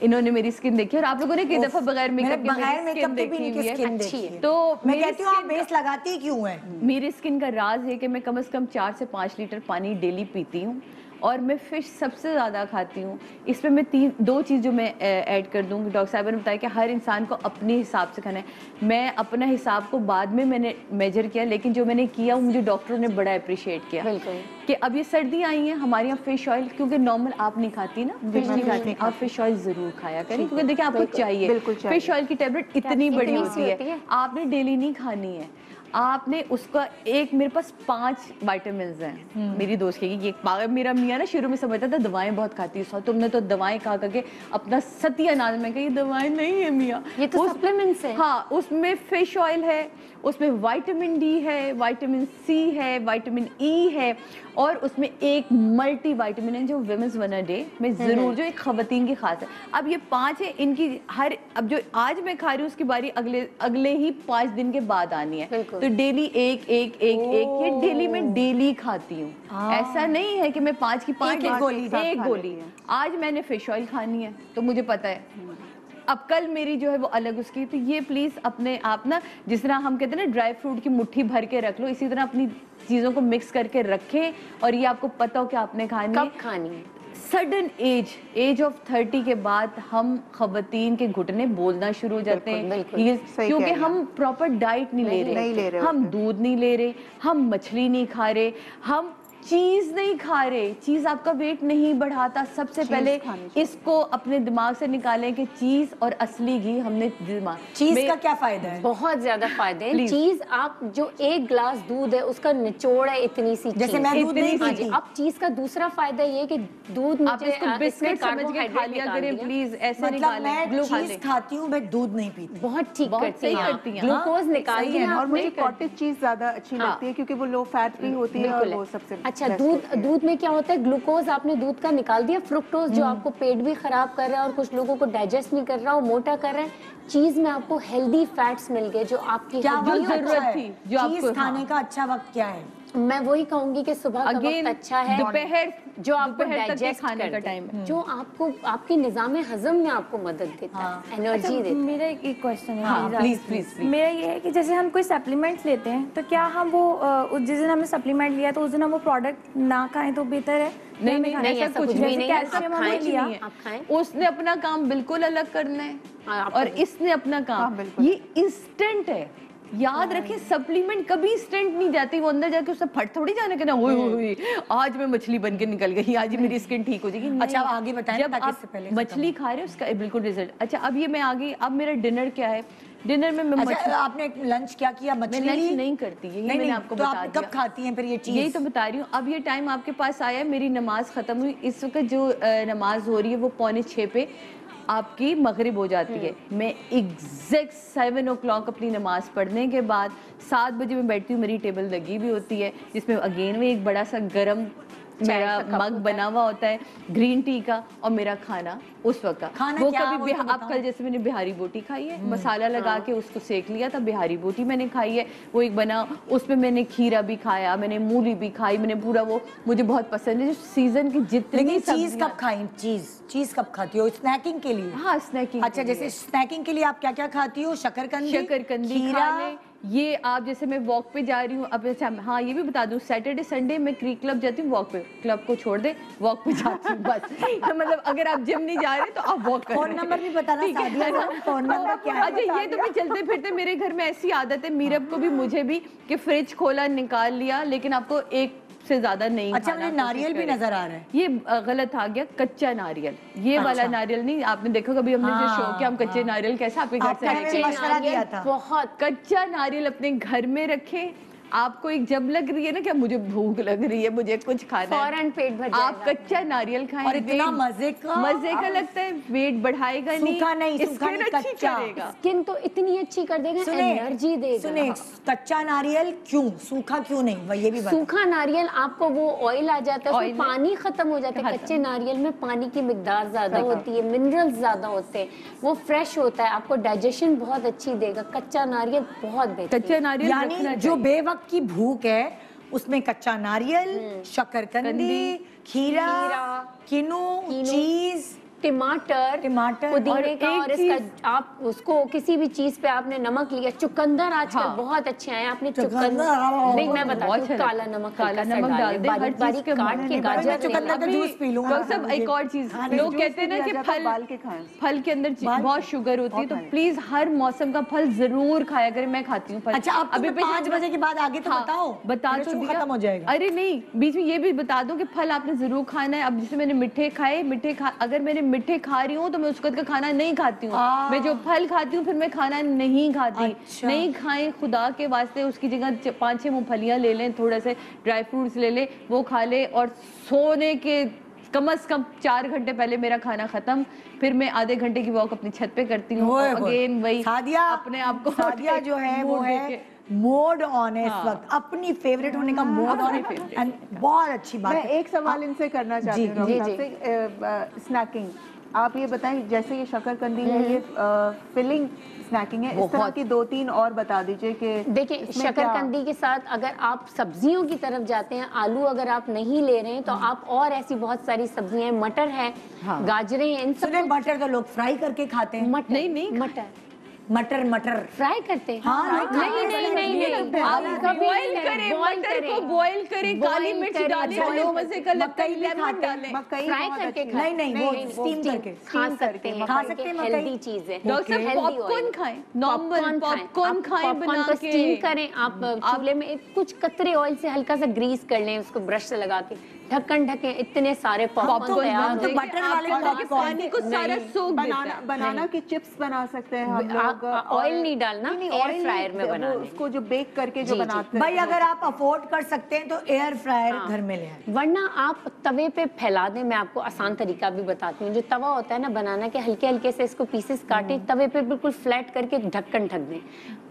इन्होंने मेरी स्किन देखी और आप लोगों ने कई दफा बगैर मेकअप के मेरी स्किन देखी हुई है, अच्छी है। तो मैं कहती हूँ आप बेस लगाती क्यों है? मेरी स्किन का राज है कि मैं कम से कम 4 से 5 लीटर पानी डेली पीती हूँ, और मैं फिश सबसे ज़्यादा खाती हूँ। इसमें मैं 2 चीज़ जो मैं ऐड कर दूँगी, डॉक्टर साहब ने बताया कि हर इंसान को अपने हिसाब से खाना है। मैं अपना हिसाब को बाद में मैंने मेजर किया, लेकिन जो मैंने किया वो मुझे डॉक्टरों ने बड़ा अप्रिशिएट किया। बिल्कुल। कि अब ये सर्दियाँ आई हैं, हमारे यहाँ फिश ऑयल, क्योंकि नॉर्मल आप नहीं खाती ना, फिश नहीं खाती, आप फिश ऑयल ज़रूर खाया करें, क्योंकि देखिए आपको चाहिए। फिश ऑयल की टैबलेट इतनी बड़ी होती है, आपने डेली नहीं खानी है, आपने उसका एक, मेरे पास 5 विटामिन्स हैं। मेरी दोस्त कहेगी ये मेरा मियाँ ना शुरू में समझता था दवाएं बहुत खाती है, तुमने तो दवाएं खा करके अपना सत्यानाश में कही, दवाएं नहीं है मियाँ, ये तो सप्लीमेंट्स है। हाँ, उसमें फिश ऑयल है, उसमें विटामिन डी है, विटामिन सी है, विटामिन ई है, और उसमें एक मल्टी विटामिन है जो विमेंस वन डे में जरूर, जो एक खवातीन की खास है। अब ये 5 है, इनकी हर, अब जो आज मैं खा रही हूँ उसकी बारी अगले ही 5 दिन के बाद आनी है, तो डेली एक एक एक एक ये डेली मैं डेली खाती हूँ। ऐसा नहीं है कि मैं 5 की 5 एक गोली। आज मैंने फिश ऑयल खानी है तो मुझे पता है अब कल मेरी जो है वो अलग उसकी, तो ये प्लीज अपने आप ना, जिस तरह हम कहते हैं ना ड्राई फ्रूट की मुट्ठी भर के रख लो, इसी तरह अपनी चीजों को मिक्स करके रखें, और ये आपको पता हो कि आपने खानी कब खानी है। सडन एज ऑफ 30 के बाद हम खवातीन के घुटने बोलना शुरू हो जाते हैं, क्योंकि हम प्रॉपर डाइट नहीं ले रहे, हम दूध नहीं ले रहे, हम मछली नहीं खा रहे, हम चीज नहीं खा रहे। चीज आपका वेट नहीं बढ़ाता। सबसे पहले इसको अपने दिमाग से निकालें कि चीज और असली घी हमने दिमाग, चीज का क्या फायदा है? बहुत ज्यादा फायदे हैं। चीज आप जो 1 ग्लास दूध है उसका निचोड़ है इतनी सी, जैसे मैं दूध नहीं पीती। अब चीज का दूसरा फायदा ये कि दूध आप इसको बिस्किट समझ के खा लिया करें प्लीज, ऐसे मतलब मैं चीज खाती हूँ, मैं दूध नहीं पीती। बहुत ठीक करती हैं, ग्लूकोज निकालती हैं। और मुझे कॉटेज चीज ज्यादा अच्छी लगती है क्योंकि वो लो फैट भी होती है और वो सबसे अच्छा। दूध में क्या होता है, ग्लूकोज आपने दूध का निकाल दिया, फ्रुक्टोज जो आपको पेट भी खराब कर रहा है और कुछ लोगों को डाइजेस्ट नहीं कर रहा और मोटा कर रहा है, चीज में आपको हेल्दी फैट्स मिल गए जो आपकी जरूरत थी। चीज खाने का अच्छा वक्त क्या है? मैं वही कहूंगी कि सुबह का वक्त अच्छा है, दोपहर जो आपको डाइजेस्ट खाने का टाइम है, जो आपको आपके निजाम हज़म में आपको मदद देता है, एनर्जी देता है। मेरा एक क्वेश्चन है, प्लीज मेरा ये है कि जैसे हम कोई सप्लीमेंट्स लेते हैं तो क्या हम वो जिस दिन हमने सप्लीमेंट लिया तो उस दिन हम वो प्रोडक्ट ना खाएं तो बेहतर है? नहीं, ऐसा कुछ भी नहीं है, कैल्शियम हमने लिया, उसने अपना काम बिल्कुल अलग करना है और इसने अपना काम, ये इंस्टेंट है। याद रखें, सप्लीमेंट कभी इंस्टेंट नहीं जाती, वो अंदर जाके उससे फट थोड़ी जाने के ना, ओए आज मैं मछली बन के निकल गई, आज मेरी स्किन ठीक हो जाएगी। अच्छा आगे बताएं, जब आप मछली खा रहे हो उसका बिल्कुल रिजल्ट। अच्छा अब ये मैं आ गई, अब मेरा डिनर क्या है, डिनर में मैं आपने लंच क्या किया? मछली लंच नहीं करती, यही मैंने आपको बता दिया। कब खाती हैं फिर ये चीज? यही तो बता रही हूँ। अब ये टाइम आपके पास आया है, मेरी नमाज खत्म हुई, इस वक्त जो नमाज हो रही है वो 5:45 पे आपकी मगरिब हो जाती है। मैं एग्जैक्ट 7 o'clock अपनी नमाज पढ़ने के बाद 7 बजे मैं बैठती हूँ, मेरी टेबल लगी भी होती है जिसमें अगेन में एक बड़ा सा गरम मेरा मग बना हुआ होता है ग्रीन टी का, और मेरा खाना उस वक्त का वो कभी अब कल जैसे मैंने बिहारी बोटी खाई है, मसाला लगा के उसको सेक लिया था, बिहारी बोटी मैंने खाई है, वो एक बना, उसमें मैंने खीरा भी खाया, मैंने मूली भी खाई, मैंने पूरा वो मुझे बहुत पसंद है जो सीजन की जितनी। चीज कब खाई? चीज कब खाती हो? स्नैकिंग के लिए? हाँ स्नैकिंग। अच्छा जैसे स्नैकिंग के लिए आप क्या क्या खाती हो? शकरकंदी खा ले, ये आप जैसे मैं वॉक पे जा रही हूँ अब, अच्छा हाँ ये भी बता दूँ, सैटरडे संडे मैं क्रिक क्लब जाती हूँ वॉक पे, क्लब को छोड़ दे वॉक पे जाती हूँ बस। तो मतलब अगर आप जिम नहीं जा रहे तो आप वॉक करें। फोन नंबर भी बताना, फोन नंबर क्या है? अच्छा ये तो मैं चलते फिरते, मेरे घर में ऐसी आदत है, मीरब को भी मुझे भी, कि फ्रिज खोला निकाल लिया, लेकिन आपको एक से ज्यादा नहीं अच्छा, खाना, मुझे नारियल भी नजर आ रहा है। ये गलत आ गया, कच्चा नारियल, ये वाला नारियल नहीं। आपने देखा कभी हमने जो शो किया, हम कच्चे नारियल कैसे आपके घर से आपने हमें मशवरा दिया था। बहुत कच्चा नारियल अपने घर में रखें। आपको एक जब लग रही है ना कि मुझे भूख लग रही है, मुझे कुछ खाना है, फौरन पेट भर आप जाएगा। कच्चा नारियल खाएं। और इतना मजे का लगता है, वेट बढ़ाएगा नहीं, सूखा नहीं, सूखा स्किन नहीं, अच्छी कच्चा। करेगा। स्किन तो इतनी अच्छी कर देगा, एनर्जी देगा। सुने, कच्चा नारियल क्यों, सूखा क्यों नहीं, वह ये भी बता। सूखा नारियल आपको वो ऑयल आ जाता है, ऑयल उसमें पानी खत्म हो जाता है। कच्चे नारियल में पानी की मिकदार ज्यादा होती है, मिनरल्स ज्यादा होते हैं, वो फ्रेश होता है, आपको डाइजेशन बहुत अच्छी देगा। कच्चा नारियल बहुत बेहतर। कच्चा नारियल यानी जो बेवक्त की भूख है उसमें कच्चा नारियल, शकरकंदी, खीरा, किनू, चीज, टमाटर, पुदीने का, और इसका आप उसको किसी भी चीज पे आपने नमक लिया, चुकंदर आजकल बहुत अच्छे आए, आपने चुकंदर नहीं, मैं बताती हूँ, काला नमक डाल दे, बारीक बारीक काट के गाजर चुकंदर का जूस पी लूंगा। सब एक और चीज, लोग कहते हैं ना कि फल के अंदर बहुत शुगर होती है, तो प्लीज हर मौसम का फल जरूर खाया करें। मैं खाती हूँ फल। अच्छा, अब अभी 5 बजे के बाद आगे तो बताओ, बता तो दिया, खत्म हो जाएगा। अरे नहीं, बीच में ये भी बता दूं कि फल आपने जरूर खाना है। अब जैसे मैंने मिठे खाए, अगर मैंने मिठे खा रही हूँ तो मैं उसका खाना नहीं खाती हूँ, मैं जो फल खाती हूँ फिर मैं खाना नहीं खाती। अच्छा। नहीं खाएं खुदा के वास्ते, उसकी जगह 5-6 मूंगफलियां ले लें, थोड़ा से ड्राई फ्रूट्स ले लें, वो खा ले, और सोने के कम से कम 4 घंटे पहले मेरा खाना खत्म। फिर मैं आधे घंटे की वॉक अपनी छत पे करती हूँ। अगेन वही सादिया, अपने आप को, सादिया जो है वो है मोड ऑन है इस वक्त, अपनी फेवरेट होने का मोड ऑन है। बहुत अच्छी बात मैं है। एक सवाल इनसे करना चाहती हूँ डॉक्टर साहब से, स्नैकिंग आप ये बताएं, जैसे ये शकरकंदी है, ये फिलिंग स्नैकिंग है, इस तरह की 2-3 और बता दीजिए कि देखिए शकरकंदी के साथ अगर आप सब्जियों की तरफ जाते हैं, आलू अगर आप नहीं ले रहे हैं तो आप और ऐसी बहुत सारी सब्जियां हैं, मटर है, गाजरें हैं, इन सब। मटर तो लोग फ्राई करके खाते हैं। नहीं मटर फ्राई करते हैं। नहीं, आप बॉईल करें, मटर को बॉईल करें, काली मिर्च डालें, जो मजे का लगता है, लेमन डालें, फ्राई करके नहीं, वो स्टीम करके खा सकते हैं, हेल्दी चीज है। डॉक्टर साहब पॉपकॉर्न खाएं, नॉर्मल पॉपकॉर्न खाएं, बना के स्टीम करें। आप चूल्हे में कुछ कतरे ऑयल से हल्का सा ग्रीस कर लें, उसको ब्रश से लगा के ढक्कन ढके, इतने सारे पॉपकॉर्न तैयार हो बटर वाले पानी को सारा सोख देता है। बनाना की चिप्स बना सकते हैं हम लोग। ऑयल नहीं डालना, एयर फ्रायर में बनाना, उसको जो बेक करके जो बनाते हैं। भाई अगर आप अफोर्ड कर सकते हैं तो एयर फ्रायर घर में ले आएं। वरना आप तवे पे फैला दें। मैं आपको आसान तरीका भी बताती हूँ। जो तवा होता है ना बनाना के, हल्के हल्के से इसको पीसेस काटें, तवे पे बिल्कुल फ्लैट करके ढक्कन ढक दें।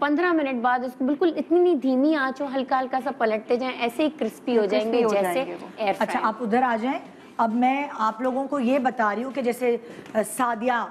15 मिनट बाद उसको बिल्कुल इतनी धीमी आंच हो, हल्का हल्का सा पलटते जाएं, ऐसे ही क्रिस्पी हो जाएंगे जैसे एयर फ्रायर। अच्छा, आप उधर आ जाएं। अब मैं आप लोगों को ये बता रही हूँ कि जैसे सादिया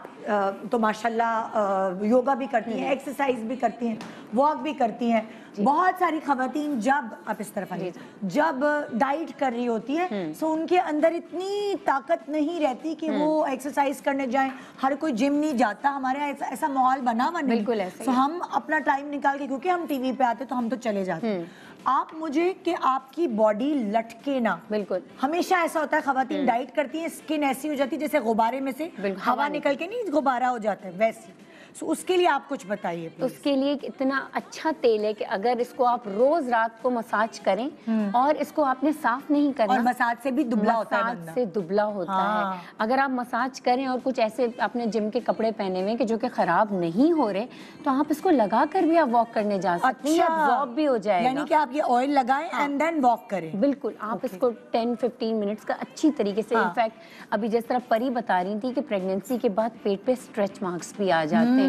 तो माशाल्लाह योगा भी करती हैं, एक्सरसाइज भी करती हैं, वॉक भी करती हैं। बहुत सारी खवातीन जब आप इस तरफ आइए, जब डाइट कर रही होती है तो उनके अंदर इतनी ताकत नहीं रहती कि वो एक्सरसाइज करने जाएं। हर कोई जिम नहीं जाता, हमारे यहाँ ऐसा माहौल बना हुआ नहीं। बिल्कुल ऐसा तो हम अपना टाइम निकाल के, क्योंकि हम टीवी पे आते तो हम तो चले जाते हैं। आप मुझे कि आपकी बॉडी लटके ना, बिल्कुल हमेशा ऐसा होता है खवातीन डाइट करती हैं, स्किन ऐसी हो जाती है जैसे गुब्बारे में से हवा निकल के नहीं गुब्बारा हो जाता है वैसी। सो उसके लिए आप कुछ बताइए प्लीज। उसके लिए इतना अच्छा तेल है कि अगर इसको आप रोज रात को मसाज करें और इसको आपने साफ नहीं करना, और मसाज से भी दुबला होता है बंदा। मसाज से दुबला होता है। अगर आप मसाज करें और कुछ ऐसे अपने जिम के कपड़े पहने हुए कि जो कि खराब नहीं हो रहे, तो आप इसको लगा कर भी आप वॉक करने जा सकते हैं, एब्जॉर्ब भी हो जाएगा। यानी कि आप ये ऑयल लगाएं एंड देन वॉक करें। बिल्कुल, आप इसको 10-15 मिनट्स का अच्छी तरीके से, इनफैक्ट अभी जिस तरह परी बता रही थी कि प्रेगनेंसी के बाद पेट पे स्ट्रेच मार्क्स भी आ जाते हैं,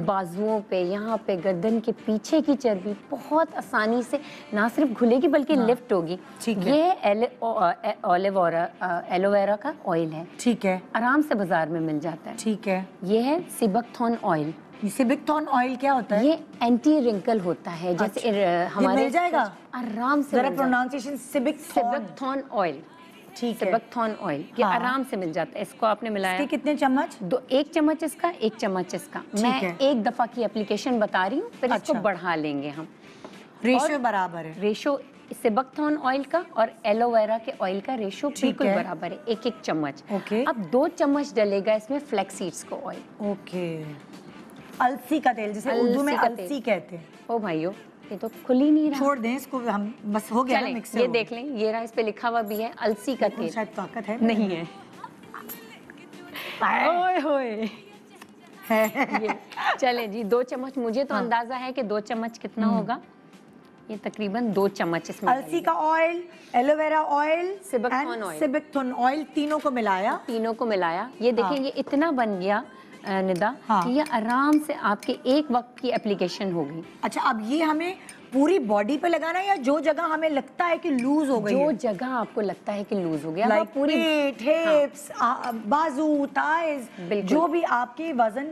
बाजुओं पे, यहाँ पे, गर्दन के पीछे की चर्बी बहुत आसानी से ना सिर्फ खुलेगी बल्कि लिफ्ट होगी। ये एलोवेरा का ऑयल है, ठीक है, आराम से बाजार में मिल जाता है। ठीक है, ये है सिबकथॉर्न ऑयल। सिबकथॉर्न ऑयल क्या होता है? ये एंटी रिंकल होता है। जैसे हमारे मिल जाएगा आराम से, जरा प्रोनाउंसिएशन सिबकथॉर्न ऑयल, ठीक है, सिबकथॉर्न ऑयल, ये आराम से मिल जाता है। इसको आपने मिलाया, इसके कितने चम्मच? 1 चम्मच इसका, 1 चम्मच इसका। मैं एक दफा की एप्लीकेशन बता रही हूँ, फिर इसको बढ़ा लेंगे हम। रेशो बराबर है, रेशो सिबकथॉर्न ऑयल का और एलोवेरा के ऑयल का रेशो बिल्कुल बराबर है, 1-1 चम्मच। अब 2 चम्मच डलेगा इसमें फ्लैक्स सीड्स को ऑयल। ओके, अलसी का तेल, जिसे उर्दू में अलसी कहते हैं। ओ भाइयों, ये तो खुल ही नहीं रहा। छोड़ दें इसको, हम बस हो गया ना चलें, मिक्स। ये देख लें, ये रहा, इस पे लिखा हुआ भी है अलसी का तेल। शायद ताकत है नहीं है। ओए होए। ये चले जी, 2 चम्मच, मुझे तो अंदाजा है कि 2 चम्मच कितना होगा, ये तकरीबन 2 चम्मच इसमें अलसी का oil, aloe vera oil, sea buckthorn oil. Sea buckthorn oil, तीनों को मिलाया। तीनों को मिलाया। ये देखिए ये इतना बन गया निदा हाँ। कि ये आराम से आपके एक वक्त की एप्लीकेशन होगी। अच्छा, अब ये हमें पूरी बॉडी पे लगाना है या जो जगह हमें लगता है कि लूज हो गई जो है? जगह आपको लगता है कि लूज हो गया, लाइक आप पूरी पेट, हिप्स, बाजू, थाइज, बिल्कुल। जो भी आपके वजन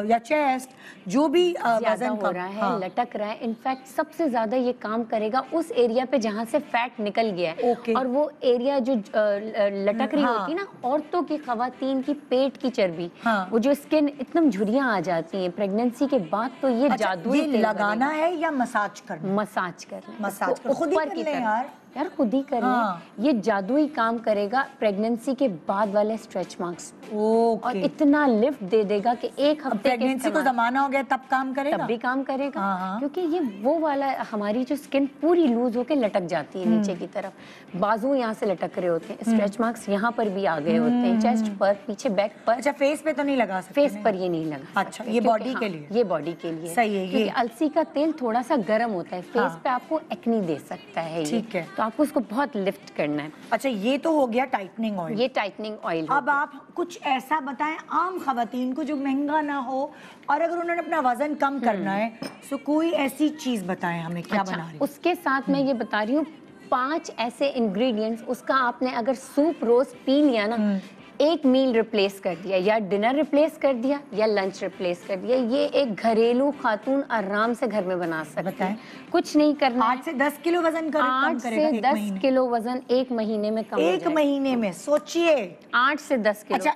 या चेस्ट, जो भी ज्यादा वजन हो रहा है, लटक रहा है, इनफैक्ट सबसे ज्यादा ये काम करेगा उस एरिया पे जहाँ से फैट निकल गया है। ओके। और वो एरिया जो लटक रही होती है ना, औरतों की, खवातीन की पेट की चर्बी, हाँ। वो जो स्किन एकदम झुर्रियाँ आ जाती हैं प्रेगनेंसी के बाद, तो ये अच्छा, जादुई ये तेल लगाना है या मसाज करना? मसाज करना, मसाज इसको कर, खुद ही ऊपर कर की लें तरफ। यार खुद ही कर हाँ। लें, ये जादुई काम करेगा प्रेगनेंसी के बाद वाले स्ट्रेच मार्क्स, और ओके। इतना लिफ्ट दे देगा कि एक हफ्ते के प्रेगनेंसी को इस्तेमाल जमाना हो गया तब काम करेगा? तब भी काम करेगा। हाँ, हाँ। क्योंकि ये वो वाला, हमारी जो स्किन पूरी लूज होके लटक जाती है नीचे की तरफ, बाजू यहाँ से लटक रहे होते हैं, स्ट्रेच मार्क्स यहाँ पर भी आ गए होते हैं, चेस्ट पर, पीछे बैक पर। अच्छा, फेस पे तो नहीं लगा सकते? फेस पर ये नहीं लगा अच्छा, सकते, ये क्योंकि बॉडी के लिए? ये बॉडी के लिए सही है, ये। क्योंकि अलसी का तेल थोड़ा सा गर्म होता है, फेस हाँ। पे आपको एक्नी दे सकता है ये। ठीक है। तो आपको उसको बहुत लिफ्ट करना है। अच्छा, ये तो हो गया टाइटनिंग ऑयल। ये टाइटनिंग ऑयल। अब आप कुछ ऐसा बताएं आम खवातीन को जो महंगा ना हो, और अगर उन्होंने अपना वजन कम करना है, तो कोई ऐसी चीज बताएं हमें, क्या बना रही? उसके साथ मैं ये बता रही हूँ 5 ऐसे इंग्रेडिएंट्स, उसका आपने अगर सूप रोज पी लिया ना, एक मील रिप्लेस कर दिया, या डिनर रिप्लेस कर दिया, या लंच रिप्लेस कर दिया। ये एक घरेलू खातून आराम से घर में बना सकते हैं। कुछ नहीं करना, 8 से 10 किलो वजन कम 8 करेगा से एक 10 महीने? किलो वजन एक महीने में कम हो एक जाएगा। महीने में सोचिए। 8 से 10 किलो। अच्छा,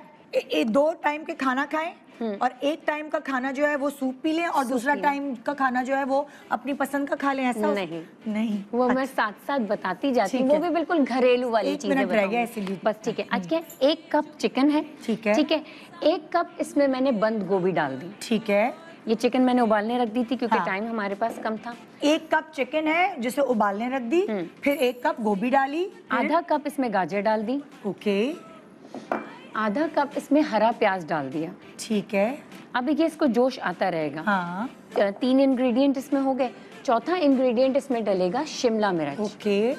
2 टाइम के खाना खाएं, और एक टाइम का खाना जो है वो सूप पी लें, और दूसरा टाइम का खाना जो है वो अपनी पसंद का खा लें, ऐसा? नहीं। वो मैं साथ साथ बताती जाती हूँ, ठीक वो है। भी बिल्कुल घरेलू वाली एक चीजें मिनट रह गया बताऊंगी। इसीलिए। बस ठीक है। आज क्या 1 कप चिकन है, ठीक है। ठीक है। 1 कप इसमें मैंने बंद गोभी डाल दी। ठीक है। ये चिकन मैंने उबालने रख दी थी क्योंकि हाँ। टाइम हमारे पास कम था। 1 कप चिकन है जिसे उबालने रख दी, फिर 1 कप गोभी डाली, आधा कप इसमें गाजर डाल दी, ओके, आधा कप इसमें हरा प्याज डाल दिया। ठीक है। अब देखिए इसको जोश आता रहेगा। हाँ, 3 इंग्रेडिएंट इसमें हो गए। चौथा इंग्रेडिएंट इसमें डलेगा शिमला मिर्च। ओके।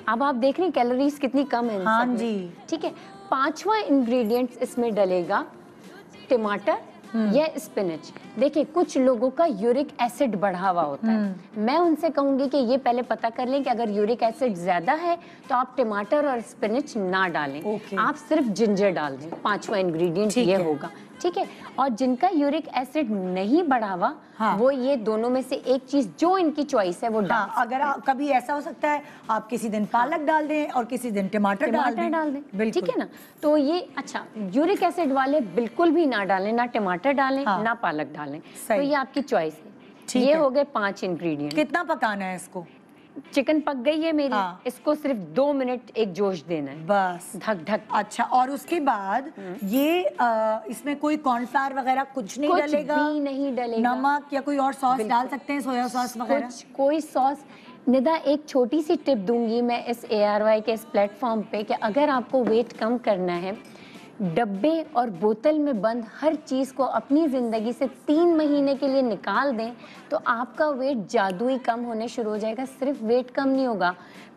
अब आप देख रहे हैं कैलोरीज कितनी कम है इन हाँ सब में। जी। ठीक है। 5वां इंग्रेडिएंट इसमें डलेगा टमाटर या स्पिनच। देखिए कुछ लोगों का यूरिक एसिड बढ़ा हुआ होता है, मैं उनसे कहूंगी कि ये पहले पता कर लें कि अगर यूरिक एसिड ज्यादा है तो आप टमाटर और स्पिनच ना डालें, ओके। आप सिर्फ जिंजर डाल दें। 5वां इंग्रेडिएंट ठीक ये है। होगा, ठीक है। और जिनका यूरिक एसिड नहीं बढ़ा हुआ, हाँ। वो ये दोनों में से एक चीज जो इनकी चॉइस है वो डाल हाँ, अगर कभी ऐसा हो सकता है आप किसी दिन पालक डाल दें और किसी दिन टमाटर डाल दें, बिल्कुल, ठीक है ना। तो ये अच्छा, यूरिक एसिड वाले बिल्कुल भी ना डालें, ना टमाटर डालें, हाँ। ना पालक डालें। सही। तो ये आपकी चॉइस है। ठीक ये है। हो गए 5 इंग्रेडिएंट। कितना पकाना है इसको? चिकन पक गई है मेरी, हाँ। इसको सिर्फ 2 मिनट एक जोश देना है, बस। ढक ढक। अच्छा, और उसके बाद ये इसमें कोई कॉर्नफ्लावर वगैरह कुछ नहीं कुछ डलेगा? भी नहीं डलेगा। नमक या कोई और सॉस डाल सकते हैं, सोया सॉस वगैरह? कुछ कोई सॉस। निदा एक छोटी सी टिप दूंगी मैं इस ARY के इस प्लेटफॉर्म पे कि अगर आपको वेट कम करना है, डब्बे और बोतल में बंद हर चीज़ को अपनी ज़िंदगी से 3 महीने के लिए निकाल दें तो आपका वेट जादुई कम होने शुरू हो जाएगा। सिर्फ वेट कम नहीं होगा,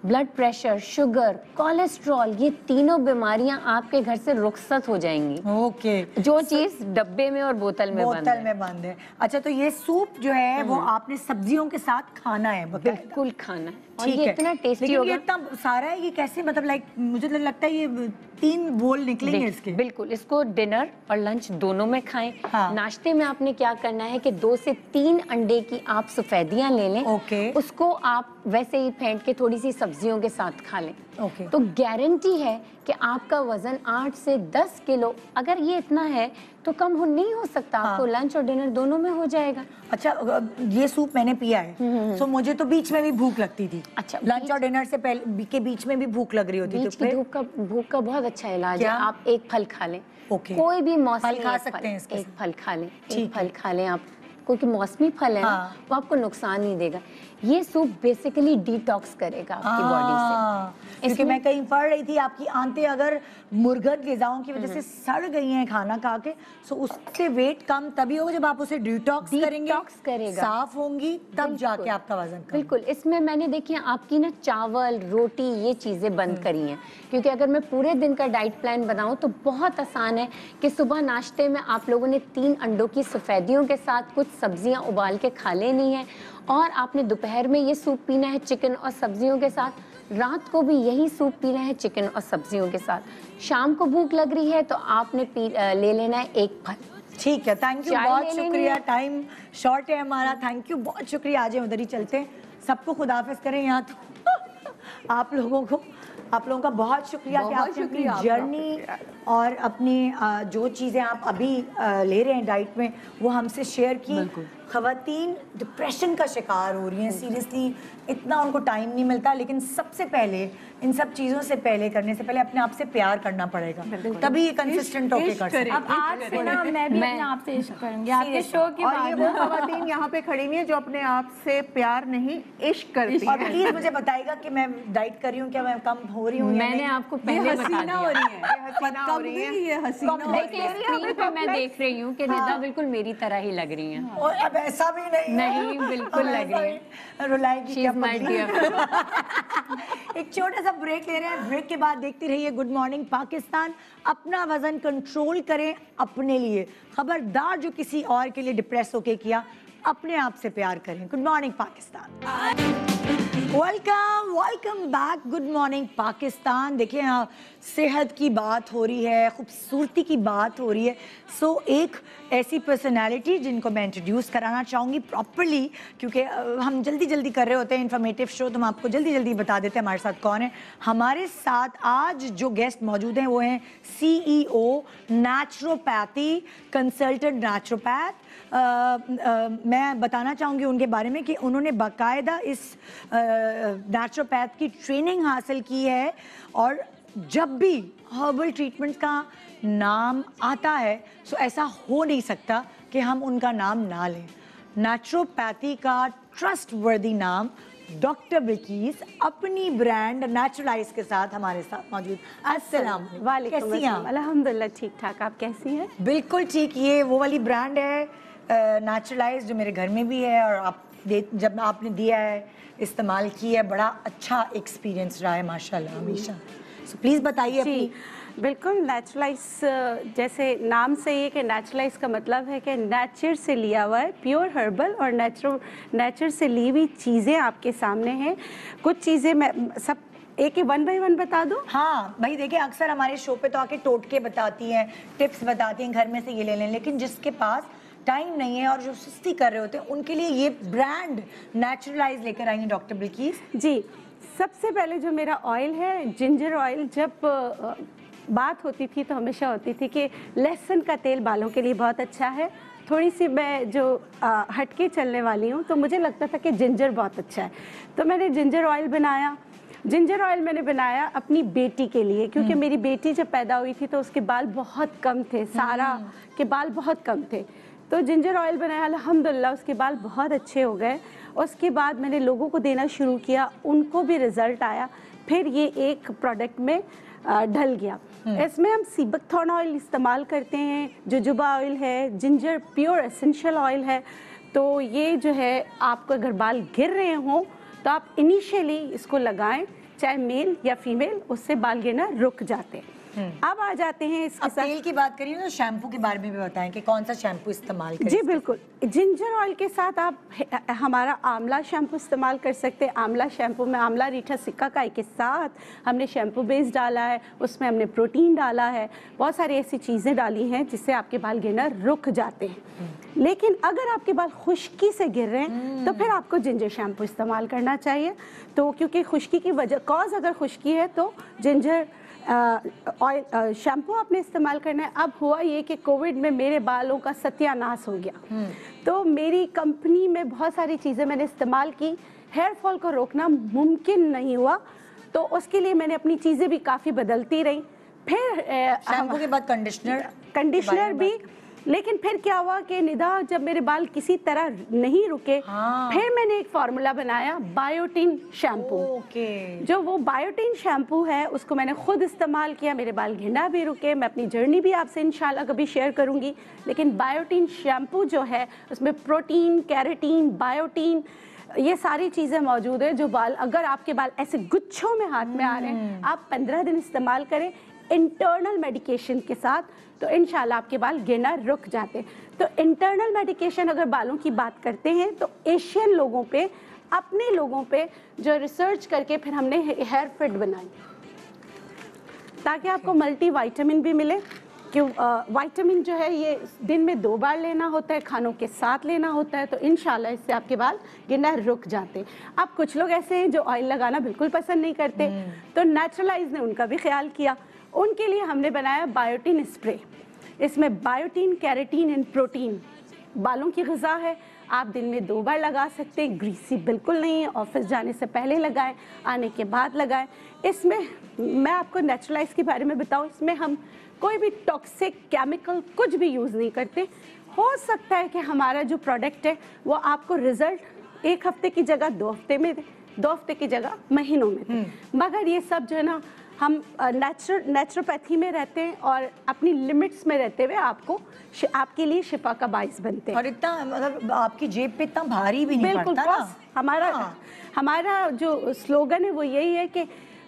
ब्लड प्रेशर, शुगर, कोलेस्ट्रॉल, ये तीनों बीमारियां आपके घर से रुखसत हो जाएंगी। ओके। जो चीज़ डब्बे में और बोतल में बंद बोतल है। में बंद है। अच्छा, तो ये सूप जो है वो आपने सब्जियों के साथ खाना है? बिल्कुल खाना है, और ठीक ये है। इतना टेस्टी लेकिन होगा। ये इतना सारा है, ये कैसे, मतलब लाइक मुझे तो लगता है ये 3 बोल निकलेंगे इसके। बिल्कुल, इसको डिनर और लंच दोनों में खाएं। हाँ। नाश्ते में आपने क्या करना है कि 2 से 3 अंडे की आप सफेदियां ले लें, ओके। उसको आप वैसे ही फेंट के थोड़ी सी सब्जियों के साथ खा लें। ओके। तो गारंटी है कि आपका वजन 8 से 10 किलो, अगर ये इतना है तो कम नहीं हो सकता। हाँ। आपको लंच और डिनर दोनों में हो जाएगा। अच्छा, ये सूप मैंने पिया है, सो मुझे तो बीच में भी भूख लगती थी। अच्छा, लंच और डिनर से पहले के बीच में भी भूख लग रही होती थी, बीच तो की फिर भूख का बहुत अच्छा इलाज है। क्या? आप एक फल खा लें, ओके। कोई भी मौसमी फल खा एक सकते हैं इसके एक साथ? फल खा लें, ठीक एक फल खा लें आप, क्योंकि मौसमी फल है ना, वो आपको नुकसान नहीं देगा। ये सूप बेसिकली डिटॉक्स करेगा आपकी बॉडी से। क्योंकि मैं कहीं पढ़ रही थी आपकी आंतें अगर मुर्गन ग़िज़ाओं की वजह से सड़ गई हैं खाना खा के, तो उससे वेट कम तभी होगा जब आप उसे डिटॉक्स करेंगे, साफ होंगी, तब जाके आपका वजन कम। बिल्कुल। इसमें मैंने देखिए आपकी ना चावल रोटी ये चीज़ें बंद करी हैं, क्योंकि अगर मैं पूरे दिन का डाइट प्लान बनाऊं तो बहुत आसान है कि सुबह नाश्ते में आप लोगों ने 3 अंडों की सफ़ेदियों के साथ कुछ सब्जियां उबाल के खा लेनी है, और आपने दोपहर में ये सूप पीना है चिकन और सब्जियों के साथ, रात को भी यही सूप पीना है चिकन और सब्जियों के साथ। शाम को भूख लग रही है तो आपने ले लेना है 1 फल। ठीक है, थैंक यू, बहुत शुक्रिया। टाइम शॉर्ट है हमारा, थैंक यू, बहुत शुक्रिया। आज उधर ही चलते हैं, सबको खुदाफिज करें यहाँ तो आप लोगों का बहुत शुक्रिया कि आपने अपनी जर्नी और अपनी जो चीज़ें आप अभी ले रहे हैं डाइट में वो हमसे शेयर की। ख़वातीन डिप्रेशन का शिकार हो रही हैं, सीरियसली इतना उनको टाइम नहीं मिलता, लेकिन सबसे पहले इन सब चीज़ों से पहले करने से पहले अपने आप से प्यार करना पड़ेगा, तभी ये कंसिस्टेंट होके कर सकते। अब आज से ना मैं भी अपने आप से इश्क करूंगी आपके शो के बाद। और ये वो ख़वातीन यहाँ पे खड़ी हुई हैं जो अपने आप से प्यार नहीं इश्क करती हैं। और प्लीज मुझे बताइएगा कि मैं डाइट कर रही हूँ, क्या मैं कम हो रही हूँ? मैंने आपको पहले बता दिया। हो रही है ये हसीना। देखिए स्क्रीन पे मैं देख रही हूँ कि निदा बिल्कुल मेरी तरह ही लग रही हैं। और अब ऐसा भी नहीं बिल्कुल लग रही है, रुलाएगी क्या माय डियर। एक छोटा सा ब्रेक ले रहे हैं, ब्रेक के बाद देखती रहिए गुड मॉर्निंग पाकिस्तान। अपना वजन कंट्रोल करें अपने लिए, खबरदार जो किसी और के लिए डिप्रेस होके किया, अपने आप से प्यार करें। Good morning Pakistan, welcome back. Good morning Pakistan. देखिए यहाँ सेहत की बात हो रही है, खूबसूरती की बात हो रही है, सो एक ऐसी पर्सनालिटी जिनको मैं इंट्रोड्यूस कराना चाहूँगी प्रॉपरली, क्योंकि हम जल्दी कर रहे होते हैं इन्फॉर्मेटिव शो, तो हम आपको जल्दी बता देते हैं हमारे साथ कौन है। हमारे साथ आज जो गेस्ट मौजूद हैं वो हैं CEO नेचुरोपैथी कंसल्टेंट नेचुरोपैथ। मैं बताना चाहूँगी उनके बारे में कि उन्होंने बाकायदा इस नेचुरोपैथ की ट्रेनिंग हासिल की है, और जब भी हर्बल ट्रीटमेंट का नाम आता है तो ऐसा हो नहीं सकता कि हम उनका नाम ना लें। नेचुरोपैथी का ट्रस्टवर्दी नाम डॉक्टर बिल्कीस अपनी ब्रांड नेचुरलाइज के साथ हमारे साथ मौजूद। अस्सलाम वालेकुम। कैसी हैं? अल्हम्दुलिल्लाह ठीक ठाक, आप कैसी हैं? बिल्कुल ठीक। ये वो वाली ब्रांड है नेचुरलाइज जो मेरे घर में भी है, और आप जब आपने दिया है इस्तेमाल किया है, बड़ा अच्छा एक्सपीरियंस रहा है माशाल्लाह हमेशा। सो प्लीज़ बताइए अपनी। बिल्कुल, नेचुरलाइज जैसे नाम से ही कि नेचुरलाइज का मतलब है कि नेचर से लिया हुआ है, प्योर हर्बल और नेचर से ली हुई चीज़ें आपके सामने हैं। कुछ चीज़ें मैं सब एक ही 1 बाय 1 बता दूं? हाँ भाई, देखिए अक्सर हमारे शो पे तो आके टोटके बताती हैं, टिप्स बताती हैं, घर में से ये ले लें, लेकिन जिसके पास टाइम नहीं है और जो सुस्ती कर रहे होते हैं उनके लिए ये ब्रांड नेचुरलाइज लेकर आई हैं डॉक्टर बिल्कीस जी। सबसे पहले जो मेरा ऑयल है जिंजर ऑयल, जब बात होती थी तो हमेशा होती थी कि लहसुन का तेल बालों के लिए बहुत अच्छा है। थोड़ी सी मैं जो हटके चलने वाली हूँ, तो मुझे लगता था कि जिंजर बहुत अच्छा है, तो मैंने जिंजर ऑयल बनाया। जिंजर ऑयल मैंने बनाया अपनी बेटी के लिए, क्योंकि मेरी बेटी जब पैदा हुई थी तो उसके बाल बहुत कम थे, सारा के बाल बहुत कम थे, तो जिंजर ऑयल बनाया। अल्हम्दुलिल्लाह उसके बाल बहुत अच्छे हो गए। उसके बाद मैंने लोगों को देना शुरू किया, उनको भी रिज़ल्ट आया। फिर ये एक प्रोडक्ट में ढल गया। इसमें हम सीबकथॉर्न ऑयल इस्तेमाल करते हैं, जोजोबा ऑयल है, जिंजर प्योर एसेंशियल ऑयल है। तो ये जो है, आपको अगर बाल गिर रहे हों तो आप इनिशियली इसको लगाएं, चाहे मेल या फीमेल, उससे बाल गिरना रुक जाते हैं। अब आ जाते हैं इसके साथ। तेल की बात करिए तो शैम्पू के बारे में भी बताएं कि कौन सा शैम्पू इस्तेमाल करें। जी बिल्कुल, जिंजर ऑयल के साथ आप हमारा आंवला शैम्पू इस्तेमाल कर सकते हैं। आंवला शैम्पू में आंवला रीठा सिक्काकाई के साथ हमने शैम्पू बेस डाला है, उसमें हमने प्रोटीन डाला है, बहुत सारी ऐसी चीज़ें डाली हैं जिससे आपके बाल गिरना रुक जाते हैं। लेकिन अगर आपके बाल खुश्की से गिर रहे हैं तो फिर आपको जिंजर शैम्पू इस्तेमाल करना चाहिए। तो क्योंकि खुश्की की वजह अगर खुश्की है तो जिंजर ऑयल शैम्पू आपने इस्तेमाल करना है। अब हुआ ये कि कोविड में मेरे बालों का सत्यानाश हो गया, तो मेरी कंपनी में बहुत सारी चीज़ें मैंने इस्तेमाल की, हेयर फॉल को रोकना मुमकिन नहीं हुआ, तो उसके लिए मैंने अपनी चीज़ें भी काफ़ी बदलती रही। फिर शैम्पू के बाद कंडीशनर भी लेकिन फिर क्या हुआ कि निदा जब मेरे बाल किसी तरह नहीं रुके, फिर मैंने एक फार्मूला बनाया बायोटिन शैम्पू। जो वो बायोटिन शैम्पू है उसको मैंने खुद इस्तेमाल किया, मेरे बाल घिना भी रुके। मैं अपनी जर्नी भी आपसे इंशाल्लाह कभी शेयर करूंगी। लेकिन बायोटिन शैम्पू जो है उसमें प्रोटीन, कैरेटीन, बायोटिन, ये सारी चीज़ें मौजूद है जो बाल, अगर आपके बाल ऐसे गुच्छों में हाथ में आ रहे हैं, आप 15 दिन इस्तेमाल करें इंटरनल मेडिकेशन के साथ, तो इंशाल्लाह आपके बाल गिरना रुक जाते हैं। तो इंटरनल मेडिकेशन अगर बालों की बात करते हैं तो एशियन लोगों पे, अपने लोगों पे जो रिसर्च करके फिर हमने हेयर फिट बनाई ताकि आपको मल्टी विटामिन भी मिले। कि विटामिन जो है ये दिन में 2 बार लेना होता है, खानों के साथ लेना होता है, तो इंशाल्लाह इससे आपके बाल गिरना रुक जाते हैं। अब कुछ लोग ऐसे हैं जो ऑयल लगाना बिल्कुल पसंद नहीं करते, तो नेचुरलाइज ने उनका भी ख्याल किया। उनके लिए हमने बनाया बायोटिन स्प्रे। इसमें बायोटिन, कैरेटीन एंड प्रोटीन बालों की ग़िज़ा है। आप दिन में 2 बार लगा सकते हैं, ग्रीसी बिल्कुल नहीं है। ऑफिस जाने से पहले लगाएं, आने के बाद लगाएं। इसमें मैं आपको नेचुरलाइज के बारे में बताऊं, इसमें हम कोई भी टॉक्सिक केमिकल कुछ भी यूज़ नहीं करते। हो सकता है कि हमारा जो प्रोडक्ट है वो आपको रिज़ल्ट 1 हफ्ते की जगह 2 हफ्ते में दे, 2 हफ्ते की जगह महीनों में दे, मगर ये सब जो है ना हम नेचुरोपैथी में रहते हैं और अपनी लिमिट्स में रहते हुए आपके लिए शिफा का बाइस बनते हैं। और इतना मतलब आपकी जेब पे इतना भारी भी नहीं बिल्कुल पड़ता ना। हमारा जो स्लोगन है वो यही है कि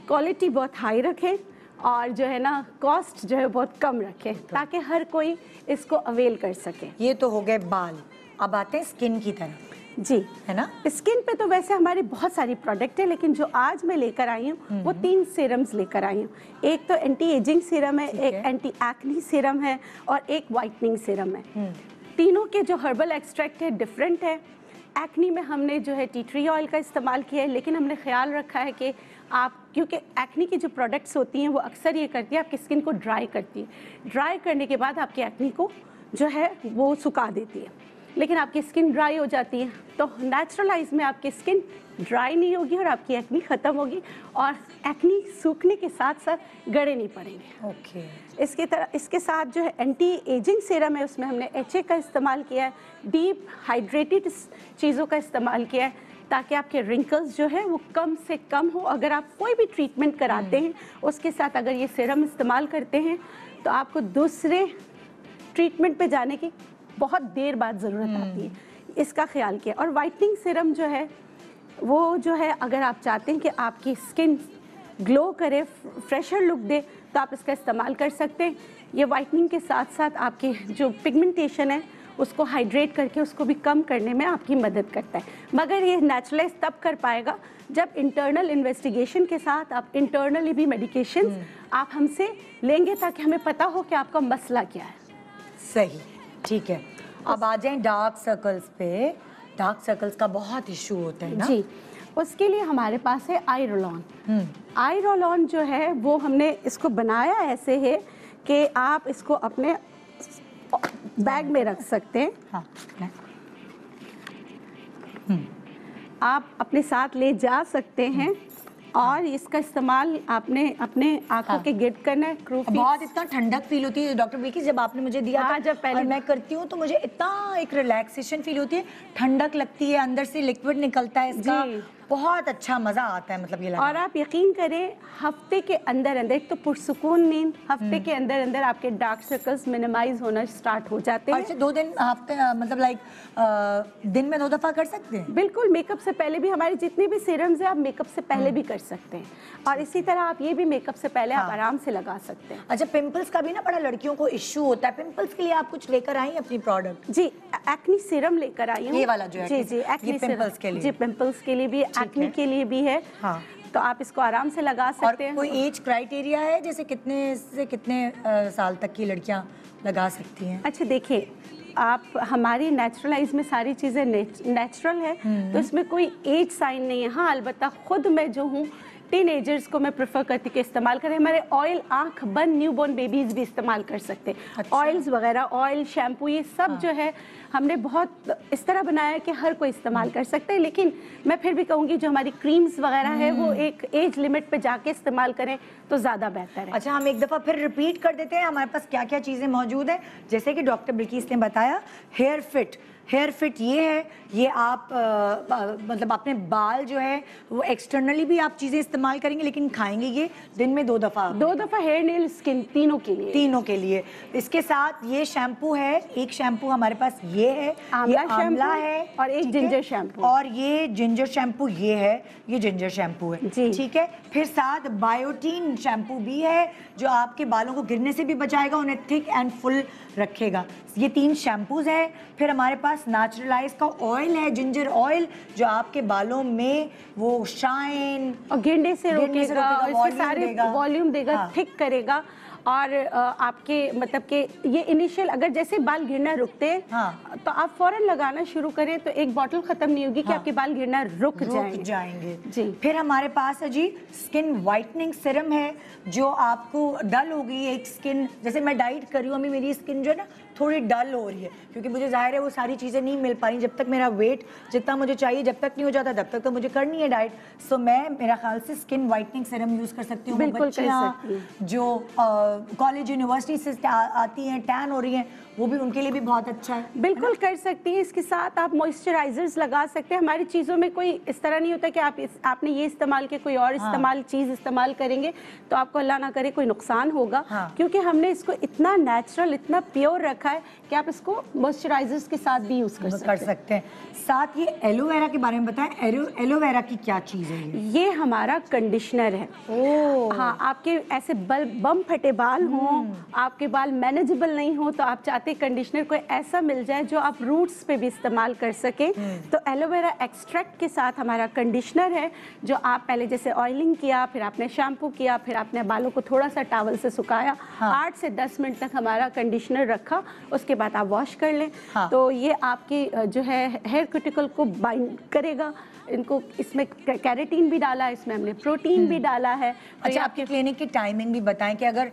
क्वालिटी बहुत हाई रखें और जो है ना कॉस्ट जो है बहुत कम रखें, ताकि हर कोई इसको अवेल कर सके। ये तो हो गए बाल, अब आते हैं स्किन की तरफ। जी, है ना। स्किन पे तो वैसे हमारी बहुत सारी प्रोडक्ट है, लेकिन जो आज मैं लेकर आई हूँ वो 3 सीरम्स लेकर आई हूँ। एक तो एंटी एजिंग सीरम है, एक एंटी एक्नी सीरम है और एक वाइटनिंग सीरम है। तीनों के जो हर्बल एक्सट्रैक्ट है डिफरेंट है। एक्नी में हमने जो है टी ट्री ऑयल का इस्तेमाल किया है, लेकिन हमने ख्याल रखा है कि आप, क्योंकि एक्नी की जो प्रोडक्ट्स होती हैं वो अक्सर ये करती है आपकी स्किन को ड्राई करती है। ड्राई करने के बाद आपकी एक्नी को जो है वो सुखा देती है, लेकिन आपकी स्किन ड्राई हो जाती है। तो नेचुरलाइज में आपकी स्किन ड्राई नहीं होगी और आपकी एक्नी ख़त्म होगी और एक्नी सूखने के साथ साथ गड़े नहीं पड़ेंगे। ओके। इसके साथ जो है एंटी एजिंग सीरम है, उसमें हमने HA का इस्तेमाल किया है, डीप हाइड्रेटेड चीज़ों का इस्तेमाल किया है, ताकि आपके रिंकल्स जो है वो कम से कम हो। अगर आप कोई भी ट्रीटमेंट कराते हैं उसके साथ अगर ये सीरम इस्तेमाल करते हैं तो आपको दूसरे ट्रीटमेंट पे जाने की बहुत देर बाद ज़रूरत आती है। इसका ख्याल किया। और वाइटनिंग सीरम जो है वो जो है अगर आप चाहते हैं कि आपकी स्किन ग्लो करे, फ्रेशर लुक दे, तो आप इसका इस्तेमाल कर सकते हैं। ये वाइटनिंग के साथ साथ आपकी जो पिगमेंटेशन है उसको हाइड्रेट करके उसको भी कम करने में आपकी मदद करता है। मगर ये नेचुरलाइज तब कर पाएगा जब इंटरनल इन्वेस्टिगेशन के साथ आप इंटरनली भी मेडिकेशन आप हमसे लेंगे, ताकि हमें पता हो कि आपका मसला क्या है। सही, ठीक है। अब आ जाएं डार्क सर्कल्स पे। डार्क सर्कल्स का बहुत इशू होता है ना जी। उसके लिए हमारे पास है आई रोल-ऑन। आई रोल-ऑन जो है वो हमने इसको बनाया ऐसे है कि आप इसको अपने बैग में रख सकते हैं। हाँ। आप अपने साथ ले जा सकते हैं और इसका इस्तेमाल आपने अपने आंखों के गिर्द करना है। बहुत इतना ठंडक फील होती है डॉक्टर बिल्किस, जब आपने मुझे दिया था, जब पहले मैं करती हूँ तो मुझे इतना एक रिलैक्सेशन फील होती है, ठंडक लगती है, अंदर से लिक्विड निकलता है इसका, बहुत अच्छा मजा आता है। मतलब ये और आप यकीन करें हफ्ते के अंदर अंदर, एक तो पुरसुकून नींद, हफ्ते के अंदर अंदर आपके डार्क सर्कल्स मिनिमाइज होना स्टार्ट हो जाते हैं। अच्छा, 2 दिन हफ्ते मतलब लाइक दिन में 2 दफा कर सकते हैं? बिल्कुल, मेकअप से पहले भी हमारे जितने भी सीरम्स हैं आप मेकअप से पहले भी कर सकते हैं, और इसी तरह आप ये भी मेकअप से पहले आप आराम से लगा सकते हैं। अच्छा, पिंपल्स का भी ना बड़ा लड़कियों को इश्यू होता है, पिंपल्स के लिए आप कुछ लेकर आई अपनी प्रोडक्ट? जी, एक्नी सीरम लेकर आई हूँ। ये वाला जो है? जी जी, एक्नी पिंपल्स के लिए? जी, पिंपल्स के लिए भी, एक्नी के लिए भी है। हाँ। तो आप इसको आराम से लगा सकते हैं। कोई एज क्राइटेरिया है, जैसे कितने से कितने साल तक की लड़कियां लगा सकती हैं? अच्छा देखिए, आप हमारी नेचुरलाइज में सारी चीज़ें नेचुरल है, तो इसमें कोई एज साइन नहीं है। हाँ, अलबत्ता खुद मैं जो हूँ टीनेजर्स को मैं प्रेफर करती कि इस्तेमाल करें। हमारे ऑयल आंख बंद न्यूबॉर्न बेबीज भी इस्तेमाल कर सकते हैं। अच्छा। ऑयल्स वगैरह, ऑयल, शैम्पू, ये सब जो है हमने बहुत इस तरह बनाया है कि हर कोई इस्तेमाल कर सकते हैं। लेकिन मैं फिर भी कहूँगी जो हमारी क्रीम्स वगैरह है वो एक एज लिमिट पे जाके इस्तेमाल करें तो ज़्यादा बेहतर है। अच्छा, हम एक दफ़ा फिर रिपीट कर देते हैं हमारे पास क्या क्या चीज़ें मौजूद हैं। जैसे कि डॉक्टर बिल्किस ने बताया, हेयर फिट ये है, ये आप मतलब अपने बाल जो है वो एक्सटर्नली भी आप चीज़ें इस्तेमाल करेंगे, लेकिन खाएंगे ये दिन में 2 दफ़ा। 2 दफ़ा हेयर, नेल, स्किन तीनों के लिए। इसके साथ ये शैम्पू है, एक शैम्पू हमारे पास ये है, आंवला है और एक जिंजर शैम्पू, और ये जिंजर शैम्पू ये है, ये जिंजर शैम्पू है जी। ठीक है। फिर साथ बायोटीन शैम्पू भी है जो आपके बालों को गिरने से भी बचाएगा, उन्हें थिक एंड फुल रखेगा। ये 3 शैम्पूज हैं। फिर हमारे पास नेचुरलाइज का ऑयल है, जिंजर ऑयल, जो आपके बालों में वो शाइन और गिरने से रोकेगा, इसके सारे वॉल्यूम देगा, हाँ। थिक करेगा। और आपके मतलब कि ये इनिशियल अगर जैसे बाल गिरना रुकते हैं हाँ। तो आप फौरन लगाना शुरू करें तो एक बॉटल खत्म नहीं होगी कि आपके बाल गिरना रुक जाएंगे जी। फिर हमारे पास है जी स्किन वाइटनिंग सिरम है, जो आपको डल हो गई एक स्किन, जैसे मैं डाइट कर रही हूँ, अभी मेरी स्किन जो है ना थोड़ी डल हो रही है, क्योंकि मुझे जाहिर है वो सारी चीज़ें नहीं मिल पा रही। जब तक मेरा वेट जितना मुझे चाहिए जब तक नहीं हो जाता तब तक तो मुझे करनी है डाइट। सो मैं मेरा ख्याल से स्किन वाइटनिंग सिरम यूज़ कर सकती हूँ। बिल्कुल कर सकती बच्चियाँ जो कॉलेज यूनिवर्सिटी से आती हैं, टैन हो रही हैं, वो भी उनके लिए भी बहुत अच्छा है। बिल्कुल कर सकती हैं। इसके साथ आप मॉइस्चराइजर्स लगा सकते हैं। हमारी चीज़ों में कोई इस तरह नहीं होता कि आपने ये इस्तेमाल किया, कोई और चीज़ इस्तेमाल करेंगे तो आपको अल्लाह ना करे कोई नुकसान होगा। क्योंकि हमने इसको इतना नेचुरल, इतना प्योर रखा है कि आप इसको मॉइस्चराइजर्स के साथ भी यूज़ कर सकते हैं। साथ ये एलोवेरा के बारे में बताएं, एलोवेरा की क्या चीज़ है? ये हमारा कंडीशनर है। हाँ, आपके ऐसे बम फटे बाल हों, आपके बाल मैनेजेबल नहीं हो, तो आप चाहते कंडीशनर कोई ऐसा मिल जाए जो आप रूट्स पे भी इस्तेमाल कर सकें। तो एलोवेरा एक्सट्रैक्ट के साथ हमारा कंडीशनर है, जो आप पहले जैसे ऑयलिंग किया, फिर आपने शैम्पू किया, फिर आपने बालों को थोड़ा सा टॉवल से सुखाया, 8 से 10 मिनट तक हमारा कंडीशनर रखा, उसके बाद आप वॉश कर लें। तो ये आपकी जो है हेयर क्यूटिकल को बाइंड करेगा। इनको इसमें कैरेटीन भी डाला है, इसमें हमने प्रोटीन भी डाला है। तो अच्छा, आपके क्लिनिक की टाइमिंग भी बताएं कि अगर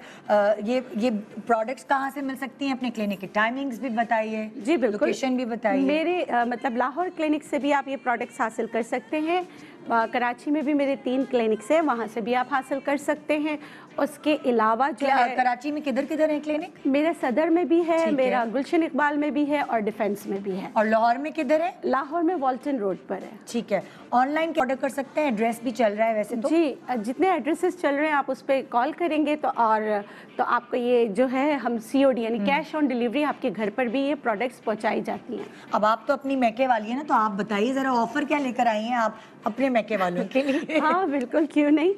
ये प्रोडक्ट्स कहाँ से मिल सकती हैं, अपने क्लिनिक की टाइमिंग्स भी बताइए। जी बिल्कुल, लोकेशन भी बताइए। मेरे मतलब लाहौर क्लिनिक से भी आप ये प्रोडक्ट्स हासिल कर सकते हैं। कराची में भी मेरे 3 क्लिनिक्स हैं, वहाँ से भी आप हासिल कर सकते हैं। उसके अलावा जो है कराची में किधर है क्लिनिक? मेरा सदर में भी है, मेरा गुलशन इकबाल में भी है और डिफेंस में भी है। और लाहौर में किधर है? लाहौर में वॉल्टन रोड पर है। ठीक है। ऑनलाइन ऑर्डर कर सकते हैं, एड्रेस भी चल रहा है वैसे तो? जी, जितने एड्रेसेस चल रहे हैं आप उस पर कॉल करेंगे तो आपको ये जो है हम COD यानी कैश ऑन डिलीवरी आपके घर पर भी ये प्रोडक्ट्स पहुँचाई जाती हैं। अब आप तो अपनी मैके वाली है ना, तो आप बताइए ज़रा ऑफर क्या लेकर आई हैं आप अपने मैके वालों के लिए? हाँ बिल्कुल, क्यों नहीं।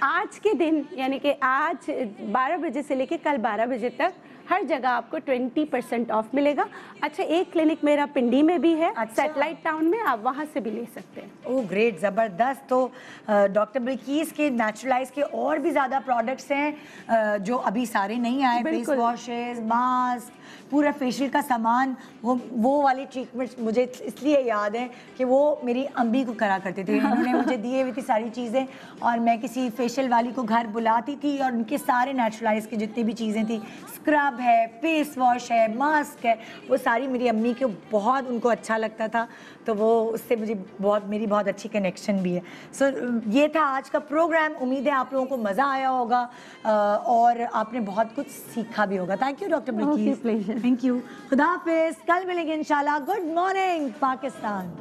आज के दिन यानी कि आज 12 बजे से लेके कल 12 बजे तक हर जगह आपको 20% ऑफ मिलेगा। अच्छा, एक क्लिनिक मेरा पिंडी में भी है, सैटेलाइट टाउन में, आप वहाँ से भी ले सकते हैं। ओह ग्रेट, ज़बरदस्त। तो डॉक्टर बिल्किस के नेचुरलाइज के और भी ज़्यादा प्रोडक्ट्स हैं जो अभी सारे नहीं आए, फेस वॉशेस, मास्क, पूरा फेशियल का सामान। वो वाली ट्रीटमेंट्स मुझे इसलिए याद है कि वो मेरी अम्मी को करा करते थे। उन्होंने मुझे दिए हुई थी सारी चीज़ें, और मैं किसी फेशियल वाली को घर बुलाती थी और उनके सारे नेचुरलाइज की जितनी भी चीज़ें थी, स्क्रब है, फेस वॉश है, मास्क है, वो सारी मेरी अम्मी को बहुत उनको अच्छा लगता था। तो वो उससे मुझे मेरी बहुत अच्छी कनेक्शन भी है। सो ये था आज का प्रोग्राम। उम्मीद है आप लोगों को मज़ा आया होगा और आपने बहुत कुछ सीखा भी होगा। Thank you doctor Bilkis. Thank you. खुदा हाफिज़। कल मिलेंगे इंशाल्लाह। Good morning Pakistan.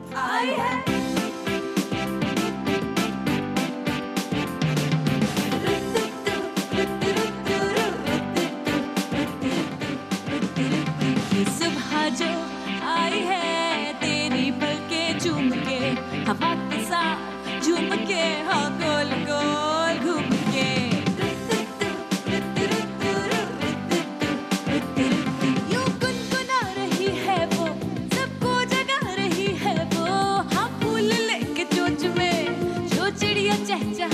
सुबह जो आई है तेरी पलकें चूम के, हवा के साथ झूम के, हाँ गोल गोल घूम के, यूं गुनगुना रही है वो, सबको जगा रही है वो, हाँ फूल लेके चोंच में, जो चिड़िया चहचहा